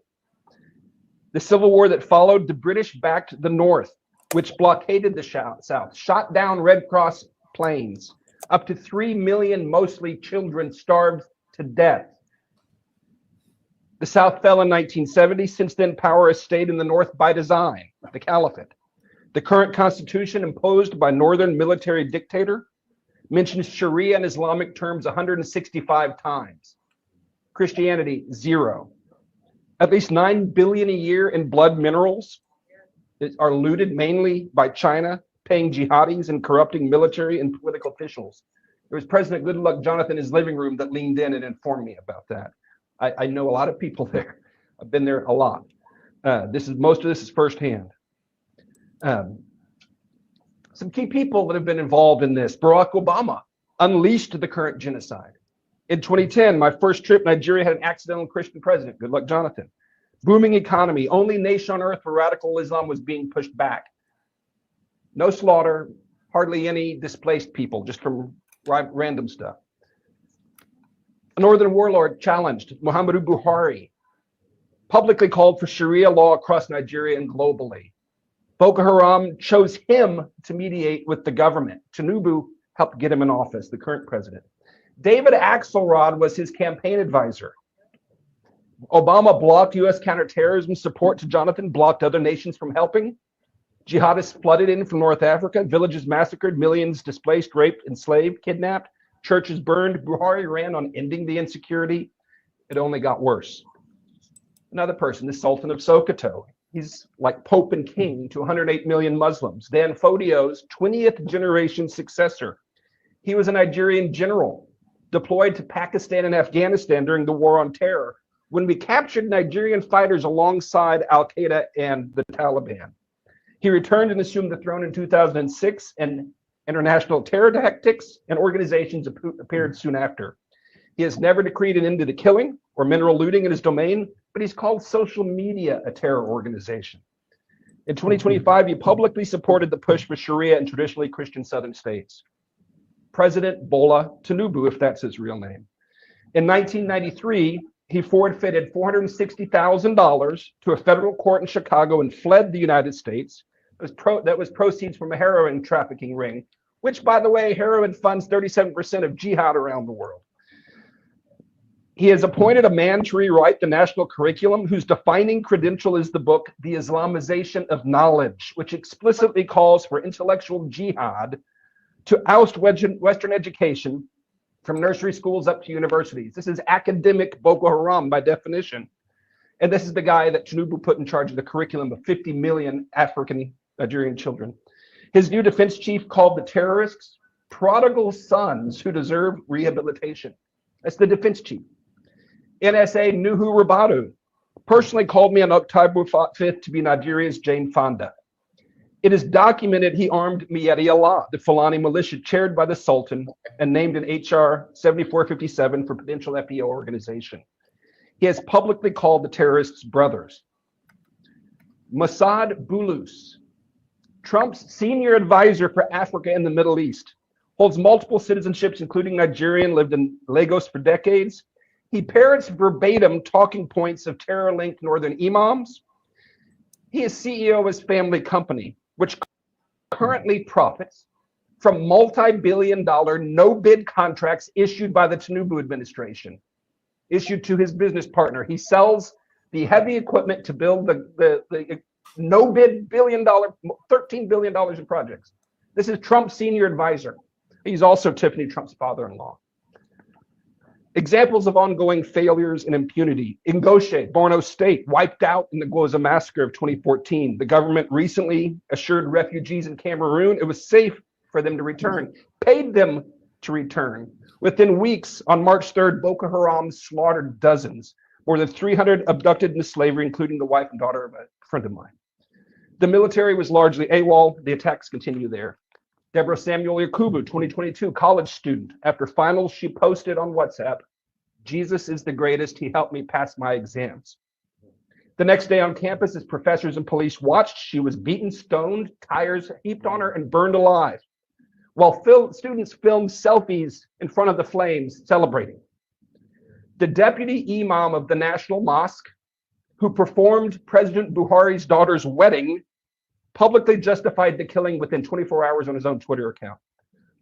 The civil war that followed, the British backed the North, which blockaded the South, shot down Red Cross planes. Up to 3 million, mostly children, starved to death. The South fell in 1970. Since then, power has stayed in the North by design, the caliphate. The current constitution, imposed by Northern military dictator, mentions Sharia in Islamic terms 165 times. Christianity, 0. At least 9 billion a year in blood minerals are looted mainly by China, paying jihadis and corrupting military and political officials. There was President Goodluck Jonathan in his living room that leaned in and informed me about that. I know a lot of people there. I've been there a lot. Most of this is firsthand. Some key people that have been involved in this. Barack Obama unleashed the current genocide. In 2010, my first trip, Nigeria had an accidental Christian president, Goodluck Jonathan. Booming economy, only nation on earth where radical Islam was being pushed back. No slaughter, hardly any displaced people, just from random stuff. A northern warlord challenged Muhammadu Buhari, publicly called for Sharia law across Nigeria and globally. Boko Haram chose him to mediate with the government. Tinubu helped get him in office, the current president. David Axelrod was his campaign advisor. Obama blocked U.S. counterterrorism support to Jonathan, blocked other nations from helping. Jihadists flooded in from North Africa, villages massacred, millions displaced, raped, enslaved, kidnapped, churches burned. Buhari ran on ending the insecurity. It only got worse. Another person, the Sultan of Sokoto. He's like Pope and King to 108 million Muslims. Dan Fodio's 20th generation successor. He was a Nigerian general deployed to Pakistan and Afghanistan during the War on Terror, when we captured Nigerian fighters alongside Al-Qaeda and the Taliban. He returned and assumed the throne in 2006, and international terror tactics and organizations appeared soon after. He has never decreed an end to the killing or mineral looting in his domain, but he's called social media a terror organization. In 2025, he publicly supported the push for Sharia in traditionally Christian southern states. President Bola Tinubu, if that's his real name. In 1993, he forfeited $460,000 to a federal court in Chicago and fled the United States. That was proceeds from a heroin trafficking ring, which, by the way, heroin funds 37% of jihad around the world. He has appointed a man to rewrite the national curriculum whose defining credential is the book, The Islamization of Knowledge, which explicitly calls for intellectual jihad to oust Western education from nursery schools up to universities. This is academic Boko Haram by definition. And this is the guy that Tinubu put in charge of the curriculum of 50 million African Nigerian children. His new defense chief called the terrorists prodigal sons who deserve rehabilitation. That's the defense chief. NSA Nuhu Rabadu personally called me on October 5th to be Nigeria's Jane Fonda. It is documented he armed Miyeti Allah, the Fulani militia chaired by the Sultan and named in HR 7457 for potential FEO organization. He has publicly called the terrorists brothers. Mossad Bulus, Trump's senior advisor for Africa and the Middle East, holds multiple citizenships, including Nigerian, lived in Lagos for decades. He parrots verbatim talking points of terror-linked northern imams. He is CEO of his family company, which currently profits from multi-billion-dollar no-bid contracts issued by the Tinubu administration, issued to his business partner. He sells the heavy equipment to build the no-bid billion-dollar, $13 billion in projects. This is Trump's senior advisor. He's also Tiffany Trump's father-in-law. Examples of ongoing failures and impunity. Ngoshe, Borno State, wiped out in the Gwoza massacre of 2014. The government recently assured refugees in Cameroon it was safe for them to return, paid them to return. Within weeks, on March 3rd, Boko Haram slaughtered dozens, more than 300 abducted into slavery, including the wife and daughter of a friend of mine. The military was largely AWOL. The attacks continue there. Deborah Samuel Yakubu, 2022, college student. After finals, she posted on WhatsApp, "Jesus is the greatest. He helped me pass my exams." The next day on campus, as professors and police watched, she was beaten, stoned, tires heaped on her, and burned alive, while students filmed selfies in front of the flames celebrating. The deputy imam of the National Mosque, who performed President Buhari's daughter's wedding, publicly justified the killing within 24 hours on his own Twitter account.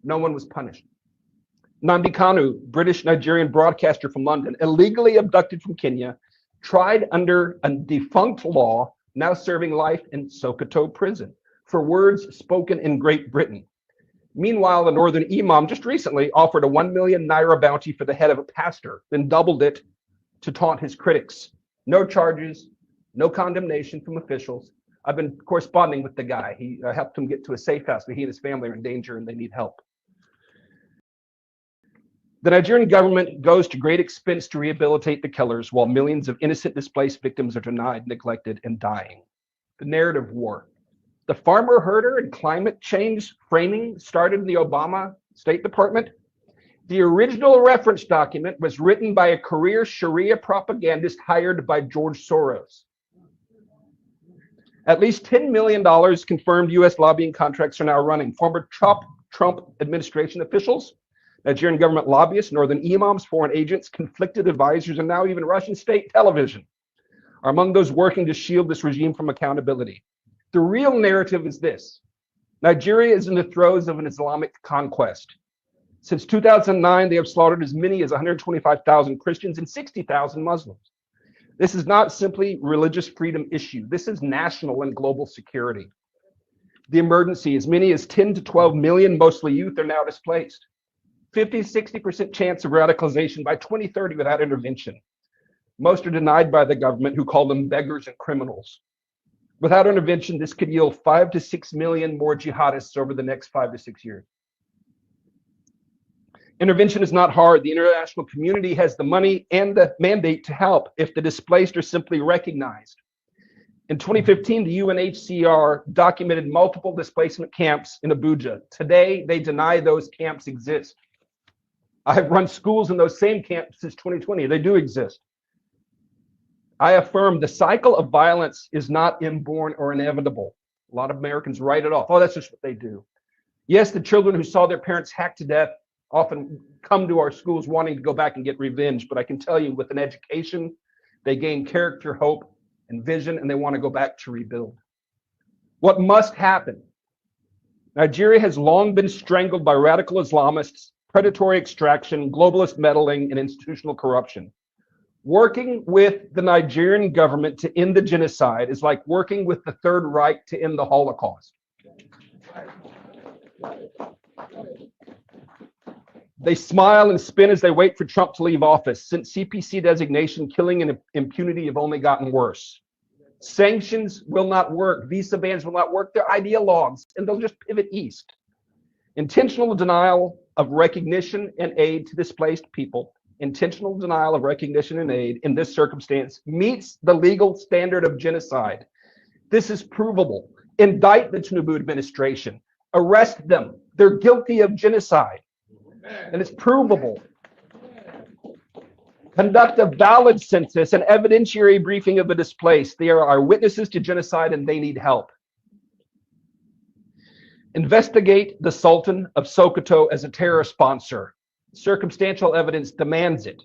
No one was punished. Nnamdi Kanu, British Nigerian broadcaster from London, illegally abducted from Kenya, tried under a defunct law, now serving life in Sokoto prison for words spoken in Great Britain. Meanwhile, the northern imam just recently offered a 1 million naira bounty for the head of a pastor, then doubled it to taunt his critics. No charges, no condemnation from officials. I've been corresponding with the guy. He helped him get to a safe house, but he and his family are in danger and they need help. The Nigerian government goes to great expense to rehabilitate the killers, while millions of innocent displaced victims are denied, neglected, and dying. The narrative war. The farmer herder and climate change framing started in the Obama State Department. The original reference document was written by a career Sharia propagandist hired by George Soros. At least $10 million confirmed U.S. lobbying contracts are now running. Former Trump administration officials, Nigerian government lobbyists, northern imams, foreign agents, conflicted advisors, and now even Russian state television are among those working to shield this regime from accountability. The real narrative is this: Nigeria is in the throes of an Islamic conquest. Since 2009, they have slaughtered as many as 125,000 Christians and 60,000 Muslims. This is not simply a religious freedom issue. This is national and global security. The emergency: as many as 10 to 12 million, mostly youth, are now displaced. 50-60% chance of radicalization by 2030 without intervention. Most are denied by the government, who call them beggars and criminals. Without intervention, this could yield 5 to 6 million more jihadists over the next 5 to 6 years. Intervention is not hard. The international community has the money and the mandate to help if the displaced are simply recognized. In 2015, the UNHCR documented multiple displacement camps in Abuja. Today, they deny those camps exist. I have run schools in those same camps since 2020. They do exist. I affirm the cycle of violence is not inborn or inevitable. A lot of Americans write it off. Oh, that's just what they do. Yes, the children who saw their parents hacked to death often come to our schools wanting to go back and get revenge. But I can tell you, with an education, they gain character, hope, and vision, and they want to go back to rebuild. What must happen? Nigeria has long been strangled by radical Islamists, predatory extraction, globalist meddling, and institutional corruption. Working with the Nigerian government to end the genocide is like working with the Third Reich to end the Holocaust. They smile and spin as they wait for Trump to leave office. Since CPC designation, killing and impunity have only gotten worse. Sanctions will not work. Visa bans will not work. They're ideologues, and they'll just pivot east. Intentional denial of recognition and aid to displaced people, intentional denial of recognition and aid in this circumstance meets the legal standard of genocide. This is provable. Indict the Tinubu administration. Arrest them. They're guilty of genocide. And it's provable. Conduct a valid census and evidentiary briefing of the displaced. They are our witnesses to genocide and they need help. Investigate the Sultan of Sokoto as a terror sponsor. Circumstantial evidence demands it.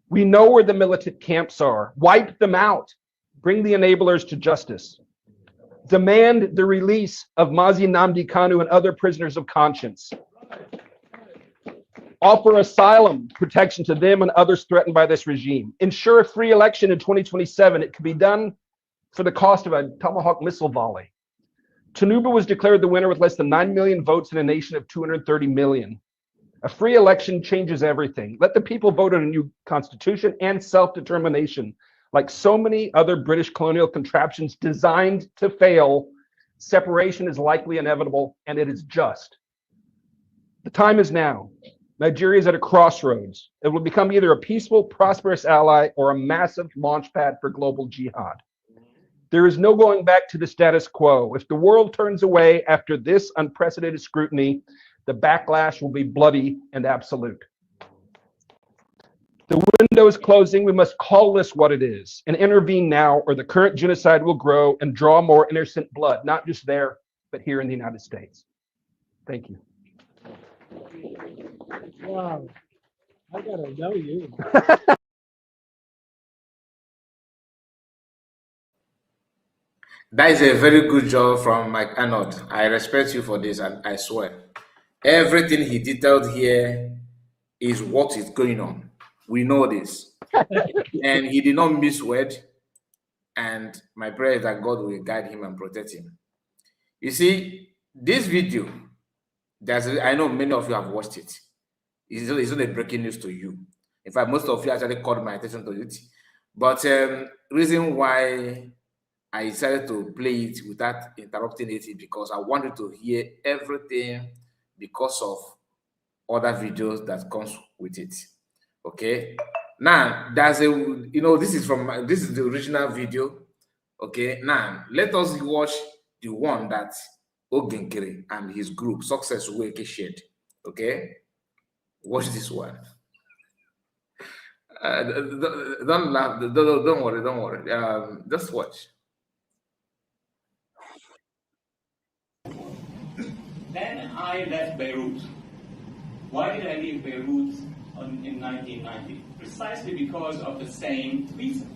We know where the militant camps are. Wipe them out. Bring the enablers to justice. Demand the release of Mazi Nnamdi Kanu and other prisoners of conscience. Offer asylum protection to them and others threatened by this regime. Ensure a free election in 2027. It can be done for the cost of a Tomahawk missile volley. Tinubu was declared the winner with less than 9 million votes in a nation of 230 million. A free election changes everything. Let the people vote on a new constitution and self-determination. Like so many other British colonial contraptions designed to fail, Separation is likely inevitable, and it is just. The time is now. Nigeria is at a crossroads. It will become either a peaceful, prosperous ally or a massive launchpad for global jihad. There is no going back to the status quo. If the world turns away after this unprecedented scrutiny, the backlash will be bloody and absolute. The window is closing. We must call this what it is and intervene now, or the current genocide will grow and draw more innocent blood, not just there, but here in the United States. Thank you. Wow, I gotta know you. That is a very good job from Mike Arnold. I respect you for this, and I swear. Everything he detailed here is what is going on. We know this. And he did not miss word. And my prayer is that God will guide him and protect him. You see, this video, I know many of you have watched it. It's not a breaking news to you. In fact, most of you actually called my attention to it. But reason why I decided to play it without interrupting it is because I wanted to hear everything because of other videos that comes with it. Okay. Now this is the original video. Okay. Now let us watch the one that Ogenkere and his group Success Weke shared. Okay. Watch this one. Don't laugh. Don't worry. Just watch. Then I left Beirut. Why did I leave Beirut in 1990? Precisely because of the same reason.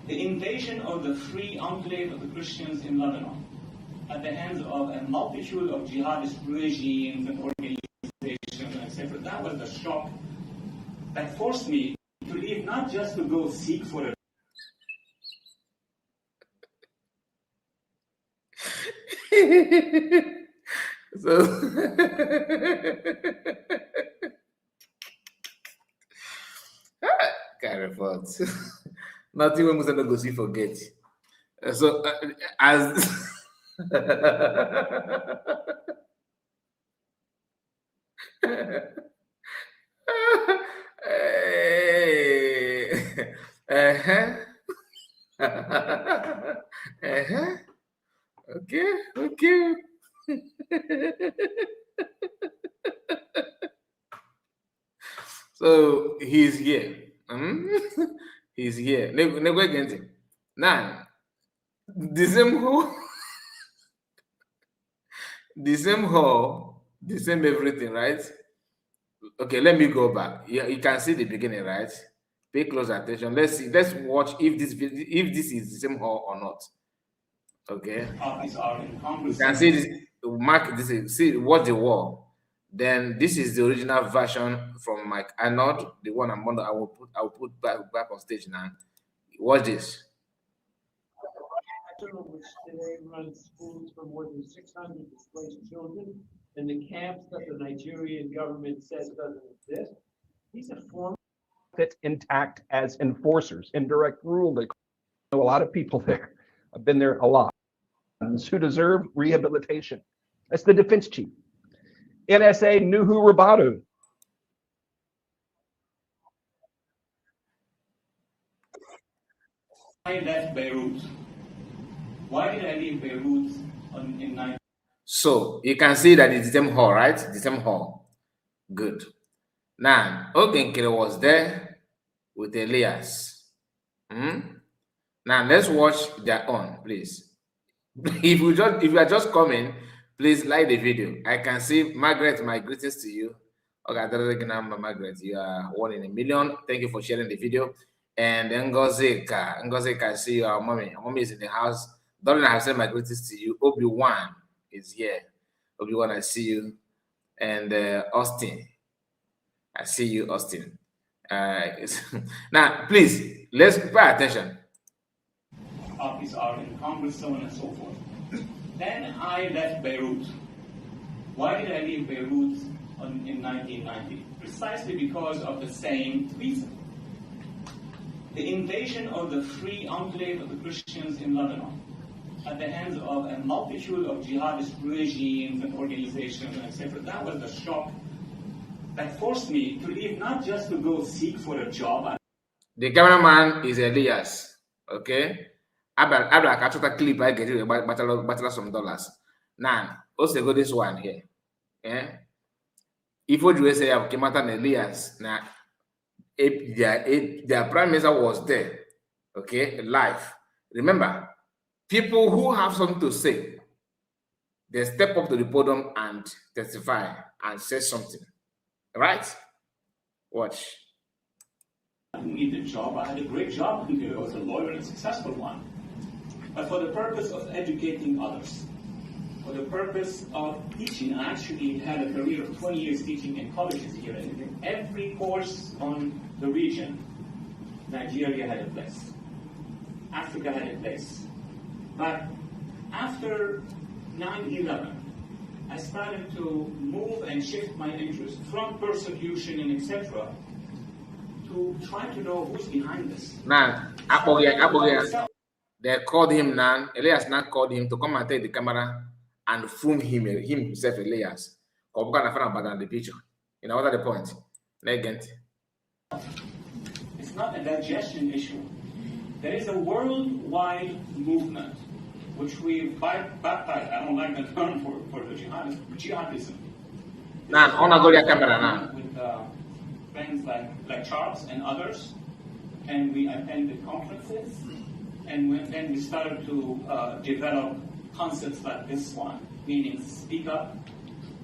The invasion of the free enclave of the Christians in Lebanon at the hands of a multitude of jihadist regimes and organizations, etc. That was the shock that forced me to leave, not just to go seek for a So carry forward. Nothing we must go see forget. So as Okay. So he's here. He's here. Never again. Now, the same hole, the same everything, right? Okay, let me go back. Yeah, you can see the beginning, right? Pay close attention. Let's see. Let's watch if this is the same hole or not. Okay. You can see this. Mark this. Watch the wall. Then this is the original version from Mike Arnold, the one I will put back on stage now. Watch this. Which today runs schools for more than 600 displaced children in the camps that the Nigerian government says doesn't exist. He's a former intact as enforcers, indirect rule. They know a lot of people there. I've been there a lot. Who deserve rehabilitation. That's the defense chief. NSA Nuhu Rabadu. I left Beirut. Why did I leave Beirut in 19? So you can see that it's the same hall, right? The same hall. Good. Now, Ogenkere was there with Elias. Now let's watch their own, please. If you are just coming, please like the video. I can see Margaret, my greetings to you. Okay, Margaret, you are 1 in a million. Thank you for sharing the video. And Ngozeka, I see your mommy. Your mommy is in the house. Darling, I have sent my greetings to you. Obi-Wan is here. Obi-Wan, I see you. And Austin, I see you, Austin. Now, please, let's pay attention. Office are in Congress, so on and so forth. Then I left Beirut. Why did I leave Beirut in 1990? Precisely because of the same reason. The invasion of the free enclave of the Christians in Lebanon at the hands of a multitude of jihadist regimes and organizations and etc. That was the shock that forced me to leave, not just to go seek for a job. The cameraman is Elias, okay? Abra catch a clip I get you battle some dollars. Now, also go this one here. Yeah. If what you say of Kemata and Elias, now their prime minister was there, okay, live. Remember, people who have something to say, they step up to the podium and testify and say something. Right? Watch. I didn't need a job. I had a great job. I was a lawyer and a successful one. But for the purpose of educating others, for the purpose of teaching, I actually had a career of 20 years teaching in colleges here. And in every course on the region, Nigeria had a place. Africa had a place. But after 9/11, I started to move and shift my interest from persecution and etc. to try to know who's behind this. Now, they called him now. Elias now called him to come and take the camera and film himself, Elias. About the picture. You know what are the point? It's not a digestion issue. There is a worldwide movement which we baptized. I don't like the term for the jihadism. Now, I want to go to your camera now. With friends like Charles and others, and we attended conferences, and then we started to develop concepts like this one, meaning speak up,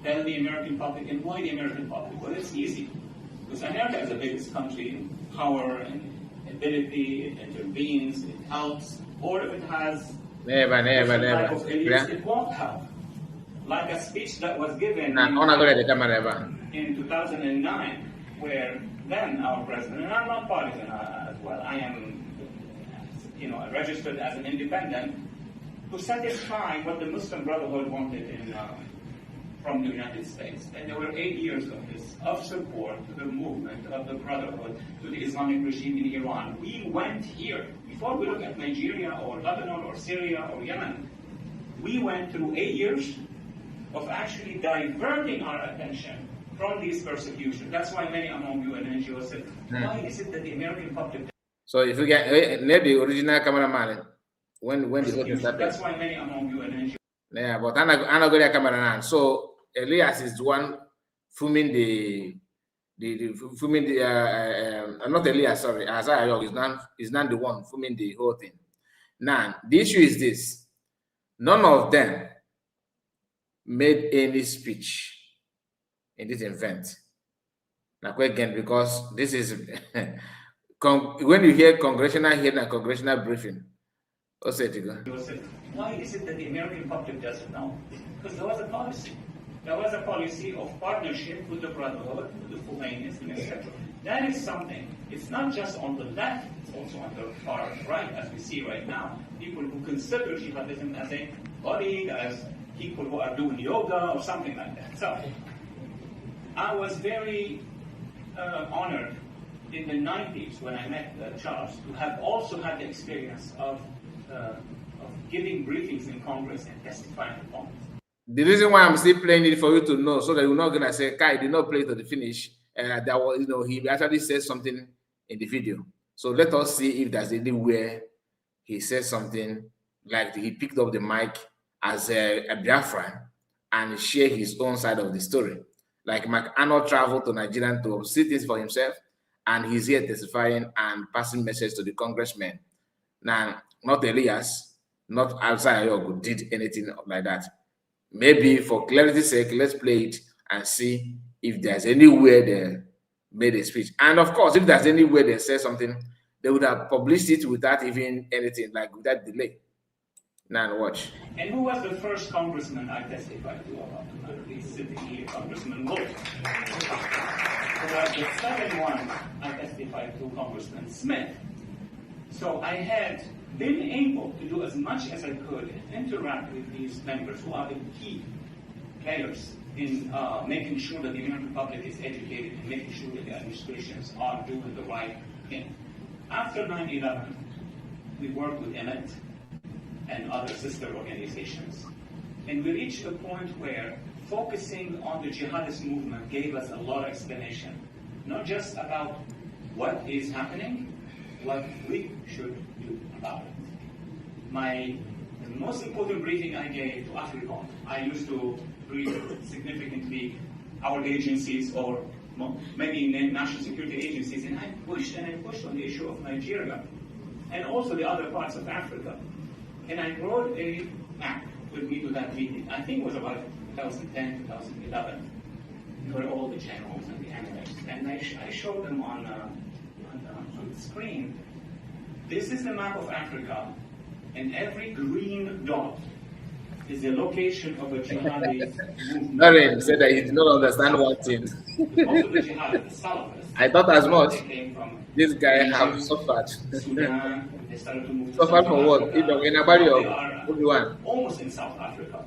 tell the American public, and why the American public? Well, it's easy, because America is the biggest country in power and ability, it intervenes, it helps, or if it has never. it won't help. Like a speech that was given in 2009, where then our president, and I'm not partisan as well, I am, registered as an independent, to satisfy what the Muslim Brotherhood wanted from the United States. And there were 8 years of this, of support to the movement of the Brotherhood, to the Islamic regime in Iran. We went here, before we look at Nigeria or Lebanon or Syria or Yemen, we went through 8 years of actually diverting our attention from these persecutions. That's why many among you and NGOs said, why is it that the American public... So if you get the original cameraman, when the voting started. That's why many among you and NGOs... Yeah, but I'm not going to camera now. So Elias is the one filming not Elias, sorry, Azariah is not the one filming the whole thing. Now, the issue is this. None of them made any speech in this event. Now, again, because this is when you hear congressional hearing and congressional briefing, what's it to go? Why is it that the American public doesn't know? Because there was a policy. There was a policy of partnership with the Brotherhood, with the Khomeinis, and etc. That is something. It's not just on the left, it's also on the far right, as we see right now. People who consider jihadism as a body, as people who are doing yoga or something like that. So, I was very honored in the 90s when I met Charles to have also had the experience of giving briefings in Congress and testifying to Congress. The reason why I'm still playing it for you to know, so that you're not gonna say, Kai did not play it to the finish. That was, he actually said something in the video. So let us see if there's anywhere he says something like he picked up the mic as a BIAFRA and share his own side of the story. Like McArnold traveled to Nigeria to see things for himself, and he's here testifying and passing message to the congressmen. Now, not Elias, not outside who did anything like that. Maybe for clarity's sake, let's play it and see if there's anywhere they made a speech. And of course, if there's anywhere they say something, they would have published it without even anything, like without delay. Now watch. And who was the first congressman I testified to about? He's sitting here, Congressman Wolf. The second one I testified to, Congressman Smith. So I had been able to do as much as I could and interact with these members who are the key players in making sure that the American public is educated and making sure that the administrations are doing the right thing. After 9/11, we worked with Emmett, and other sister organizations. And we reached a point where focusing on the jihadist movement gave us a lot of explanation, not just about what is happening, what we should do about it. The most important briefing I gave to Africa, I used to brief significantly our agencies or maybe national security agencies, and I pushed on the issue of Nigeria and also the other parts of Africa. And I brought a map with me to that meeting. I think it was about 2010, 2011, for all the generals and the analysts. And I showed them on the screen. This is the map of Africa, and every green dot is the location of a jihadi movement. Lauren said that he did not understand one thing. Also the jihadists, the Salafists. I thought as much. They came from This guy have suffered. Sudan. They started to move to Suffered South for what? Africa. Even in a barrier Now of they are everyone. almost in South Africa.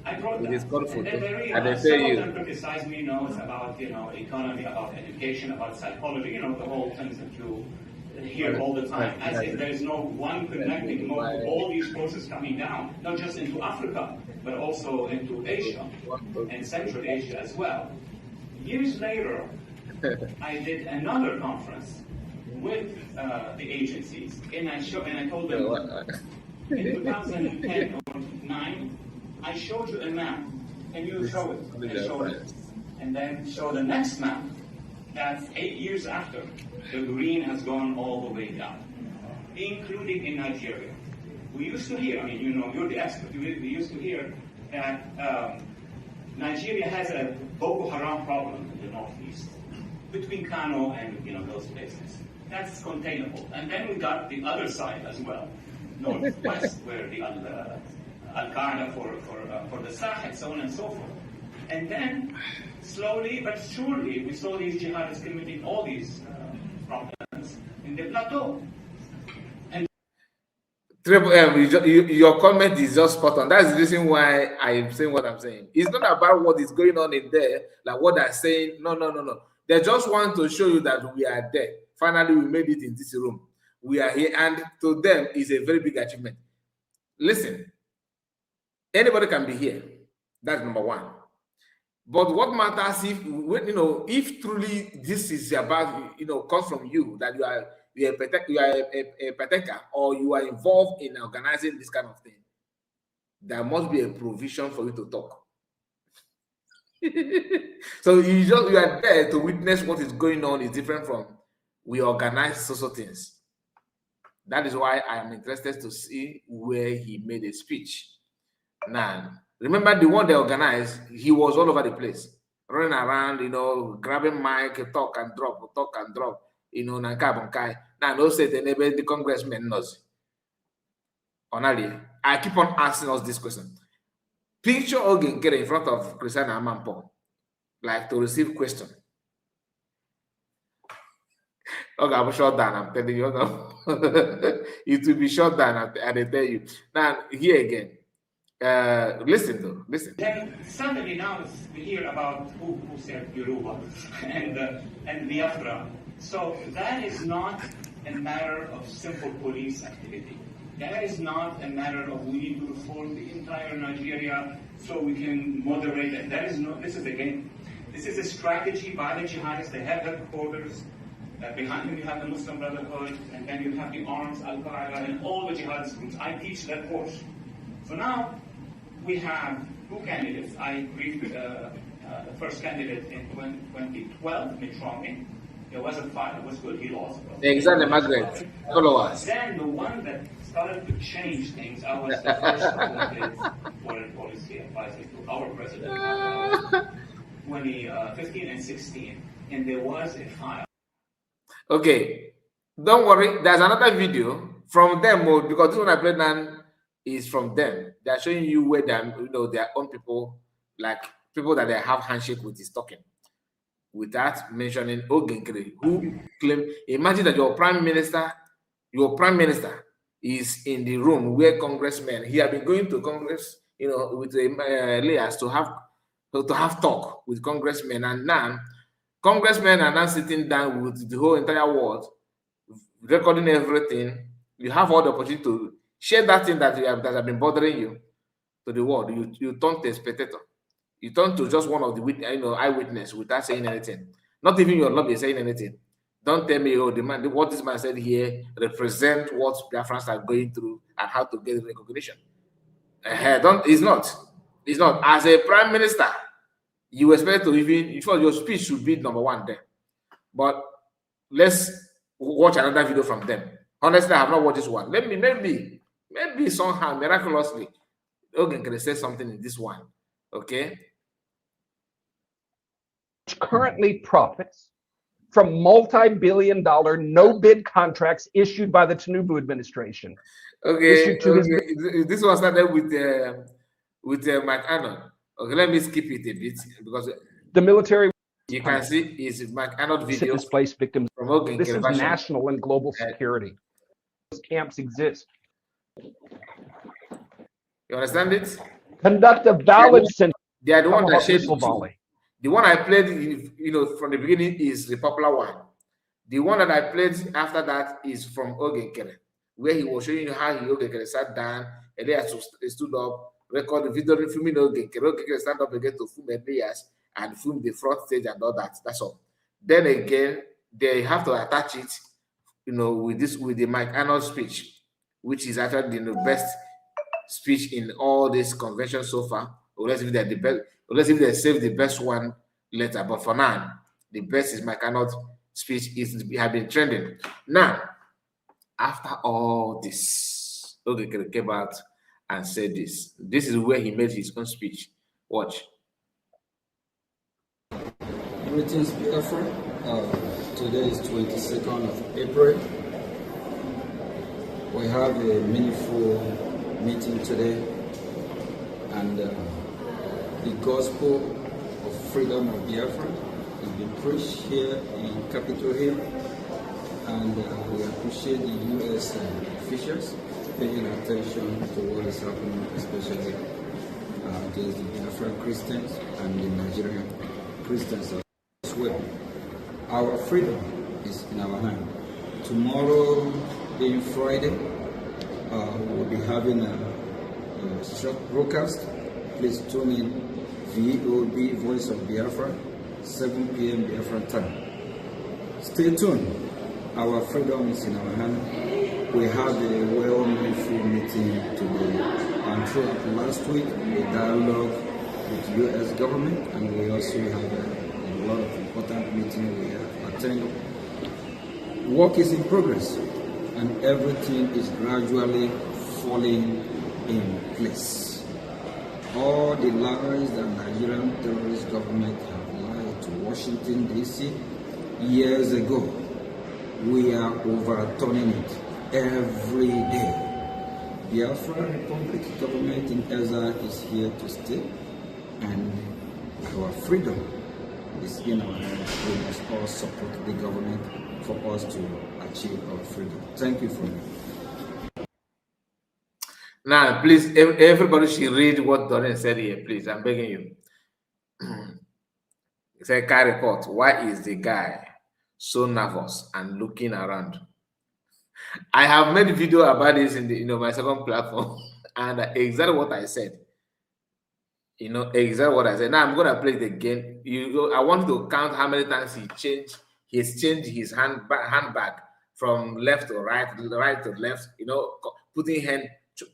I brought It them. is called And then photo. they And they realized, tell some of you. them criticized me, it's about, economy, about education, about psychology, the whole things that you hear all the time, as if there is no one connecting mode to all these forces coming down, not just into Africa, but also into Asia and Central Asia as well. Years later, I did another conference with the agencies, and I told them in 2010 or 9, I showed you a map, and you show it, and show it, and then show the next map. That's 8 years after. The green has gone all the way down, including in Nigeria. We used to hear, you're the expert, we used to hear that Nigeria has a Boko Haram problem in the northeast, between Kano and those places. That's containable. And then we got the other side as well, northwest, where the Al-Qaeda for the Sahel, so on and so forth. And then, slowly but surely, we saw these jihadists committing all these problems in the plateau. Triple M, your comment is just spot on. That's the reason why I'm saying what I'm saying. It's not about what is going on in there, like what they're saying. No. They just want to show you that we are there. Finally, we made it in this room. We are here, and to them, it's a very big achievement. Listen, anybody can be here. That's number one. But what matters if truly this is about, comes from you, that you are a partaker or you are involved in organizing this kind of thing, there must be a provision for you to talk. So you are there to witness what is going on is different from we organize social things. That is why I am interested to see where he made a speech. Now, remember the one they organized, he was all over the place, running around, grabbing mic, talk and drop, Now, no say the congressman knows. I keep on asking us this question. Picture Ogen get in front of Christiana Amampo, like to receive question. Okay, I'm shut down. I'm telling you, it will be shut down. I tell you. Now, here again. Listen. Then suddenly now we hear about who said Yoruba and BIAFRA. So that is not a matter of simple police activity. That is not a matter of we need to reform the entire Nigeria so we can moderate it. This is a game. This is a strategy by the jihadists. They have headquarters. Behind them you have the Muslim Brotherhood, and then you have the arms, Al-Qaeda, and all the jihadist groups. I teach that course. So now we have two candidates. I briefed the first candidate in 2012, Mitt Romney. It was a fight. It was good. He lost. Exactly, Margaret. Follow us. Then the one that started to change things, I was the first elected foreign policy advisor to our president, 2015 and 16, and there was a file. Okay, don't worry. There's another video from them, because this one I played now is from them. They're showing you where their own people, like people that they have handshake with, is talking, without mentioning Ogenkere, who claim. Imagine that your prime minister is in the room where congressmen. He had been going to Congress, with Elias to have talk with congressmen, and now congressmen are now sitting down with the whole entire world, recording everything. You have all the opportunity to Share that thing that have been bothering you to the world. You turn to a spectator. You turn to just one of the eyewitness without saying anything. Not even your lobby saying anything. Don't tell me, oh, what this man said here represent what Biafrans are going through and how to get recognition. It's not. It's not. As a prime minister, you expect to even, your speech should be number one there. But let's watch another video from them. Honestly, I have not watched this one. Maybe somehow, miraculously, Ogen can say something in this one. Okay? Currently profits from multi-billion-dollar no-bid contracts issued by the Tinubu administration. Okay. This one started with Mike Arnold. Okay, let me skip it a bit because the military. You can see is Mike Arnold video. Displaced victims. From Ogen. This is national and global security. Those camps exist. You understand it? Conduct a valid sentence. They are the one that shaped volley. The one I played, from the beginning is the popular one. The one that I played after that is from Ogen Kere, where he was showing you how Ogen Kere sat down and then stood up, record the video, filming Ogen Kere. Ogen Kere stand up again to film Elias and film the front stage and all that. That's all. Then again, they have to attach it, with the Mike Arnold speech, which is actually the best speech in all this convention so far. Or let's see if they're the best. Let's see if they save the best one later. But for now, the best is Mike Arnold's speech. Have been trending. Now, after all this, Ogen came out and said this. This is where he made his own speech. Watch. Greetings, BIAFRA. Today is 22nd of April. We have a meaningful meeting today, and the gospel of freedom of Biafra has been preached here in Capitol Hill, and we appreciate the U.S. officials paying attention to what is happening, especially against the Biafran Christians and the Nigerian Christians as well. Our freedom is in our hand. Tomorrow, being Friday, we'll be having a short broadcast. Please tune in VOB, Voice of Biafra, 7 p.m. Biafra time. Stay tuned. Our freedom is in our hand. We had a well-meaningful meeting today, and throughout last week, a dialogue with the U.S. government, and we also had a lot of important meetings we have attended. Work is in progress, and everything is gradually falling in place. All the lies that Nigerian terrorist government have lied to Washington, D.C. years ago, we are overturning it every day. Biafra Republic government in exile is here to stay, and our freedom is in our hands. We must all support the government for us to achieve our freedom. Thank you for me. Now, please, everybody should read what Doreen said here, please. I'm begging you. It's a car report. Why is the guy so nervous and looking around? I have made a video about this in the my second platform, and exactly what I said. Exactly what I said. Now I'm gonna play it again. I want to count how many times he's changed his handbag from left to right to left.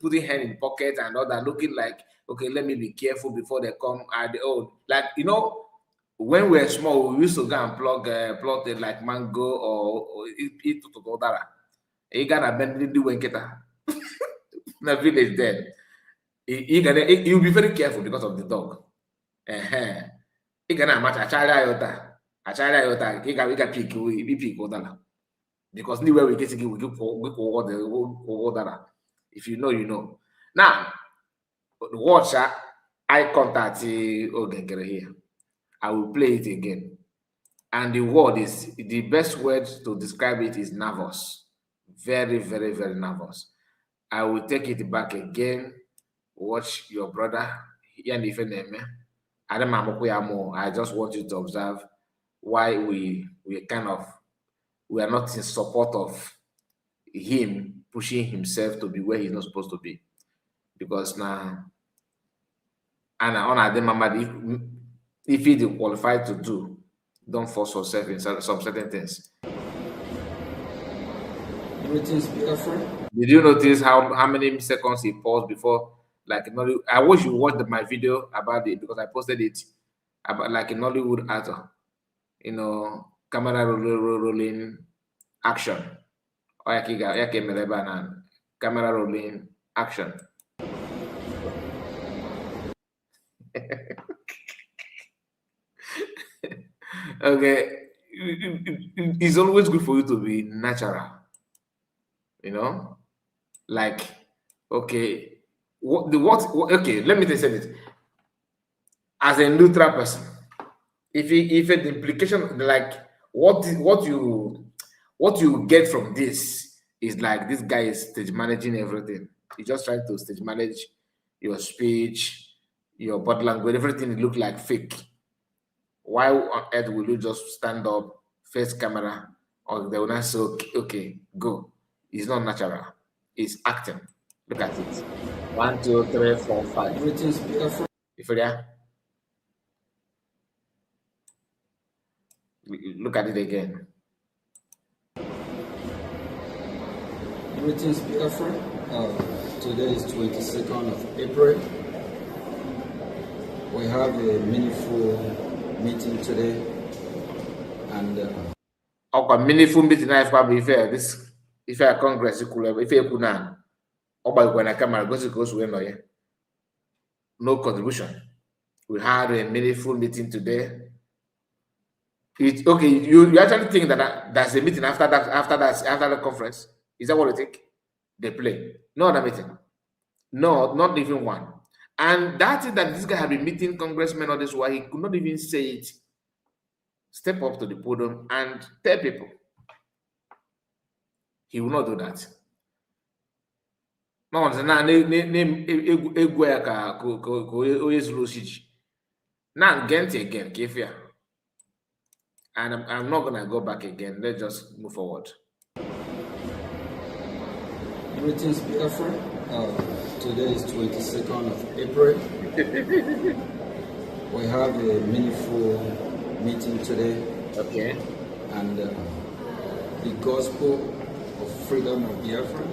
Putting hand in pocket and all that, looking like, okay, let me be careful before they come. When we were small, we used to go and plug it like mango or eat tutodara. You gotta bend the wenketa. The village then. You'll be very careful because of the dog. You gonna match a child iota. You got pick because anywhere we get to we water. If you know, you know. Now, watch eye contact here. I will play it again. And the word is, the best word to describe it is nervous. Very, very, very nervous. I will take it back again. Watch your brother. I just want you to observe why we are not in support of him pushing himself to be where he's not supposed to be. Because now, and on them, if he's qualified to do, don't force yourself in some certain things. Greetings, BIAFRA. Did you notice how many seconds he paused before? Like, I wish you watched my video about it because I posted it about like a Nollywood actor, camera rolling, action. Camera rolling, action. Okay, it's always good for you to be natural. Like, okay, okay, let me say this. As a neutral person, if the implication, like, what you get from this is like this guy is stage managing everything. He just trying to stage manage your speech, your body language, everything look like fake. Why on earth will you just stand up, face camera, or they will not say, okay, go? It's not natural. It's acting. Look at it. 1, 2, 3, 4, 5. Greetings, BIAFRA. Look at it again. Greetings, BIAFRA. Today is 22nd of April. We have a meaningful meeting today, and meaningful meeting. If I Congress, if I could now, when I camera goes no contribution. We had a meaningful meeting today. Okay, you actually think that that's a meeting after the conference? Is that what you think? They play. No other meeting. No, not even one. And that is that this guy had been meeting congressmen all this while. He could not even say it. Step up to the podium and tell people. He will not do that. No, now again, Kefia. And I'm not gonna go back again. Let's just move forward. Greetings, BIAFRA. Today is 22nd of April. We have a meaningful meeting today. Okay. And the gospel of freedom of Biafra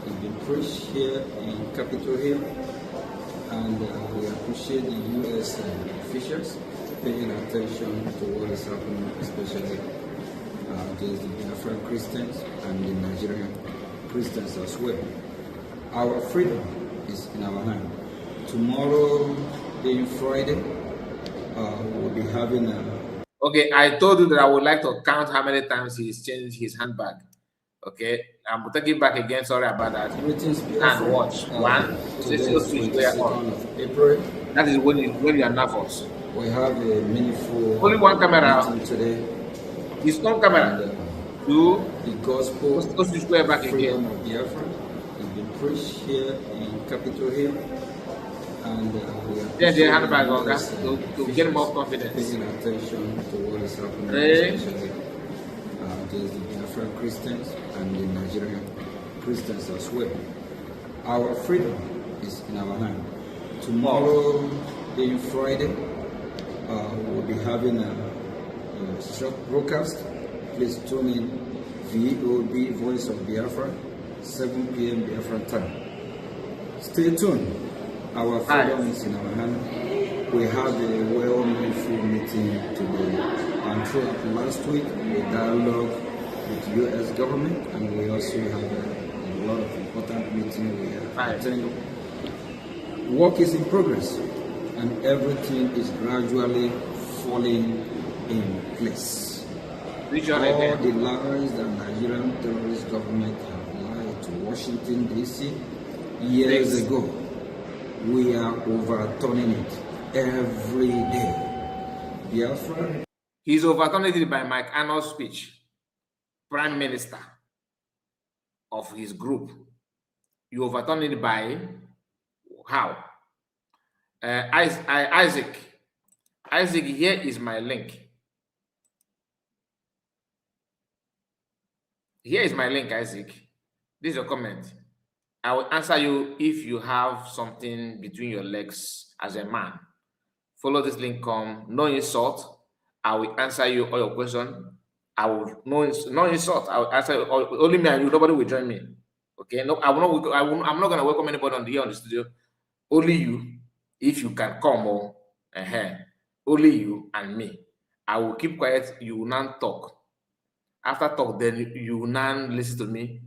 has been preached here in Capitol Hill. And we appreciate the U.S. officials paying attention to what is happening, especially against the Biafran Christians and the Nigerian Christians as well. Our freedom is in our hand. Tomorrow, being Friday, we'll be having a... Okay, I told you that I would like to count how many times he's changed his handbag. Okay, I'm taking back again. Sorry about that. And watch. 1, 2, April. That is when you are nervous. We have a meaningful only one camera today. It's no camera. And, 2, the gospel square back freedom again. of Biafra has been preached here in Capitol Hill. And the handbag to get more confidence. Paying attention to what is happening, especially against the Biafran Christians and the Nigerian Christians as well. Our freedom is in our hand. Tomorrow, being Friday, we'll be having a short broadcast. Please tune in VOB, Voice of Biafra, 7 p.m. Biafran time. Stay tuned. Our freedom is in our hand. We had a well-meaningful meeting today. And throughout last week, we dialogue with the U.S. government, and we also have a lot of important meetings we have attended. Work is in progress, and everything is gradually falling in place. All the lies that Nigerian terrorist government have lied to Washington, D.C. years ago, we are overturning it every day. Biafra. He's overturning it by Mike Arnold's speech, Prime Minister of his group. You overturn it by how? Isaac, here is my link. Here is my link, Isaac. This is your comment. I will answer you if you have something between your legs as a man. Follow this link, come. No insult. I will answer you all your questions. I will no insult. I will answer only me and you. Nobody will join me. Okay? No, I'm not gonna welcome anybody on the studio. Only you, if you can come or only you and me. I will keep quiet. You will not talk. After talk, then you will not listen to me,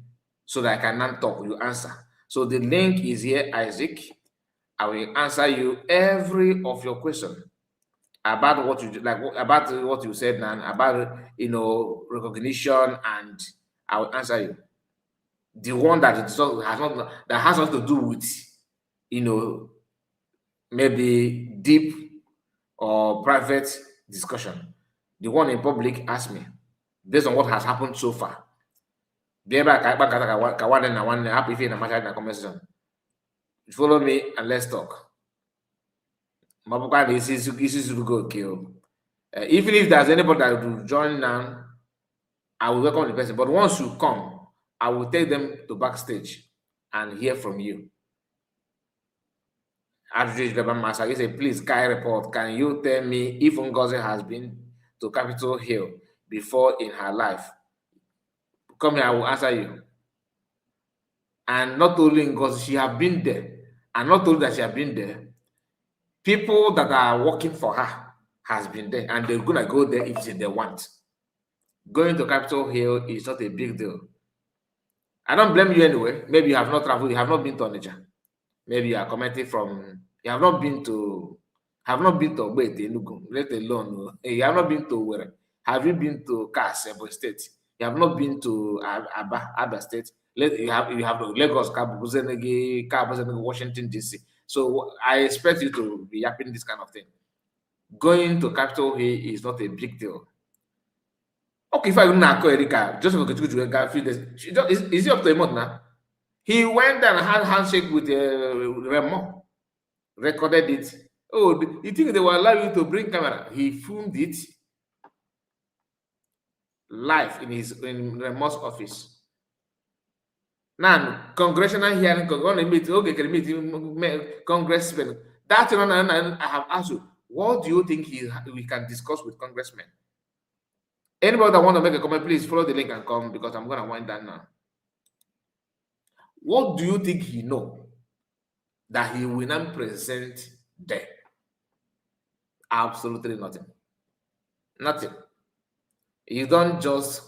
so that I can not talk. You answer. So the link is here, Isaac. I will answer you every of your question about what you like, about what you said now, about recognition, and I will answer you. The one that has nothing to do with maybe deep or private discussion. The one in public, ask me based on what has happened so far. Happy if in a conversation. Follow me and let's talk. Even if there's anybody that will join now, I will welcome the person. But once you come, I will take them to backstage and hear from you. I say, please, Kai report. Can you tell me if Ngozi has been to Capitol Hill before in her life? Come here, I will answer you. And not only Ngozi, she have been there. And not only that she have been there, people that are working for her has been there, and they're gonna go there if they want. Going to Capitol Hill is not a big deal. I don't blame you anyway. Maybe you have not traveled, you have not been to Onitsha. Maybe you are commenting from, you have not been to Enugu, let alone, you have not been to where? Have you been to Kas, Ebonyi State? You have not been to Abba State. You have Lagos, Washington DC. So I expect you to be yapping this kind of thing. Going to Capitol Hill is not a big deal. Okay, if I don't call Erika, just for a few days, is he up to a month now? He went and had a handshake with Remo, recorded it. Oh, you think they will allow you to bring camera? He filmed it live in Remo's office. Now, congressional hearing, congressmen. That's one I have asked you. What do you think we can discuss with congressmen? Anybody that want to make a comment, please follow the link and come, because I'm going to wind down now. What do you think he know that he will not present there? Absolutely nothing. Nothing. You don't just,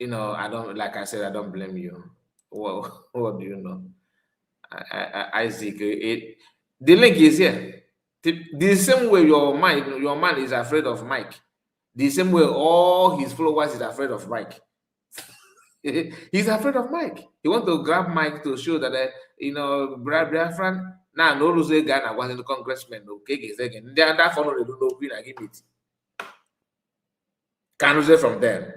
I don't, like I said, I don't blame you. Well, what do you know? Isaac, the link is here. The same way your man is afraid of Mike, the same way all his followers is afraid of Mike. He's afraid of Mike. He wants to grab Mike to show that, BIAFRA, now no lose Ghana was in the congressman, okay, again. They are that follow the no green and give it. Can lose from them.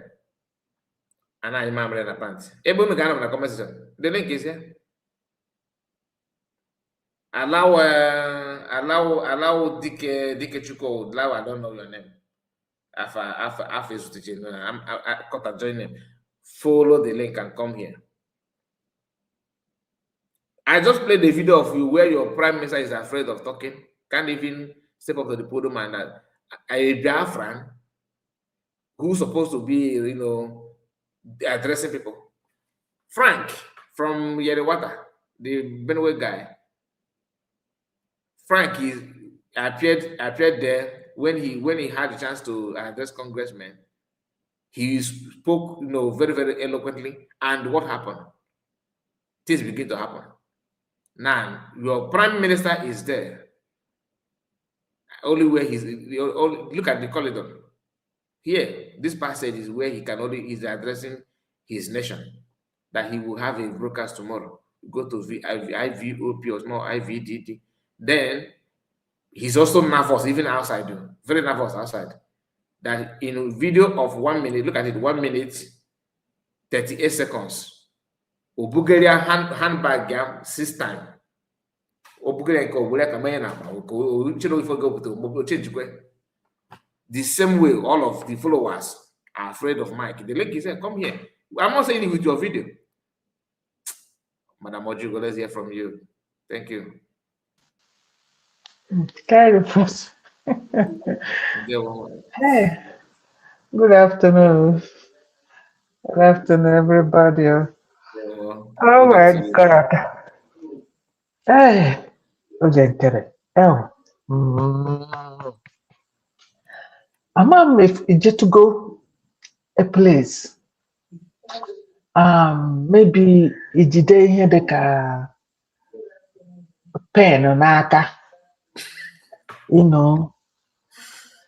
And I remember in a pants. Able to get on a conversation. The link is here. Allow Dike Chuko, allow, I don't know your name. After I got a join name. Follow the link and come here. I just played the video of you where your prime minister is afraid of talking, can't even step up to the podium, and a BIAFRA who's supposed to be, addressing people. Frank from Yerewata, the Benue guy. Frank appeared there when he had a chance to address congressmen. He spoke, very, very eloquently. And what happened? Things begin to happen. Now, your prime minister is there. Only where look at the corridor. Here, this passage is where he is addressing his nation. That he will have a broadcast tomorrow. Go to IVOP or small IVDD. Then he's also nervous, even outside, very nervous outside. That in a video of 1 minute, look at it, 1 minute, 38 seconds. Bulgaria handbag 6 times. The same way all of the followers are afraid of Mike. The link is here, come here. I'm not saying it with your video. Madam Ojugo, let's hear from you. Thank you. Carry first. Hey, good afternoon. Good afternoon, everybody. Oh my God. Hey, okay, get it. Oh, I'm if you just to go a place. Maybe ijide ihe dịka pen n'aka, you know.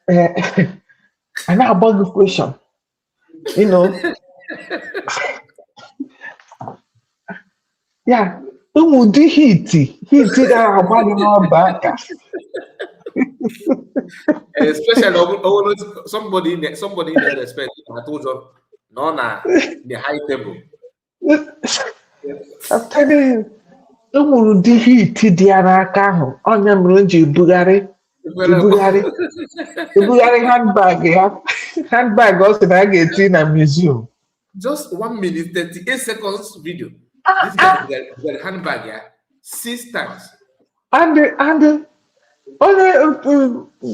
I know about the question, you know. Yeah, ụmụdị hiti ga-agba gị n'ọba aka. Especially somebody in the respect. I told you, no, the high table. I'm telling you, ụmụdị hiti dị ya n'aka ahụ, onye mere ji ebugharị handbag ya. Handbag ọ sị na a ga-eti na museum. Just 1 minute, 38 seconds video. This guy got a handbag, yeah, 6 times. And only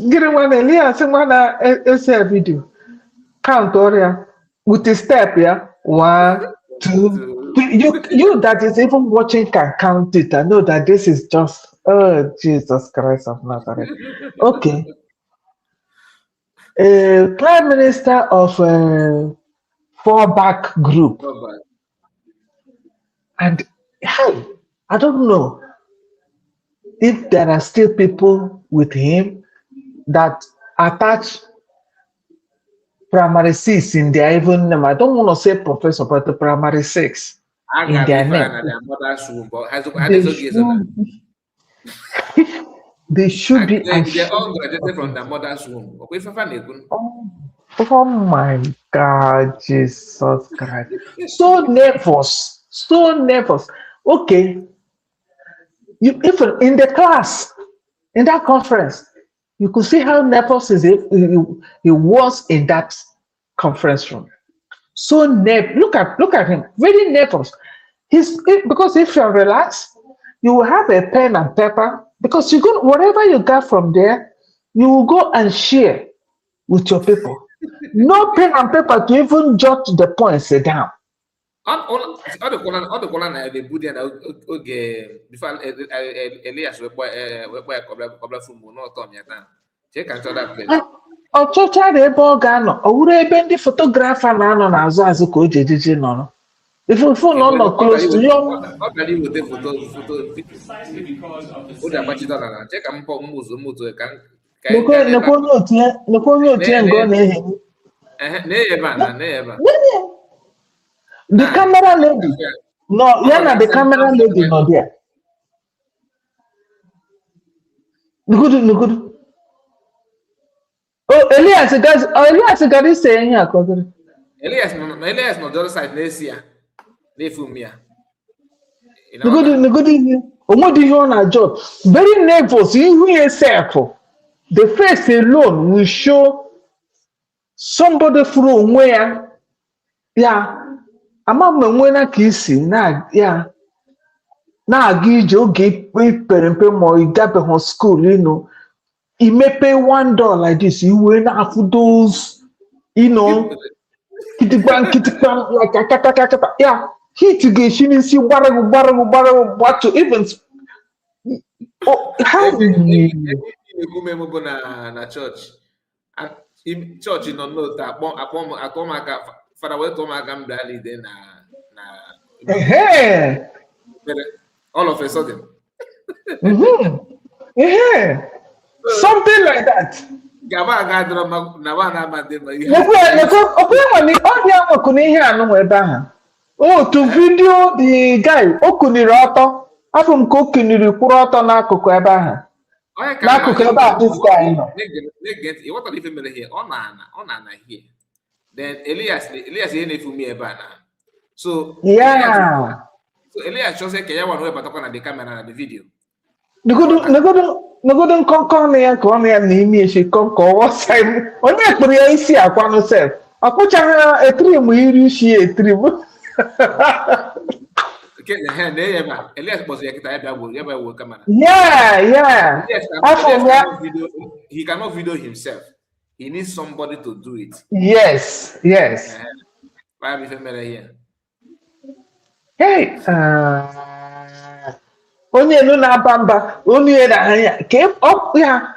getting one Elias and one essay video. Count Oria with the step, yeah. 1, 2, 3. You that is even watching can count it. I know that this is just Jesus Christ of Nazareth. Okay. Prime Minister of Fallback Group. And hey, I don't know if there are still people with him that attach primary 6 in their even name. I don't want to say professor, but the primary 6 in their name. They should be. They all graduated from the mother's womb. Oh my God, Jesus Christ. So nervous. Okay. If in the class, in that conference, you could see how nervous he was in that conference room. So nervous. Look at him, really nervous. Because if you're relaxed, you will have a pen and paper, because you go whatever you got from there, you will go and share with your people. No pen and paper to even jot the points down. All the colon the Buddha okay before Elias we cobra from no Tom yata. Check and that place. Ọchọcha dị ebe ọ ga-anọ, ọ wụrụ ebe ndị fotografa na-anọ n'azụ azụ ka o ji ejiji nọrọ. If you nọ close to you, precisely because of the check and put muzo can nekwe onye otu ya nga ọ na-ehe. The camera lady. No, yeah, the camera lady not there. Good. Oh, Elias got this saying here. Elias no the other side next year. They film here. Good. What do you want a job? Very nervous. You yourself. The face alone will show somebody from where, yeah. Ama mwenwe na kisi na ya na-aga ije oge ipere mpe ma igabe hon school, you know, imepe $1 like this, you will not have those, you know, kitikpan like kata yeah, hit again, she didn't see what to even how na church and in church you know that akpọmaka Father, welcome again, Bradley. Then, all of a sudden, something like that. Oh, to video the guy, Okunirato, Afum Kokuniri Purato Nakuku Abaha. Nakuku about this guy. What are you familiar here? On here. Then Elias here for me about now. So yeah. So Elias just said, "Can you want to talk on the camera and the video?" Nagodun come here, Nimi, she come what's time. Only a Priacy, I want to say. I put a 3 we she a 3. Elias was camera. Yeah. He cannot video himself. He needs somebody to do it. Yes. Why be familiar here? Hey, onye no na bamba, onye na anya, ke up ya.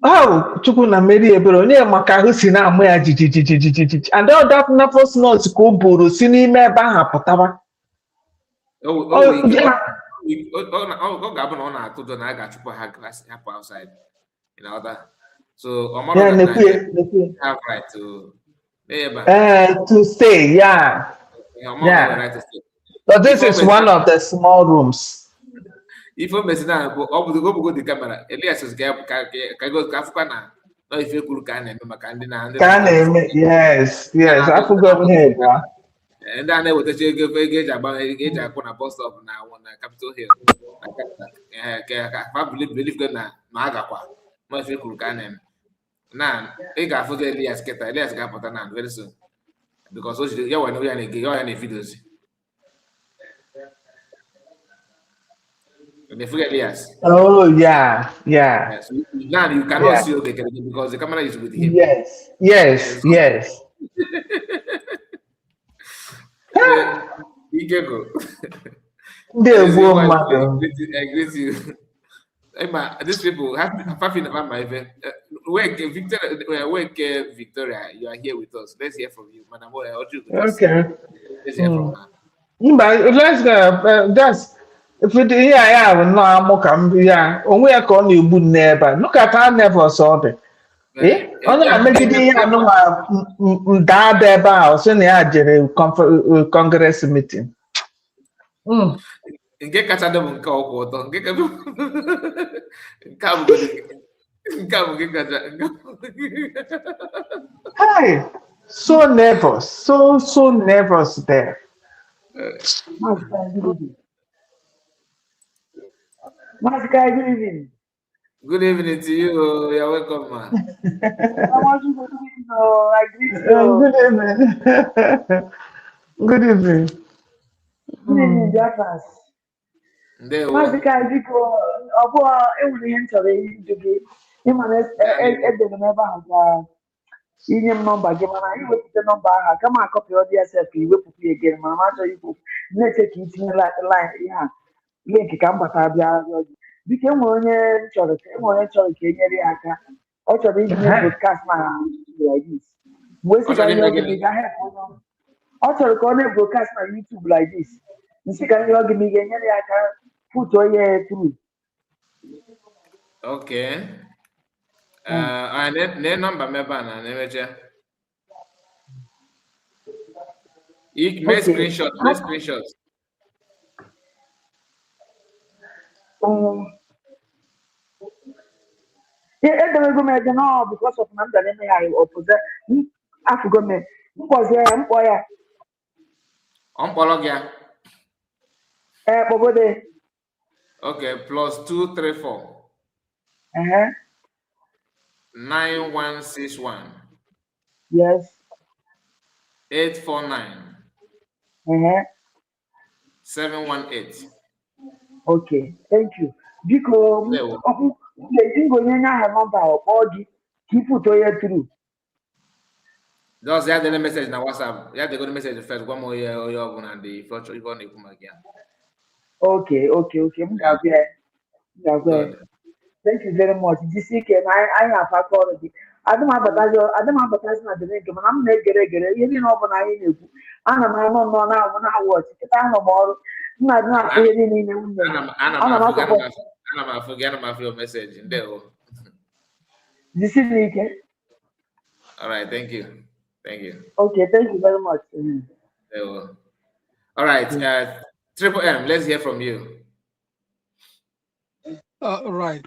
Oh, chukwu na meri ebere, onye maka ahụ si na amụ ya jijijijijiji. And all that nervous noise ka o buru si n'ime ebe ahụ pụtaba. Ọ ga-abụ na ọ na-atụ ụjọ na a ga-achụpụ ha glass hapụ outside. You know that. So have right to stay, yeah. But this is one of the small rooms. If you mess now, go the camera. Elias is go na. No, if you could yes. I forgot him. And then I would take about a post up now on Capitol Hill. I believe na Magaqua. No, if you could now, I got for the Elias got very soon. Because you're any videos. Elias. Oh, yeah. Yes. Now you cannot see because the camera is with him. Yes. He can go. I greet you. These people have about my event. Victoria, you are here with us. Let's hear from you, Madam. Okay. Let's hear from her. Let's go. That's if it here, no, I'm come. Yeah, only a corner you would never look at. I never saw it. Only I make it. I know dad about so near Congress meeting. Get catch them on Hi, so nervous, so nervous there. Good evening to you. You're welcome, man. Good evening. Biafras. Maazị Biko, ọ bụ enwere ihe m chọrọ ịjụ gị ịma na edere m ebe ahụ ka inye m nọmba gị mana iwepụta nọmba ahụ kama akọpị ọdị sf iwepụta ya gị mana m achọghị ikwu na-eche ka itinye ihe nke ka m bata bịa rịọ gị biko enwere onye chọrọ ka e nyere ya aka ọ chọrọ iji broadcast na like this mgbe si ka ihe gị ga ọ chọrọ ka ọ na-broadcast na YouTube like this nsi ka ihe gị ma ị ga-enyere ya aka put onye through. Okay. Ne number member na nemeche. Make screenshot. Edemego m ede no because of na ndane me ya opposite afugo me mkpozi ya mkpo ya. Ompolo gị ya. Kpogode. Okay, +234. 9161. Yes. 849. 718. Okay, thank you. Biko, Jingo nyanya ha number or gị ka put onye through. Just add the message na WhatsApp. You have to go to message first. One more year or you're going to the future. You're going to come again. Okay. Thank you very much. GCK, I have a call. I don't advertise na the link, but I'm not getting you know when I know. I don't know now when I watch it. I know more. I'm forget about your message in there. GCK. All right, thank you. Okay, thank you very much. All right, Triple M, let's hear from you. All right.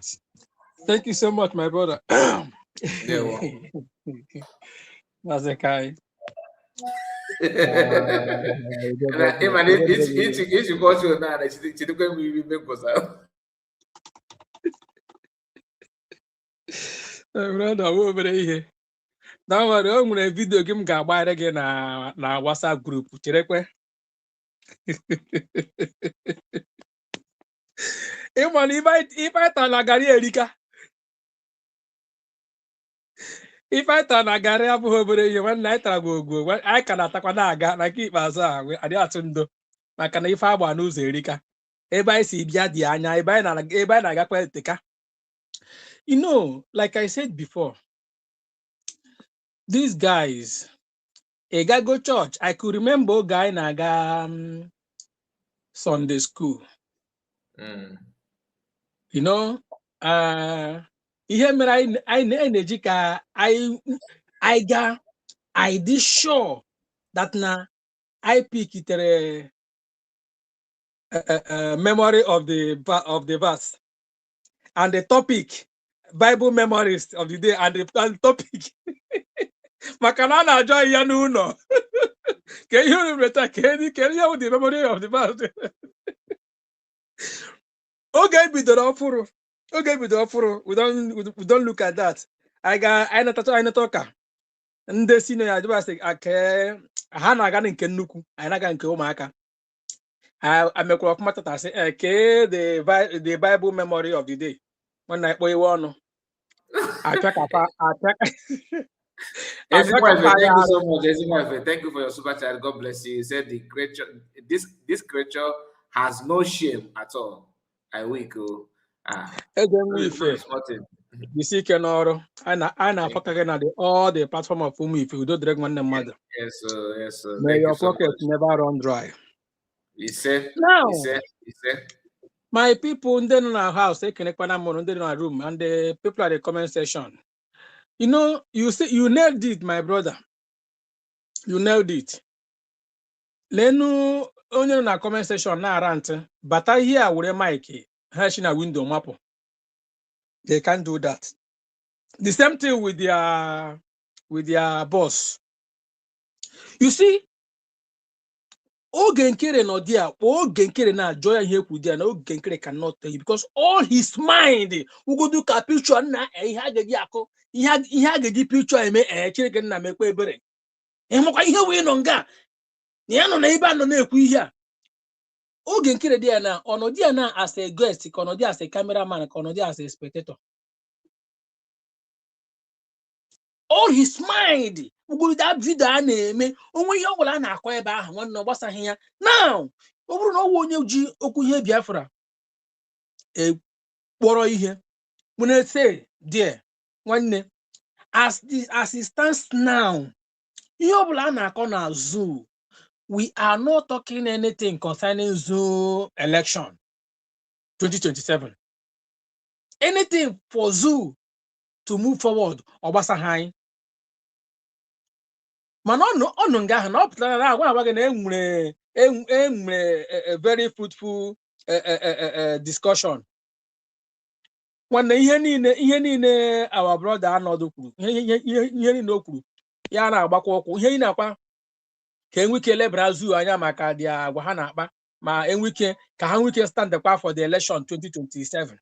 Thank you so much, my brother. Mazekai. If you go to now, she's going to be brother, over here. Now, I'm going to video game ga-agbara gị na WhatsApp group cherekwe If I turn a Gary Erika, if I turn a Gary up over you one night I go, I can attack one aga, like keep us I didn't do. I can if I want to lose Erika. Everybody see Biadiana, everybody I got quite take. You know, like I said before, these guys, a guy go church. I could remember a guy naga Sunday school. You know, here I did sure that na I pick it memory of the verse and the topic Bible memories of the day and the topic. Makanana joy yanuno. Can you remember? Can you the memory of the verse? Okay, be the offer. Okay, be the offer. We don't look at that. I not talk. Ndị si na ya jụba sị ake ha na-aga nke nnukwu anyị na-aga nke ụmụaka amekwara ọfụma tata sị ke the Bible memory of the day when I put iwe ọnụ Thank you so much. Thank you for your super chat. God bless you. He said the creature, this creature has no shame at all. I will go. You see, Kenoro, and all the platform of whom if you don't drag one mother. Yes, sir. Yes, sir. May your pocket never run dry. He said, now, he said, my people in our house, they connect in our room, and the people at the comment section. You know, you see, you nailed it, my brother. You nailed it. Lenu only in our comment section na rant, but I hear with a mic, hashing a window map. They can't do that. The same thing with their boss. You see, Ogenkere no dia, Ogenkere na joy here with dia, no Ogenkere cannot tell you because all his mind, we go do picture na he had the picture I make chicken na make bere. E mo kwa ihe we no nga. Ya no na iba no na ekwu ihe a. Ogenkere dia na ono dia na as a guest, ono dia as a cameraman, ono dia as a spectator. All his mind, we that video na-eme onwe ihe ọbụla na-akọ ebe ahụ nwanne ọgbasaghị ya. Now, ọ bụrụ na ọwụ onye ji okwu ihe Biafra kpọrọ ihe when say there nwanne as it stands now, ihe ọbụla na-akọ na zoo, we are not talking anything concerning zoo election 2027. Anything for zoo to move forward ọgbasaghị. Man, on nga na oputara na agwa agwa na enwere a very fruitful discussion. When ihe niile our brother anọdụ kwuru, ihe niile o kwuru ya na agbakwa ọkwụ, ihe niile akwa ka enwike lebra zoo anya maka dị agwa ha na-akpa ma enwike ka ha nwike stand kwa for the election 2027.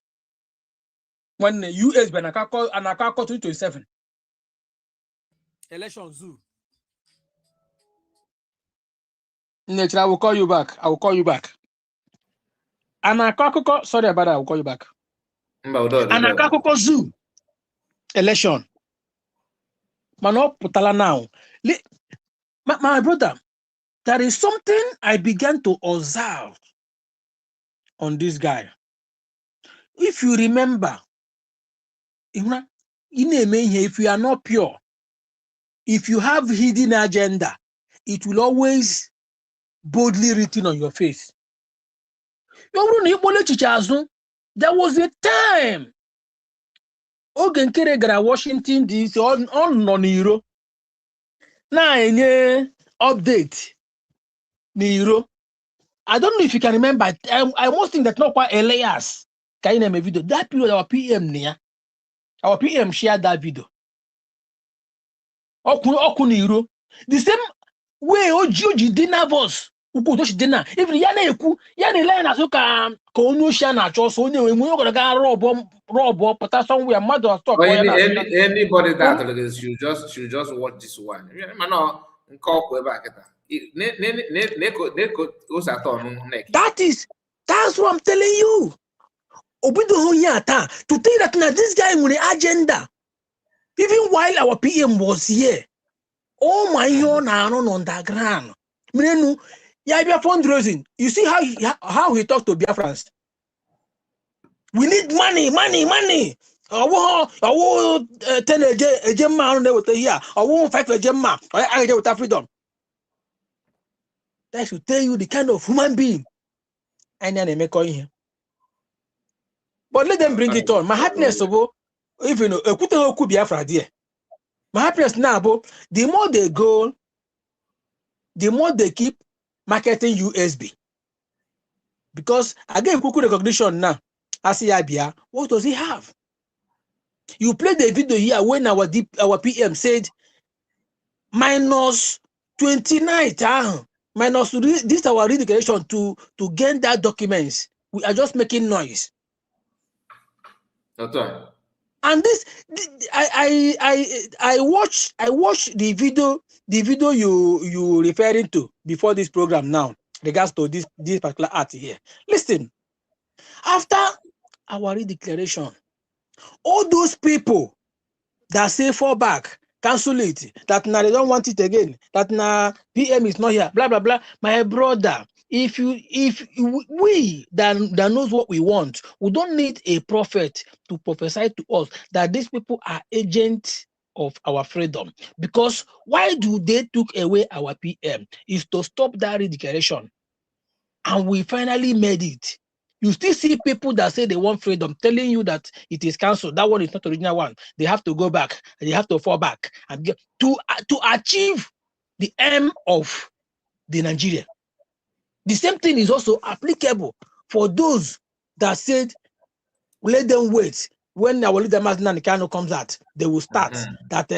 When US be anakakọ 2027 election zoo. Nature, I will call you back. Anakakoko, sorry about that, I will call you back. Anakakoko zoo election. Mano putala now. My brother, there is something I began to observe on this guy. If you remember, if you are not pure, if you have hidden agenda, it will always boldly written on your face. There was a time Ogenkere gara Washington DC on Niro. Now any update Niro. I don't know if you can remember. I must think that not quite Elias. Can you name a video? That period our PM near. Our PM shared that video. Okuniro. The same way Oji did nervous. Dinner. If Yana line as you can shana chose only when you're gonna go rob but somewhere mother stop. Anybody that should just watch this one. That's what I'm telling you. To think that now this guy with the agenda, even while our PM was here, oh my own on the ground. Yeah, fundraising. You see how he talked to Biafrans. We need money. I want 10 a gem man with here. I want 5 a gem man. I get with freedom. That should tell you the kind of human being. And then they make on here. But let them bring it on. My happiness, if you know, a Biafra there. My happiness now, the more they go, the more they keep marketing USB. Because again, Kuku recognition now, as Abia, what does he have? You play the video here when our PM said minus 29, minus this our redeclaration to gain that documents. We are just making noise. And this I watched the video you referring to before this program now, regards to this particular art here. Listen, after our redeclaration, all those people that say fall back, cancel it, that now they don't want it again, that now PM is not here, blah blah blah. My brother, if we that knows what we want, we don't need a prophet to prophesy to us that these people are agents of our freedom. Because why do they took away our PM? Is to stop that redeclaration, and we finally made it. You still see people that say they want freedom telling you that it is cancelled. That one is not the original one. They have to go back. They have to fall back and get to achieve the aim of the Nigeria. The same thing is also applicable for those that said, let them wait. When our leader Maznan Kano comes out, they will start. That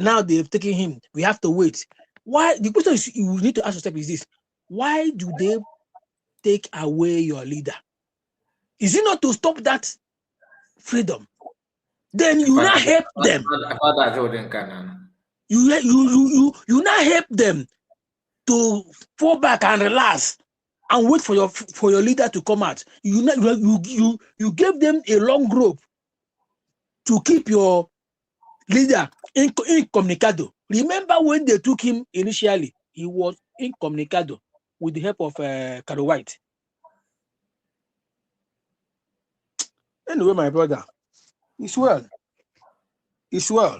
now they've taken him. We have to wait. Why? The question you need to ask yourself is this: why do they take away your leader? Is it not to stop that freedom? Then you not help them. You not help them to fall back and relax and wait for your leader to come out. You gave them a long rope to keep your leader incommunicado. Remember when they took him initially, he was incommunicado with the help of Caro White. Anyway, my brother, it's well. It's well.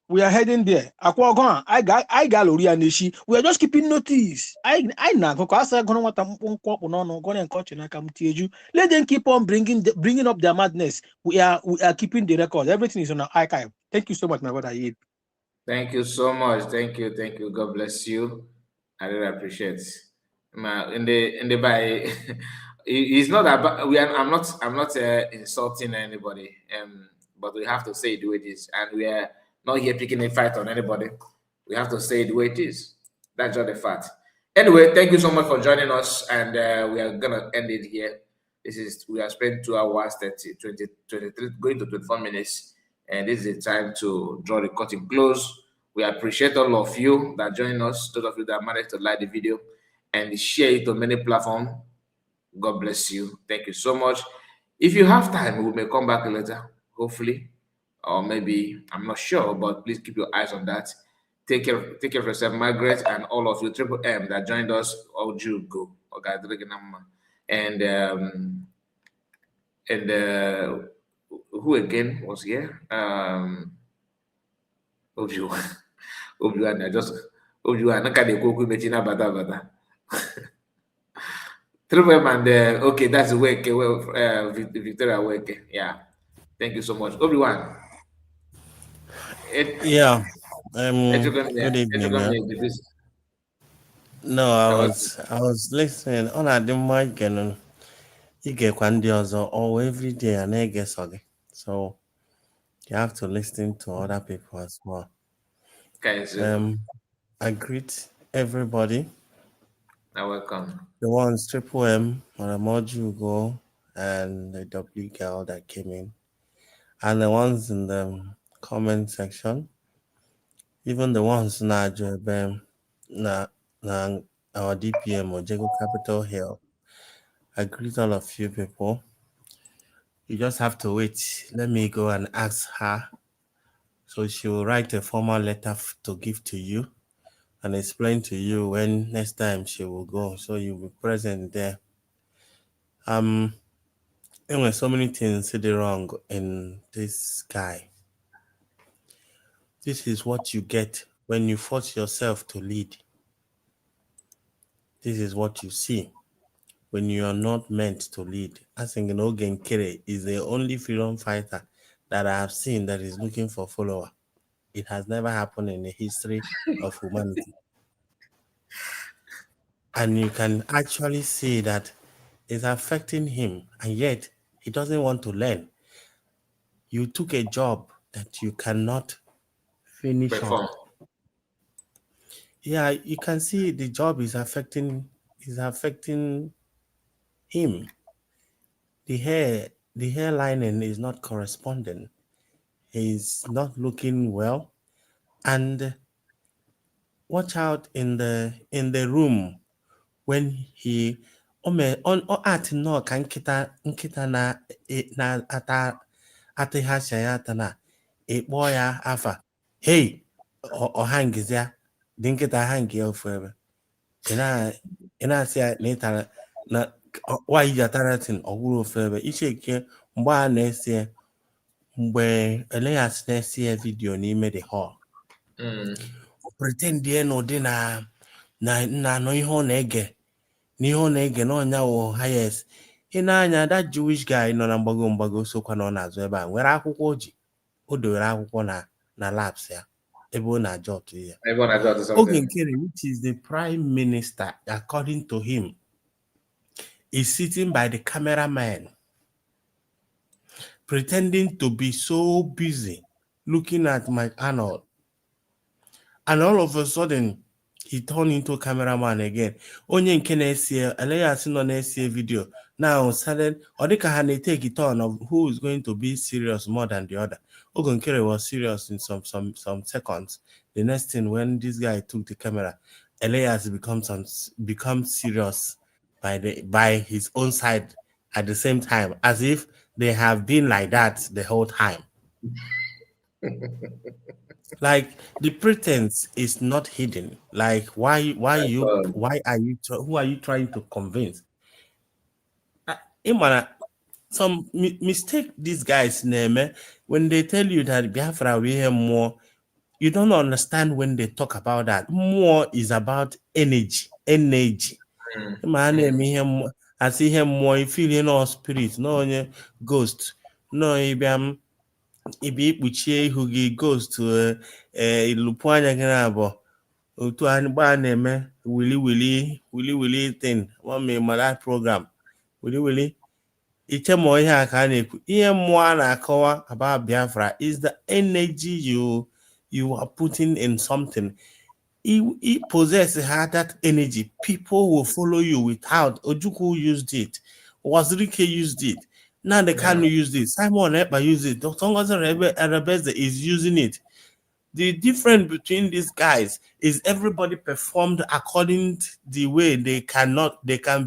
We are heading there. I got Loria Nishi. We are just keeping notice. I know because I'm gonna let them keep on bringing up their madness. We are keeping the record. Everything is on our archive. Thank you so much, my brother. Thank you so much. Thank you. God bless you. I really appreciate it. In the by it's not about I'm not insulting anybody, but we have to say it the way it is, and we are not here picking a fight on anybody. We have to say it the way it is. That's just the fact. Anyway, thank you so much for joining us, and we are gonna end it here. We have spent 2 hours 23 going to 24 minutes, and this is the time to draw the curtain close. We appreciate all of you that join us, those of you that managed to like the video and share it on many platforms. God bless you. Thank you so much. If you have time, we may come back later, hopefully, or maybe, I'm not sure, but please keep your eyes on that. Take care of yourself, Margaret, and all of you, Triple M, that joined us, Ojugo, and who again was here? Obi-Wan, bata. Triple M and okay, that's the way. Victoria Weke. Yeah, thank you so much, Obi-Wan. Yeah. Good evening. No, I was listening. On at the mic and you get or every day and I guess okay. So you have to listen to other people as well. Okay. I greet everybody. You're welcome. The ones Triple M, Mojugo, and the W girl that came in, and the ones in the comment section, even the ones Najo Bem. our DPM or Jago Capitol Hill. I greet all of you people. You just have to wait. Let me go and ask her. So she will write a formal letter to give to you and explain to you when next time she will go. So you'll be present there. There were so many things that are wrong in this guy. This is what you get when you force yourself to lead. This is what you see when you are not meant to lead. I think Ogen Kere is the only freedom fighter that I have seen that is looking for follower. It has never happened in the history of humanity. And you can actually see that it's affecting him, and yet he doesn't want to learn. You took a job that you cannot finish Perform. up. Yeah, you can see the job is affecting him. The hair lining is not corresponding. He's not looking well. And watch out in the room when he on at no kan nkita na ata atịghasha ya tana ịkpọ ya afa hey ọhangizia dị nkịta hangi ya ofu ebe ị na-asị ya na ịtara na nwaanyị ji atara tin ọgwụrụ ofu ebe icheke mgbe a na-ese mgbe Elias na-ese vidio n'ime the hall pretend na ụdị na anọ ihe ọ na-ege n'ihe ọ na-ege n'ọnya wụ highest ị na-anya that Jewish guy nọ na mgbago sokwa na ọ na-azụ ebe a nwere akwụkwọ o dowere akwụkwọ na labs ya ebe ọ na-ajọ otu ya oge nkere which is the prime minister according to him is sitting by the cameraman pretending to be so busy looking at Mike Arnold, and all of a sudden he turned into a cameraman again. Onye nke na-ese Elias nọ na-ese video now sudden ọ dịka ha na-take a turn of who is going to be serious more than the other. Ogonkere was serious in some seconds. The next thing, when this guy took the camera, Elias becomes serious by his own side at the same time, as if they have been like that the whole time. Like the pretense is not hidden. Like who are you trying to convince? Some mistake these guys name when they tell you that Biafra we hear more. You don't understand when they talk about that. More is about energy. Man, I see him more. You feel no spirit, no ghost, no ibiam. Ibi ikpuchie ihu gị ghost ilupu anya gị na-abụ otu agba na-eme wili thing ma that program wili iche ma ihe a ka a na-ekwu ihe mmụọ a na-akọwa about Biafra is the energy you are putting in something. He possesses that energy. People will follow you without. Ojukwu used it. Wazirike used it. Now they can't use this. Simon Ekpa used it. Dr. Ngozi Arabeze is using it. The difference between these guys is everybody performed according to the way they can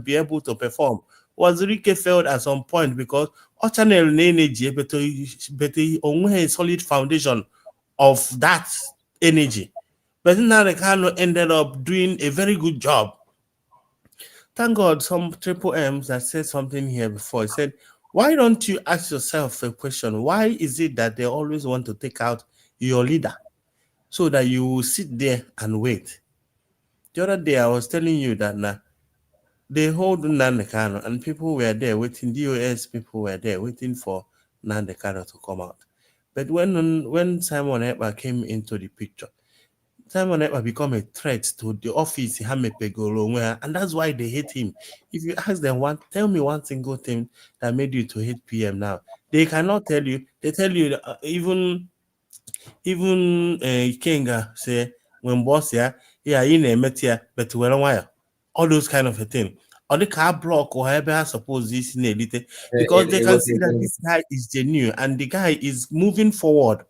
be able to perform. Wazirike failed at some point because Ochanel energy, but only a solid foundation of that energy. But now they ended up doing a very good job. Thank God some triple M's that said something here before. He said, why don't you ask yourself a question? Why is it that they always want to take out your leader so that you will sit there and wait? The other day, I was telling you that they hold Nandekano and people were there waiting, DOS people were there waiting for Nandekano to come out. But when Simon Ekpa came into the picture, Simon Ekpa become a threat to the office, and that's why they hate him. If you ask them tell me one single thing that made you to hate PM now, they cannot tell you. They tell you even Kenga say when boss but all those kind of a thing. Or the car block or however I suppose this in because they can see that this guy is genuine and the guy is moving forward,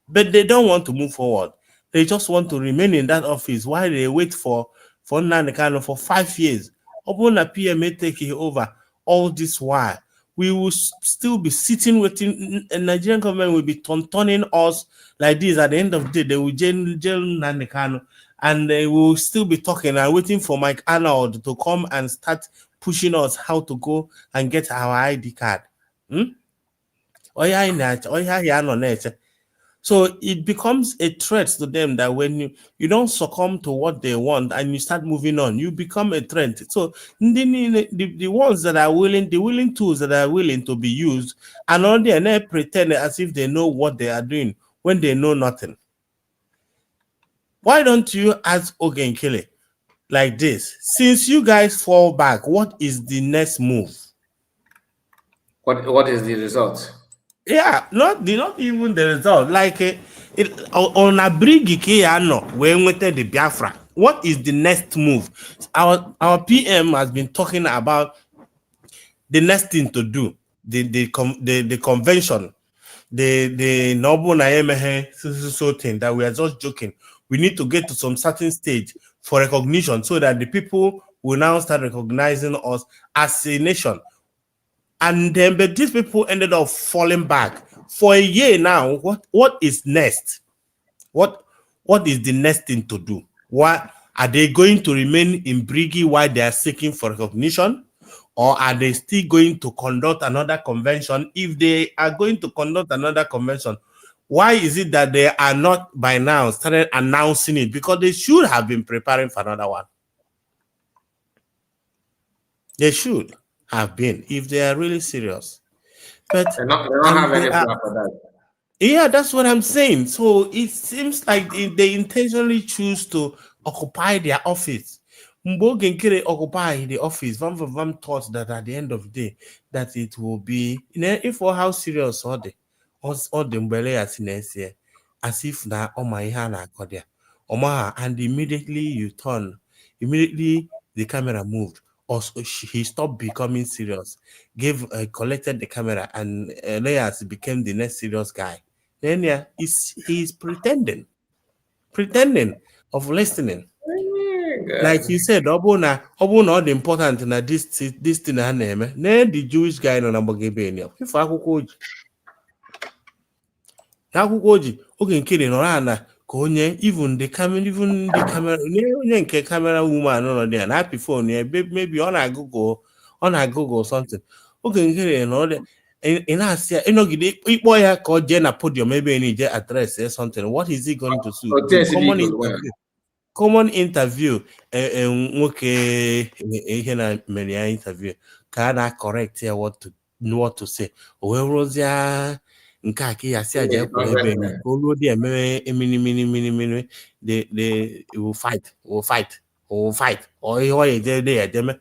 but they don't want to move forward. They just want to remain in that office while they wait for Nnamdi for 5 years. Upon PMA taking over all this while, we will still be sitting waiting. The Nigerian government will be turning us like this. At the end of the day, they will jail Nnamdi, and they will still be talking and waiting for Mike Arnold to come and start pushing us how to go and get our ID card. So it becomes a threat to them that when you don't succumb to what they want and you start moving on, you become a threat. So the ones that are willing, the willing tools that are willing to be used, and all they and pretend as if they know what they are doing when they know nothing. Why don't you ask Ogenkele like this? Since you guys fall back, what is the next move? What is the result? Yeah, not even the result. Like on a bridge, when we the Biafra. What is the next move? Our PM has been talking about the next thing to do. The convention, the noble so thing that we are just joking. We need to get to some certain stage for recognition so that the people will now start recognizing us as a nation. And then, but these people ended up falling back for a year now. What is next? What is the next thing to do? What are they going to remain in Brigi while they are seeking for recognition, or are they still going to conduct another convention? If they are going to conduct another convention, why is it that they are not by now started announcing it? Because they should have been preparing for another one. They should have been if they are really serious. But they don't have any plan for that. Yeah, that's what I'm saying. So it seems like they intentionally choose to occupy their office. Mbogenkere occupy the office. Vam thought that at the end of the day, that it will be, if for how serious all the mbele as if na my hand and immediately you turn, immediately the camera moved. Also, he stopped becoming serious, collected the camera, and Elias became the next serious guy. Then he's pretending of listening. Like you said, Obuna all the important na this thing name. Then the Jewish guy no Nambogebe. If Akwụkwọ oge nke dị nọrọ na ka onye even the camera onye nke camera woman nọ there na happy phone ya maybe ọ na-agụgụ something oge nke dị nọrọ ị na-asị ya ịnọgide ịkpọ ya ka ọ jee na podium ebe ị je address something. What is he going to do? Common interview nwoke ihe na mere ya interview ka a na-correct ya what to say o wee rụzie nke a ka ya si aja ekwu ebe ni olu dị emere mini they will fight or ihe ọ ya ejeme.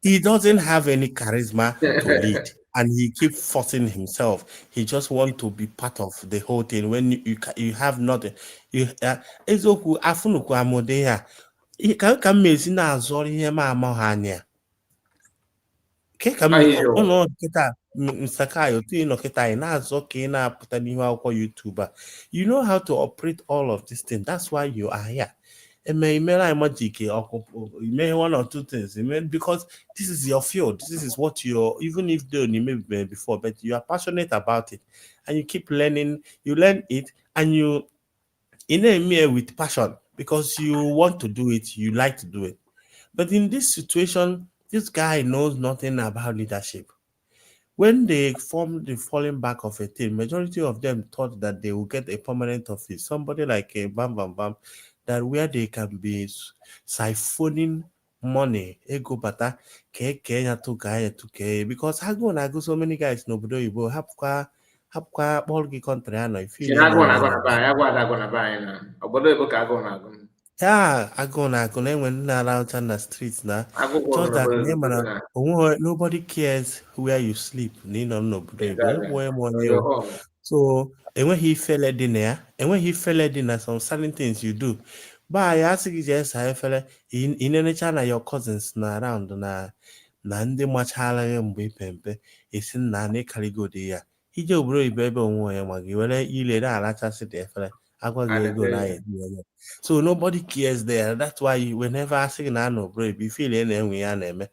He doesn't have any charisma to lead, and he keeps forcing himself. He just wants to be part of the whole thing. When you have nothing, ezoku afunuku amode ya ka mmezi na azọ ihe ma ama anya. Ke ka ono kita Msakayo tu ino kita na azọ ka na pụta n'ihu akwụkwọ YouTuber. You know how to operate all of this thing. That's why you are here. You may one or two things, because this is your field. This is what even if you may be before, but you are passionate about it, and you keep learning. You learn it, and you with passion because you want to do it. You like to do it. But in this situation, this guy knows nothing about leadership. When they formed the falling back of a team, majority of them thought that they will get a permanent office, somebody like a Bam, that where they can be siphoning money, ego bata, because I go so many guys nobody will have ball country. Yeah, I go when around on the streets now. Just that nobody cares where you sleep. So and when he fell at dinner, some certain things you do. But I ask you just I fell in any channel your cousins na around na ndị machala mgbe pempe esi na ne kaligo de ya ije obodo ibe ebe onwe ya ma gị were ile na-arachasị dị efere agwa gị ego na ya so nobody cares there. That's why whenever I say na no bro, if you feel enwe ya na-eme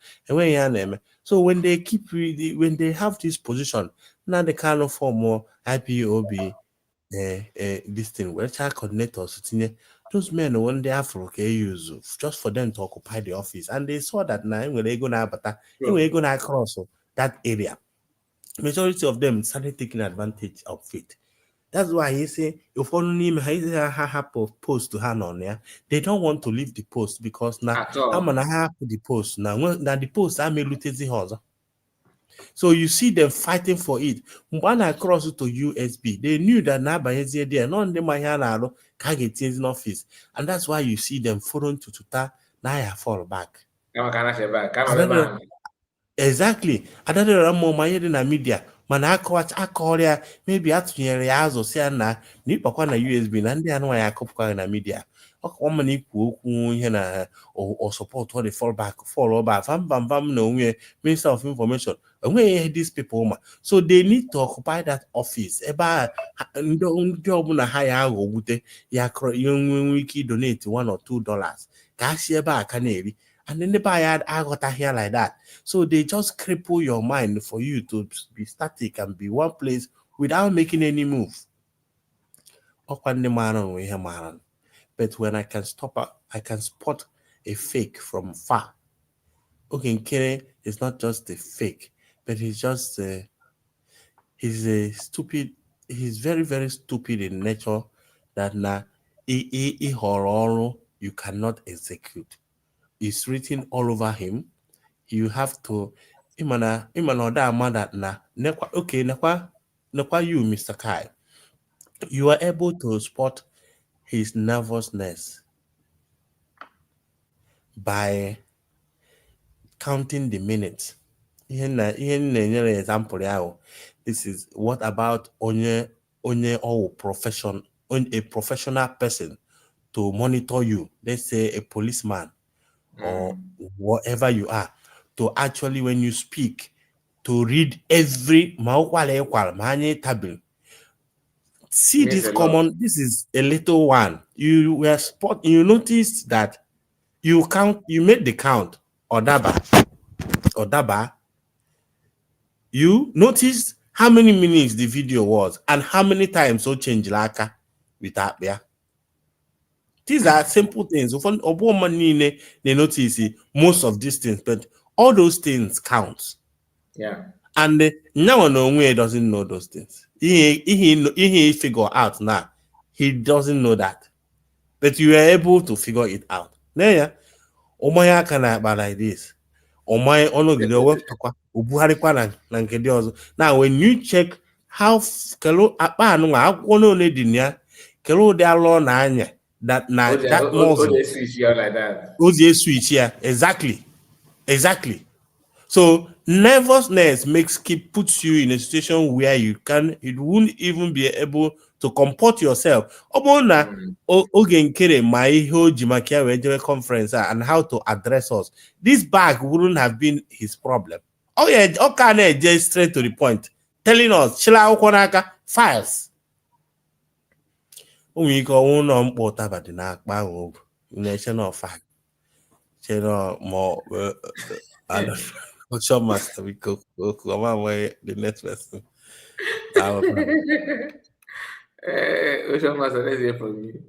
so when they have this position now they kind of form more IPOB this thing where child coordinators tinye those men when they Afro can use just for them to occupy the office, and they saw that now when they go na abata when they go na cross that area, majority of them started taking advantage of it. That's why he say if only have post to hand on there, they don't want to leave the post because now I'm gonna have the post now the post I may loot it. So you see them fighting for it. When I cross to USB, they knew that now by there, none of them can't get in office, and that's why you see them foreign to tuta now fall back. Exactly. I don't know more my in the media. Mana akọrọ ya maybe atụnyere ya azụ si ya na n'ịkpakwa na USB na ndị anụ ya akọpụkwa na media ọkwa mana ikwu okwu ihe na o support the fall back fam na onwe Minister of Information onwe ihe these people ma so they need to occupy that office ebe a ndị ọbụla ha ya aghọgbute ya nwee ike donate $1 or $2 ka ha si ebe a ka na-eri. And then the buyer I got here like that. So they just cripple your mind for you to be static and be one place without making any move. But when I can I can spot a fake from far. Okay, Kere is not just a fake, but he's just he's a stupid. He's very, very stupid in nature. That you cannot execute. It's written all over him. You have to imana that na okay nekwa you Mr. Kai. You are able to spot his nervousness by counting the minutes. Example this is what about onye a professional person to monitor you, let's say a policeman or whatever you are, to actually when you speak to read every see this common. This is a little one. You notice that you made the count or daba. You noticed how many minutes the video was and how many times so change laka with that there. These are simple things. They notice most of these things, but all those things count. Yeah. And now no doesn't know those things. He figure out now. He doesn't know that. But you are able to figure it out. Now, Omaya can like this. Omaya now when you check how that switch here like that. Switch here. Exactly. So nervousness puts you in a situation where it won't even be able to comport yourself. Conference and how to address us. This bag wouldn't have been his problem. Oh yeah, okay, just straight to the point, telling us files. Nation of fact. More Ocean Master, we go come on way the next person. Ocean Master, let's hear from you.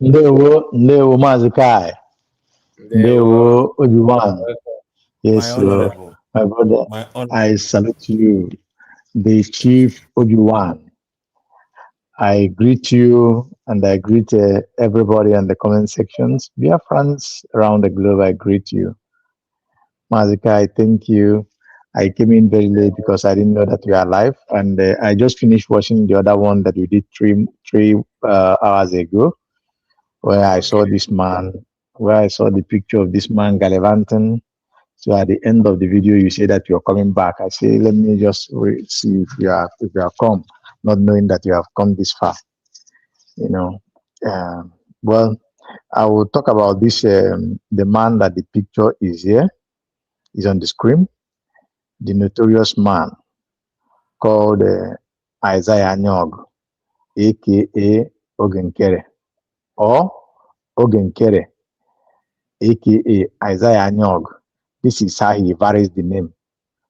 Ndewo Mazi Kai. Ndewo Obi-Wan. Yes, my brother. I salute you, the Chief Obi-Wan. I greet you and I greet everybody in the comment sections. Dear friends around the globe, I greet you. Mazika, I thank you. I came in very late because I didn't know that you are live, and I just finished watching the other one that we did three hours ago, where I saw this man, where I saw the picture of this man gallivanting. So at the end of the video, you say that you're coming back. I say, let me just see if you have come, not knowing that you have come this far. You know, well, I will talk about this. The man that the picture is here, is on the screen. the notorious man called Isaiah Nyog, aka Ogenkere, or Ogenkere, aka Isaiah Nyog. This is how he varies the name.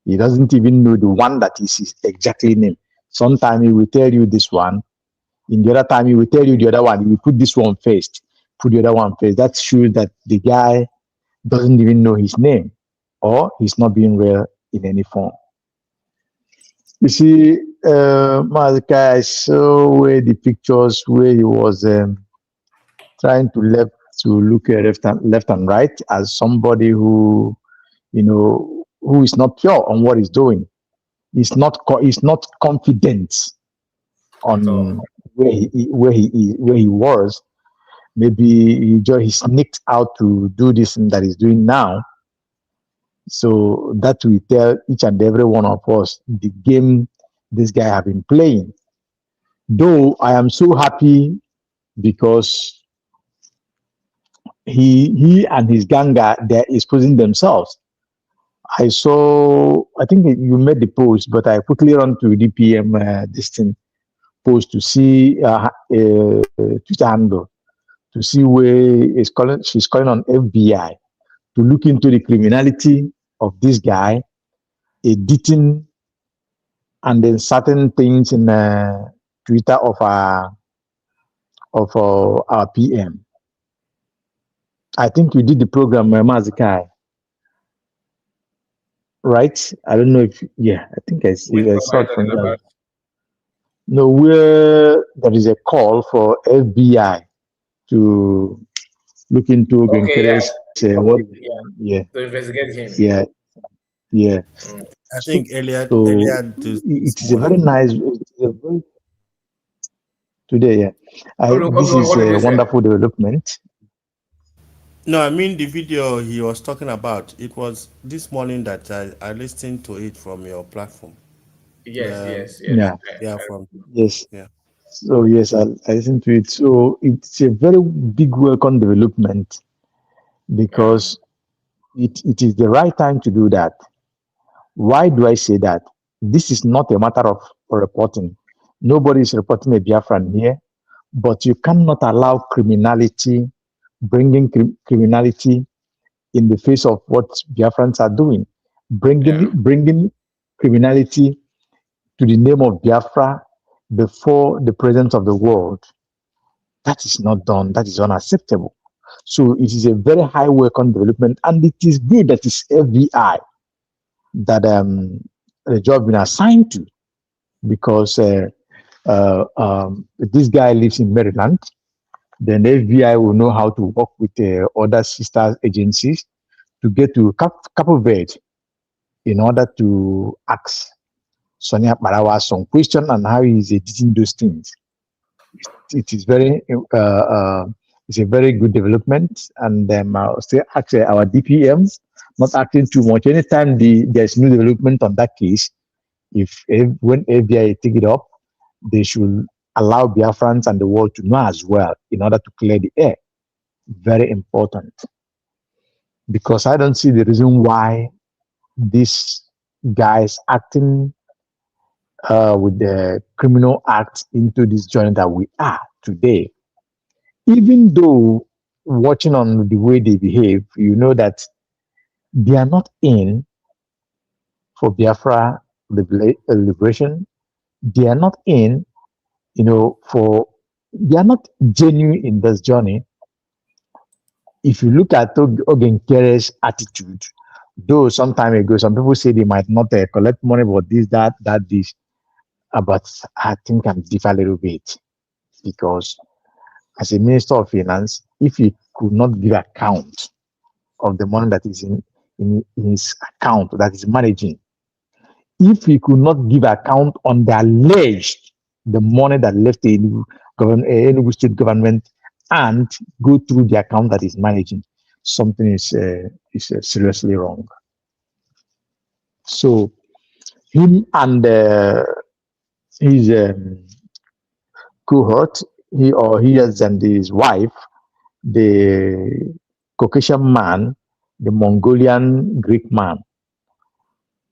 He doesn't even know the one that is his exactly name. Sometimes he will tell you this one. In the other time, he will tell you the other one. He will put this one first, put the other one first. That shows that the guy doesn't even know his name, or he's not being real in any form. You see, Mazika, I saw where the pictures where he was trying to look left and right as somebody who, who is not pure on what he's doing. He's not confident on where he was. Maybe he sneaked out to do this thing that he's doing now. So that will tell each and every one of us the game this guy have been playing. Though I am so happy because he and his gang they're exposing themselves. I think you made the post, but I quickly run to DPM this thing post to see Twitter handle to see where she's calling on FBI to look into the criminality of this guy, editing and then certain things in Twitter of our PM. I think you did the program, Mazikai, right? I don't know if I think I saw it from you. No, where there is a call for FBI to look into Genkere's to investigate him. Yeah. I think earlier it's a very nice today. This is a wonderful development. No, I mean the video he was talking about. It was this morning that I listened to it from your platform. Yes. Yeah. Yes. Yeah. So yes, I listened to it. So it's a very big welcome development because it is the right time to do that. Why do I say that? This is not a matter of reporting. Nobody is reporting a Biafran here, but you cannot allow criminality, bringing criminality in the face of what Biafrans are doing, bringing criminality to the name of Biafra before the presence of the world. That is not done. That is unacceptable. So it is a very high welcome development, and it is good that it's FBI that the job been assigned to, because this guy lives in Maryland. Then the FBI will know how to work with other sister agencies to get to Cape Verde in order to ask Sonia Barawa some question on how he is editing those things. It is very it's a very good development, and still actually our DPMs not acting too much. Anytime there's new development on that case, when FBI take it up, they should allow Biafrans and the world to know as well in order to clear the air. Very important. Because I don't see the reason why these guys acting with the criminal act into this journey that we are today. Even though watching on the way they behave, you know that they are not in for Biafra liberation. They are not in, they are not genuine in this journey. If you look at Ogenkere's attitude, though some time ago, some people say they might not collect money, but this, that, this. But I think I'm differ a little bit, because as a Minister of Finance, if he could not give account of the money that is in his account that is managing, if he could not give account on the money that left the Enugu state government and go through the account that is managing, something is seriously wrong. So him and his cohort, he and his wife, the Caucasian man, the Mongolian Greek man,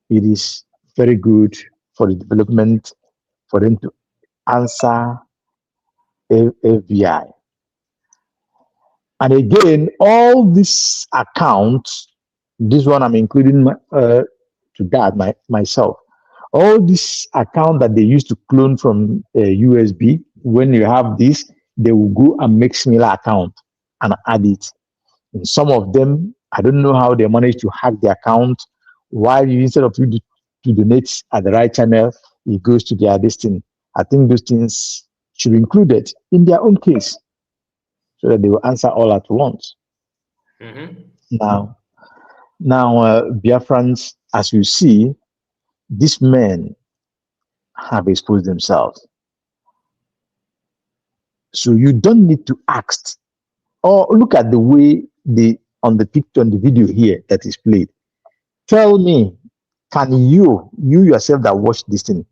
it is very good for the development for them to answer FBI. And again, all these accounts, this one I'm including to that myself. All this account that they used to clone from USB, when you have this, they will go and make similar account and add it. And some of them, I don't know how they manage to hack the account. While you, instead of you to donate at the right channel, it goes to their destiny. I think those things should be included in their own case, so that they will answer all at once. Mm-hmm. Now, Biafrans, as you see, these men have exposed themselves. So you don't need to ask, or look at the way on the picture, on the video here that is played. Tell me, can you yourself that watch this thing,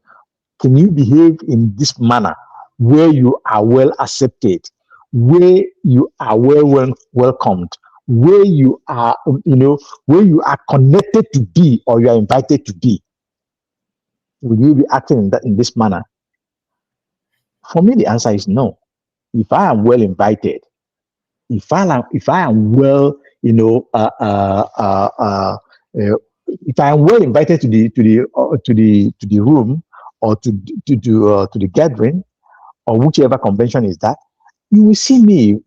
can you behave in this manner where you are well accepted, where you are well welcomed, where you are, where you are connected to be, or you are invited to be? Will you be acting in this manner? For me, the answer is no. If I am well invited, if I am well, if I am well invited to the room, or to the gathering, or whichever convention is that, you will see me,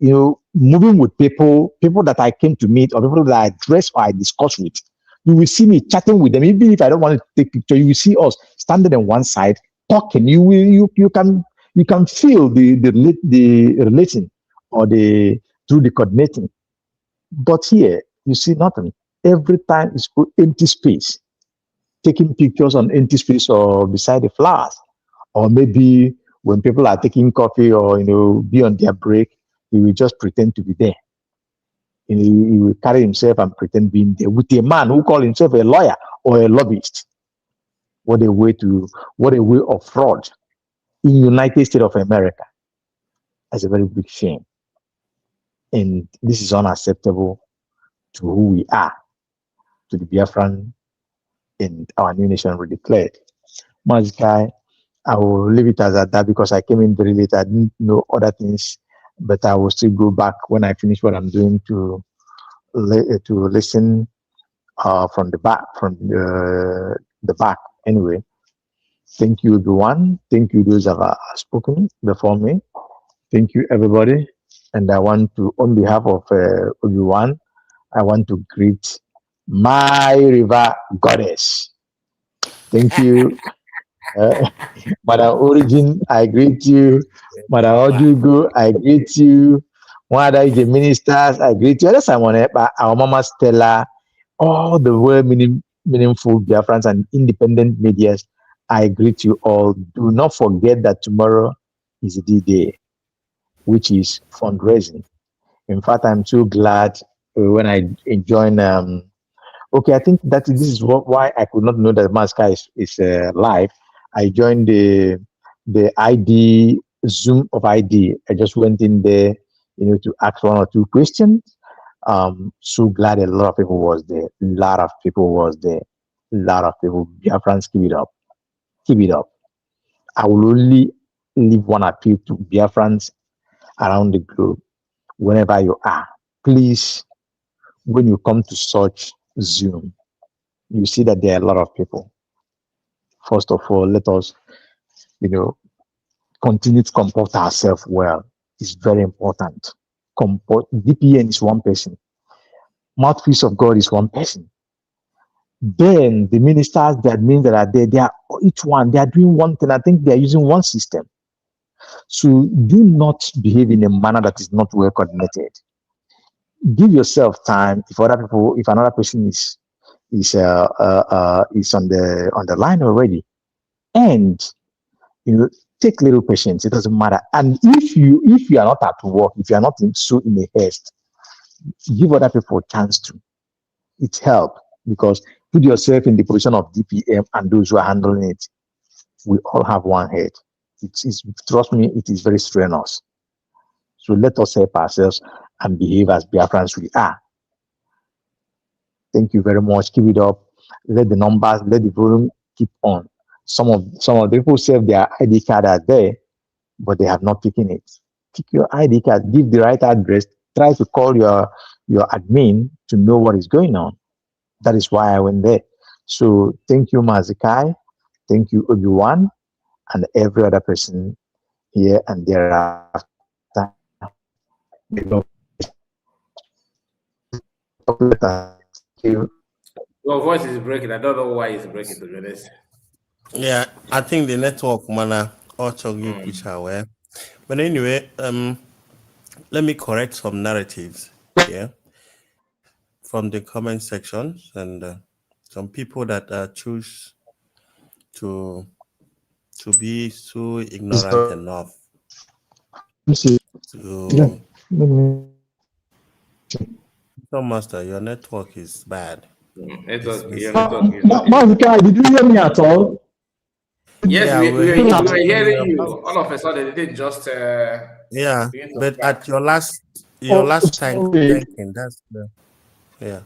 moving with people that I came to meet, or people that I address or I discuss with. You will see me chatting with them, even if I don't want to take picture. You will see us standing on one side talking. You can feel the relating, or through the coordinating. But here you see nothing. Every time it's empty space, taking pictures on empty space or beside the flowers, or maybe when people are taking coffee, or be on their break, he will just pretend to be there. He will carry himself and pretend being there with a man who calls himself a lawyer or a lobbyist. What a way of fraud in United States of America. That's a very big shame. And this is unacceptable to who we are, to the Biafran and our new nation we declared. Mazikai, I will leave it as at that, because I came in very late. I didn't know other things, but I will still go back when I finish what I'm doing to listen from the back. Anyway, thank you, everyone. Thank you, those that have spoken before me. Thank you, everybody. And I want to, on behalf of everyone, I want to greet my river goddess. Thank you. Madam Origin, I greet you. Madam Ojugo, I greet you. One of the ministers, I greet you. Our Mama Stella, all the well meaningful Biafrans and independent medias, I greet you all. Do not forget that tomorrow is the D-Day, which is fundraising. In fact, I'm so glad when I join. Okay, I think that this is why I could not know that Masca is live. I joined the ID Zoom of ID. I just went in there, to ask one or two questions. So glad a lot of people was there. A lot of people was there. A lot of people. Biafrans, keep it up. Keep it up. I will only leave one appeal to Biafrans around the globe. Whenever you are, please, when you come to such Zoom, you see that there are a lot of people. First of all, let us, continue to comport ourselves well. It's very important. DPN is one person. Mouthpiece of God is one person. Then the ministers, the admins that are there, they are doing one thing. I think they are using one system. So do not behave in a manner that is not well coordinated. Give yourself time. If another person is on the line already, and take little patience. It doesn't matter. And if you are not at work, if you are not in a haste, give other people a chance to. It helps, because put yourself in the position of DPM and those who are handling it. We all have one head. Trust me, it is very strenuous. So let us help ourselves and behave as Biafrans we are. Thank you very much. Keep it up. let the numbers, let the volume keep on. Some of the people say their ID card are there, but they have not taken it. Pick your ID card, give the right address, try to call your admin to know what is going on. That is why I went there. So thank you, Mazikai. Thank you, Obi-Wan, and every other person here and thereafter. Your voice is breaking. I don't know why it's breaking, to be honest. Yeah, I think the network mana also give which aware. But anyway, let me correct some narratives here from the comment sections, and some people that choose to be so ignorant enough to. So, Master, your network is bad. Network is Mazika, did you hear me at all? Yes, Yeah, we were hearing you. you. All of a sudden, it didn't just. Yeah, but at your last tank sorry. tanking, that's the yeah.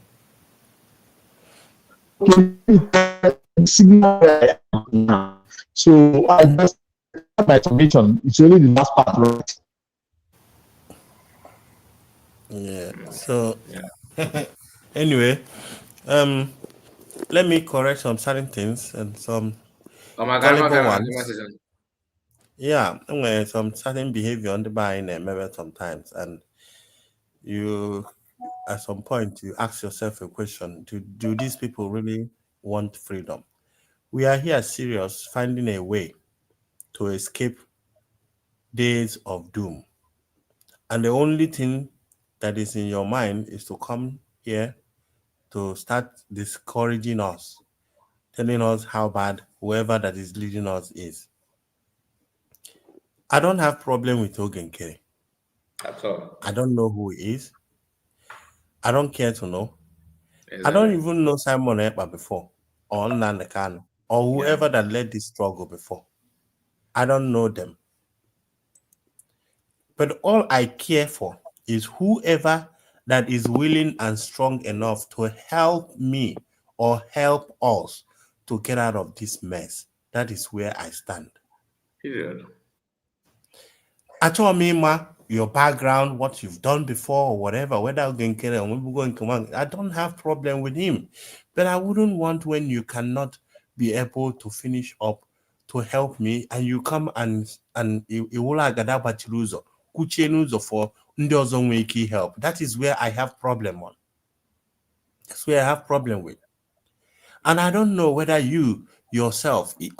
So I just my submission. It's only the last part, right? Yeah. So anyway, let me correct some certain things and some gullible ones. Yeah, some certain behavior on the buying and maybe sometimes, and you at some point you ask yourself a question: do these people really want freedom? We are here serious, finding a way to escape days of doom, and the only thing that is in your mind is to come here to start discouraging us, telling us how bad whoever that is leading us is. I don't have problem with Ogenkere. At all. I don't know who he is. I don't care to know. Exactly. I don't even know Simon Ekpa before, or Nnamdi or whoever that led this struggle before. I don't know them. But all I care for is whoever that is willing and strong enough to help me or help us to get out of this mess. That is where I stand. Period. Your background, what you've done before or whatever, whether I don't have problem with him. But I wouldn't want when you cannot be able to finish up to help me and you come and for help. That is where I have problem on. That's where I have problem with. And I don't know whether you yourself, in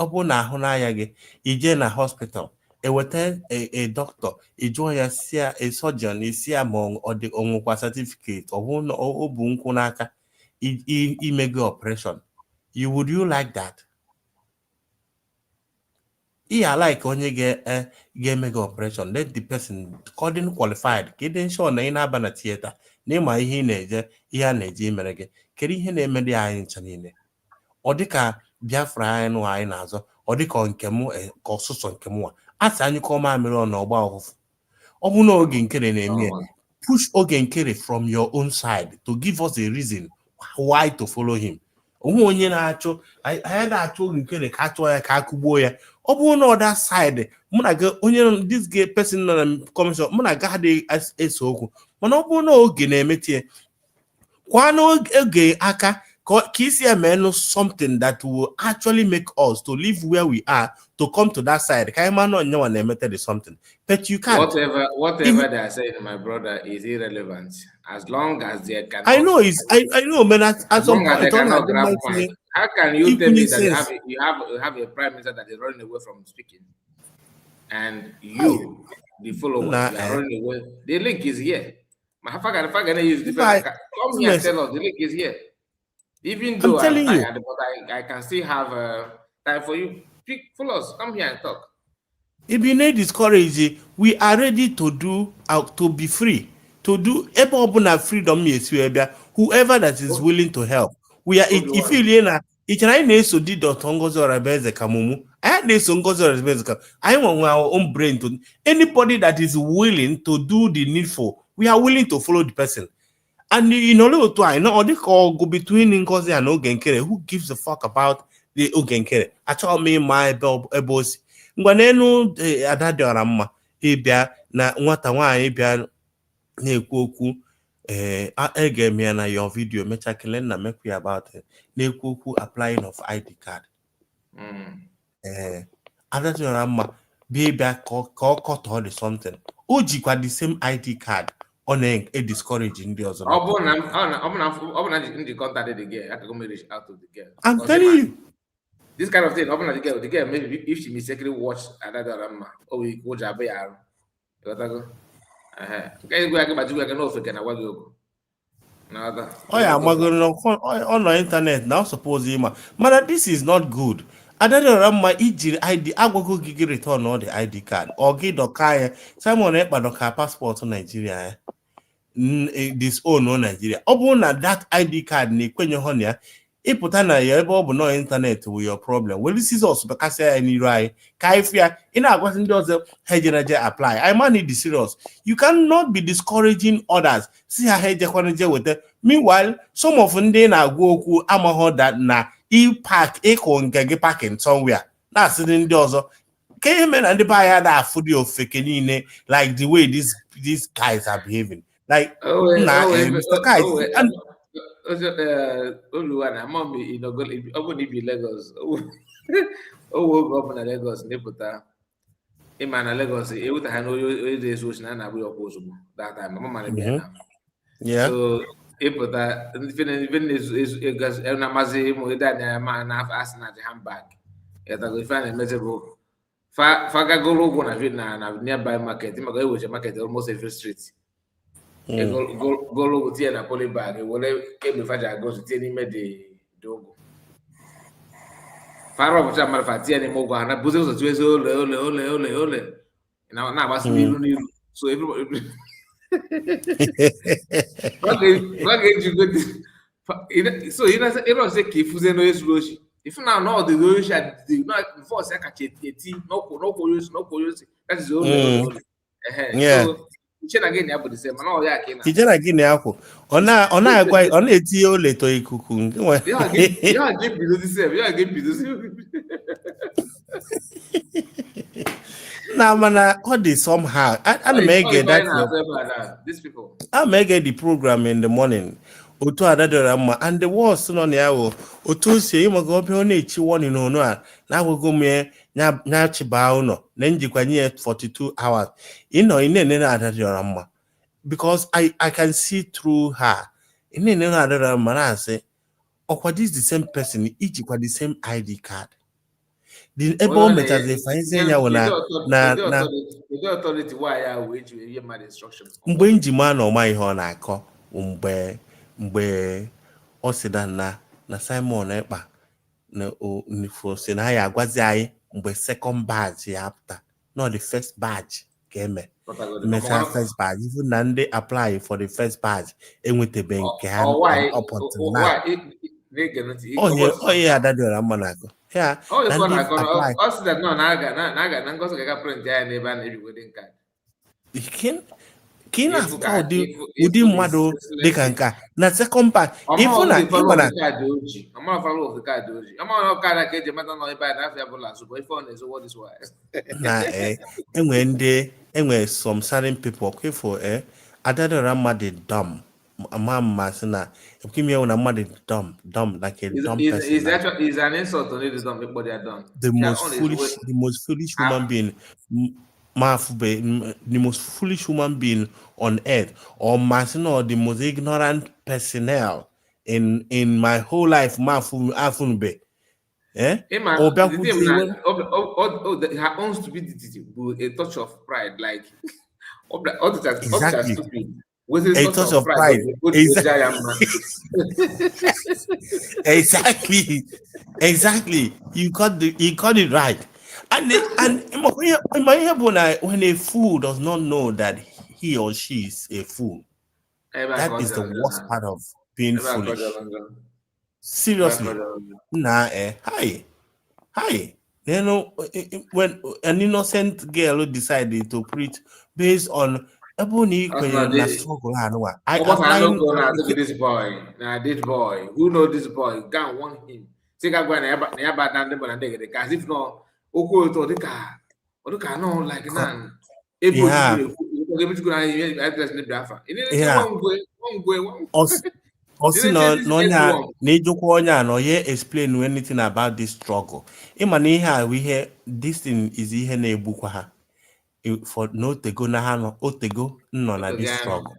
a hospital, a doctor, a surgeon, or the certificate, or operation. Would you like that? Yeah, like onye get mega operation, let the person according qualified, get sure na ina bana theater, name my ihe na-eje mere gị, kedu ihe na-eme dị anyị ncha niile. Ọ dịka Biafra anyị nụ anyị na-azọ, ọ dịka nke m ka ọsụsọ nke m nwa. Asị anyị kọọ mamịrị ọ na ọgba ọhụfụ. Ọ bụ na Ogenkere na-eme push Ogenkere from your own side to give us a reason why to follow him. Onye na-achọ anyị na-achọ Ogenkere ka achọ ya ka akụgbuo ya. Ọ bụ na other side mụ na onye this gay person nọ na commission mụ na gahadị eso okwu mana ọ bụ na oge na-emetie kwa n'oge aka ka isi eme something that will actually make us to live where we are to come to that side ka ịma na onye nwa na-emete something but you can't. Whatever they are saying, my brother, is irrelevant as long as they can. I know I know, man. At some point, they cannot grab point. How can you tell me that you have a prime minister that is running away from speaking, and you, the follower, you are running away? The link is here. If I can use different, come here and tell us the link is here. Even though I'm tired, but I can still have time for you. Follow us. Come here and talk. If you need discourage, we are ready to do to be free. To do freedom, whoever that is willing to help. We are if you I want our own brain to anybody that is willing to do the needful, we are willing to follow the person. And you know, little twine, no, they call go between Ngozi and Ogenkere. Who gives a fuck about the Ogenkere? I told me my boss. Ngwanenu adadiora mma ịbịa na nwata nwaanyị bịa na-ekwu okwu ege m ya na your video mecha kele na mekwu ya about it na-ekwu okwu applying of ID card adadiora mma bịa ka ọ kọtọ dị something o jikwa the same ID card ọ na-discourage ndị ọzọ. I'm telling you. This kind of thing, the girl, maybe if she mistakenly watched another man, oh, we go to Abayar. Oh, yeah, I'm going on the internet now. Suppose him, man, this is not good. I don't know my ID. I go give return all the ID card or give the car. Someone but the car passport to Nigeria. This own no Nigeria. Open that ID card ni kwenye honya. Put na ya ebe ọ bụ no internet with your problem. Well, this is also because I need right. Kaifia in a question does hejenaje apply. I man need the serious. You cannot be discouraging others. See how hejenaje with it. Meanwhile, some of them na go ku amaho that na park ngege parking somewhere. That's in the other. Came and the buyer that food of fake like the way these guys are behaving. Like Mr. Kai and Oluwana mommy go be Lagos. Governor Lagos Nepota. Imana Lagos, with a na we oppose that time. Mama yeah. So Epota even is Namazi Moida man asked at the handbag. Yet I will find a miserable Faga go logo na nearby market. Him go a market almost every street. Go logo tia na poly bag. Wole ebe faja go to tia me de dogo. Faro bucha malfatia ni mogo na buze so tuwe so ole. Na basi nilu. So everybody you go so you know say kifuze no yesuloshi. If now no the Yoshi not before say kacheti no use that is all. Yeah. So again ya the same na ya kina. Kijana gini hapo. Ona agwa ona eti ole to ikuku. Yeah, give me the same. Yeah, give me the same. Nah, man, all this somehow. I make it that these people. I make it the program in the morning. Otu adadorama and the worst no na yawo. Otu se imo go be on echi one no no a na go me nya chiba uno. Na njikwa nye 42 hours. Ino ine na adadorama. Because I can see through her. Ine na adadorama na say okwa this the same person each the same ID card. The able meta the fine ya na the authority why I wait you hear my instructions. Mgbe njima na ọma ihe ọ na-akọ mgbe ọ sị na Simon Ekpa na si na ya agwazi anyị mgbe second badge ya apụta not the first badge ka eme mecha first badge even na ndị apply for the first badge enwetebe nke ha up until now. Onye adadịọra mma na-akọ ya na ndị apply ọ sị that no na ngozi ga print ya n'ebe a na-ebi wedding card. Ka ị na-afụta ụdị mmadụ dịka nke a na second part ifu na ịgbana na enwe some certain people kwefo adadora mmadụ dumb ama mmasị na ekimie na mmadụ dumb like a dumb person. Is an insult to the dumb people they are dumb. The most foolish human being the most foolish human being on earth, or Masino, the most ignorant personnel in my whole life. Mafunbe, her own stupidity with a touch of pride, like all the stupid. With a touch of pride. Exactly. You got it right. And when a fool does not know that he or she is a fool, that is the worst part of being foolish. Seriously. Hi. You know, when an innocent girl decided to preach based on struggle I find this boy. Now this boy. Who know this boy? Can't want him. Take a go and never done the banana because if not, Oko to the car. Or the car no like nan. Able to go and address the BIAFRA. It won't go. Osi no nya na ejukwa onye no ye explain anything about this struggle. Ịma na ihe a ihe this thing is ihe na-egbukwa ha. For no tego na ha no otego nọ na this struggle.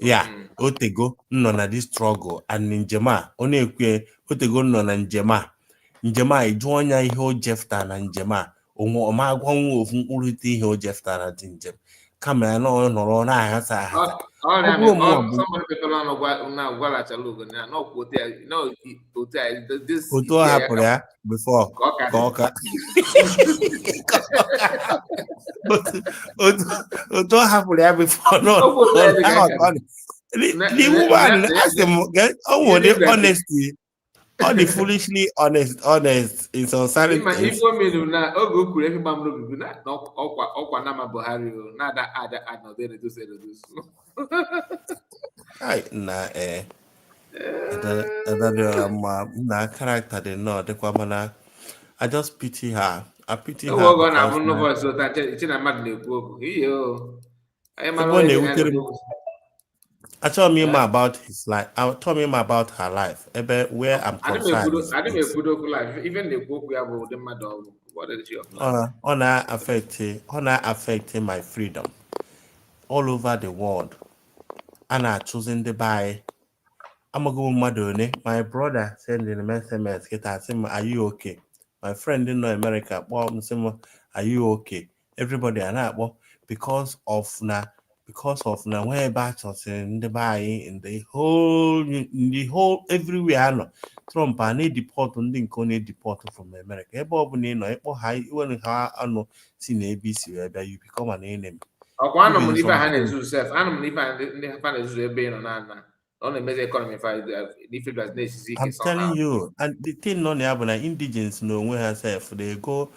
Yeah, otego nọ na this struggle and njem a ọ na-ekwe otego nọ na njem a ịjụ ọnya ihe o jefta na njem a onwe ọma agwanwu ofu mkpụrụite ihe o jefta na dị njem kama ya nọ nọrọ na-aghasa aghasa. Otu hapụrụ ya before ka ọka otu hapụrụ ya before the woman asked him the honesty all the foolishly honest in some certain things. Character they know the I just pity her. I pity her. I told me more about his life. I told me more about her life. Where I'm concerned. Even the book we have the mother. What is your honor affecting my freedom all over the world. And I choosing to buy. I'm a good mother. My brother sending a SMS. Get asked him, "Are you okay?" My friend in America, "Are you okay?" Everybody and I, because of where battles in the buy in the whole everywhere. Trump and they deport on the deport from America. High when I know seen ABC where you become an enemy. I'm telling you, and the thing on the indigents know where herself they go.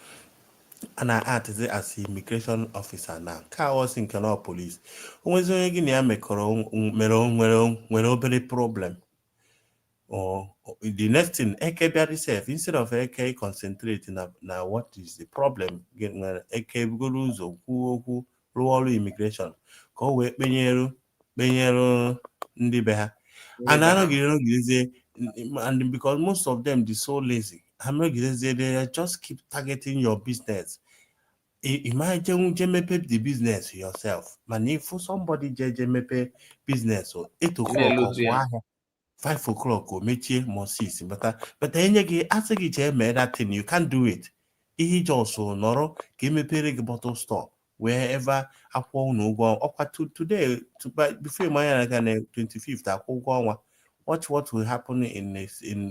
And I act as immigration officer now. Car was in Canal Police. When very problem. Or the next thing, instead of AK concentrating now what is the problem? Getting AK gurus or who immigration. Go away, Benyero, Ndibeha. And I don't say, and because most of them they're so lazy. They just keep targeting your business. Imagine JMP the business yourself. Man, if for somebody JMP business or 8 o'clock or 5 o'clock or métier more 6, but then you ask that thing, you can't do it. He also noro give me a bottle store wherever I won't no go up to today to buy before my 25th. I will go watch what will happen in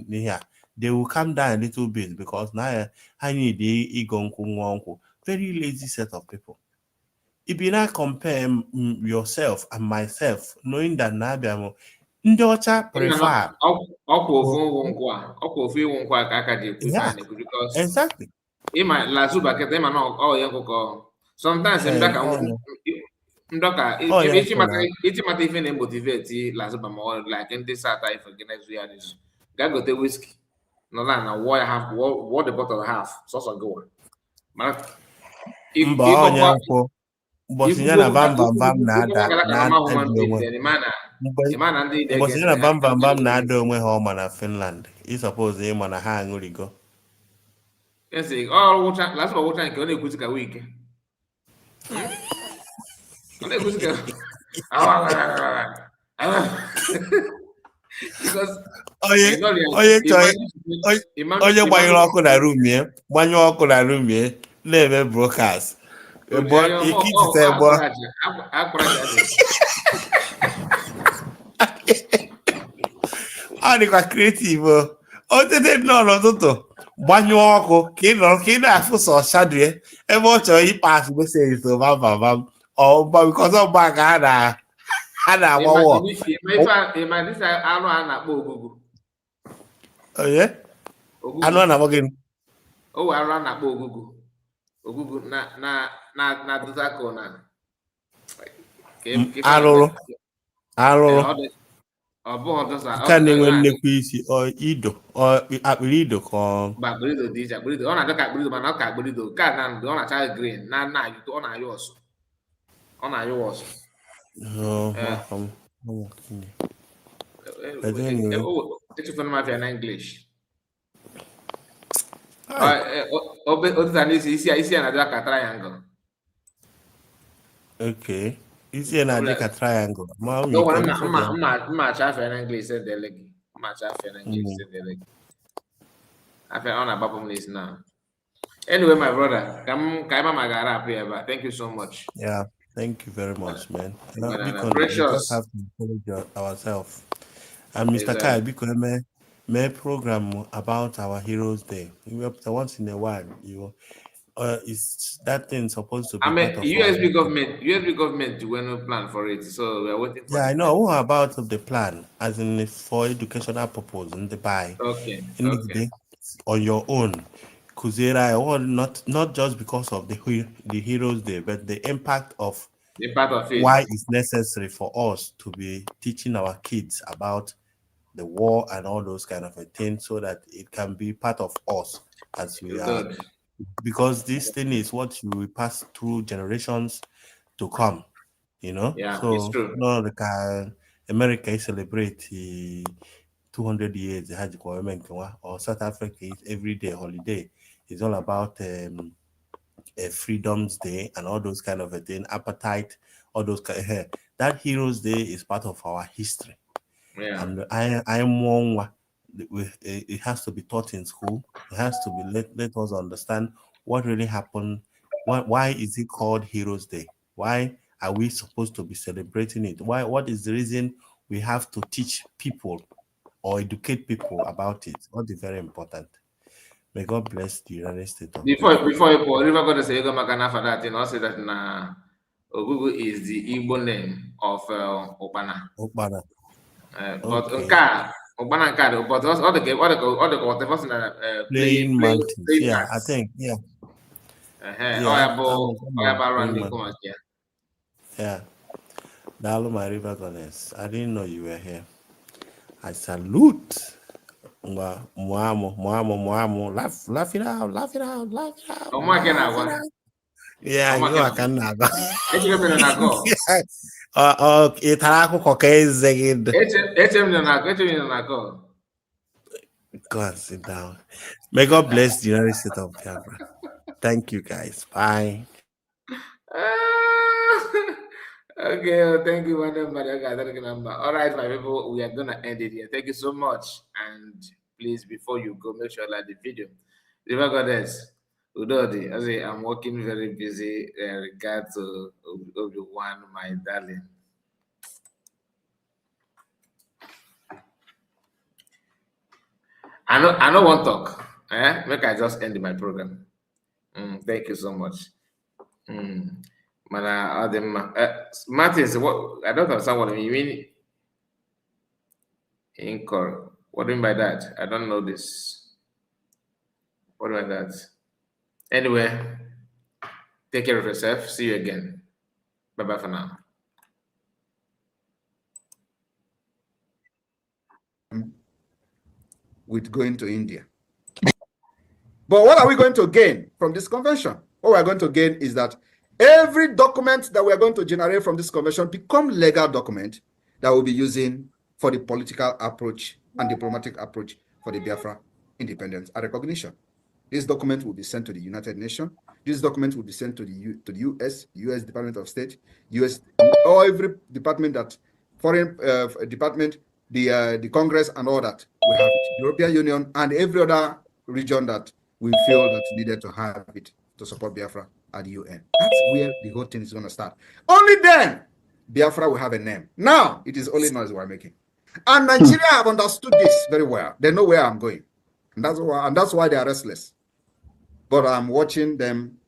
here. They will come down a little bit because now I need the igonku. Very lazy set of people. If you now compare yourself and myself, knowing that Nabiamo Ndocha prefer exactly. Sometimes even motivate like in this type of Guinness go the whiskey. No, what the bottle half. So go on. Na-ada onwe ha ọma na Finland. I suppose ịma na ha aṅụrịgo. Yes, last of water nke ọ na-ekwuzi ka week. Ọ na-ekwuzi ka because onye gbanyere ọkụ na room ya, gbanyụọ ọkụ na room ya, na-eme broadcast. Ọ dịkwa creative o tete nọ n'ụtụtụ gbanyụọ ọkụ ka ị na-afụ sọ shadue ebe ọ chọrọ ịpas meseji so bam ọba because ọba ka ha na-agbawọ onye anụ a na-agba gịnị arụ a na-akpọ ogugu na dutako na Arụrụ. Ọ na-enwe nnekwu isi ido akpịrị ido ka akpịrịdo dị iche akpịrịdo ọ na-adị ka akpịrịdo mana ọ ka akpịrịdo ka na ndụ ọ na-acha green na ọ na-ayụ ọsụ echefuna m afịa na English isi ya na-adị ka triangle. Okay. Isi ya na-adị ka triangle. Mma acha afịa na English edele gị. After on about this now. Anyway, my brother, thank you so much. Yeah, thank you very much, man. Because we just have to encourage ourselves. And Mr. Kai, because may program about our Heroes Day. Once in a while, is that thing supposed to be? I mean, USB government when we plan for it, so we are waiting for. Yeah, I know. What about the plan, as in for educational purpose in the buy? Okay. On your own, Kuzera, or not just because of the Heroes Day, but the impact of it. Why it's necessary for us to be teaching our kids about the war and all those kind of things, so that it can be part of us as we are. Because this thing is what you will pass through generations to come, Yeah, so it's true. No, America is celebrate 200 years or South Africa is everyday holiday. It's all about a Freedom's Day and all those kind of a thing, appetite, all those that Heroes Day is part of our history. Yeah. And I'm one. It has to be taught in school. It has to be let us understand what really happened. Why is it called Heroes Day? Why are we supposed to be celebrating it? What is the reason we have to teach people or educate people about it? What is very important. May God bless the United States. Before you go, River God say go Makana for that, say that na Ogugu is the Igbo name of Okpana. Okpana. But Okpana card, but all the whatever playing mountains. Yeah, I think yeah. Yeah. Dalo, my River Goddess. I didn't know you were here. I salute. Muamo, laugh it out. Yeah, you know I can now. Go and sit down. May God bless the United States of Biafra. Thank you, guys. Bye. Okay, well, thank you, all right, my people, we are gonna end it here. Thank you so much, and please, before you go, make sure you like the video. River Goddess, Udodi, I say I'm working very busy. Regard to Obi-Wan, my darling. I know one talk. Make I just end my program. Thank you so much. Martins, what I don't understand what you mean. Incor. What do you mean by that? I don't know this. What do you mean by that? Anyway, take care of yourself. See you again. Bye-bye for now. With going to India. But what are we going to gain from this convention? What we're going to gain is that every document that we're going to generate from this convention become legal document that we'll be using for the political approach and diplomatic approach for the Biafra independence and recognition. This document will be sent to the United Nations. This document will be sent to the US Department of State, or every department that foreign department, the Congress and all that. We have it. European Union and every other region that we feel that needed to have it to support Biafra at the UN. That's where the whole thing is going to start. Only then Biafra will have a name. Now it is only noise we're making. And Nigeria have understood this very well. They know where I'm going. And that's why they are restless. But I'm watching them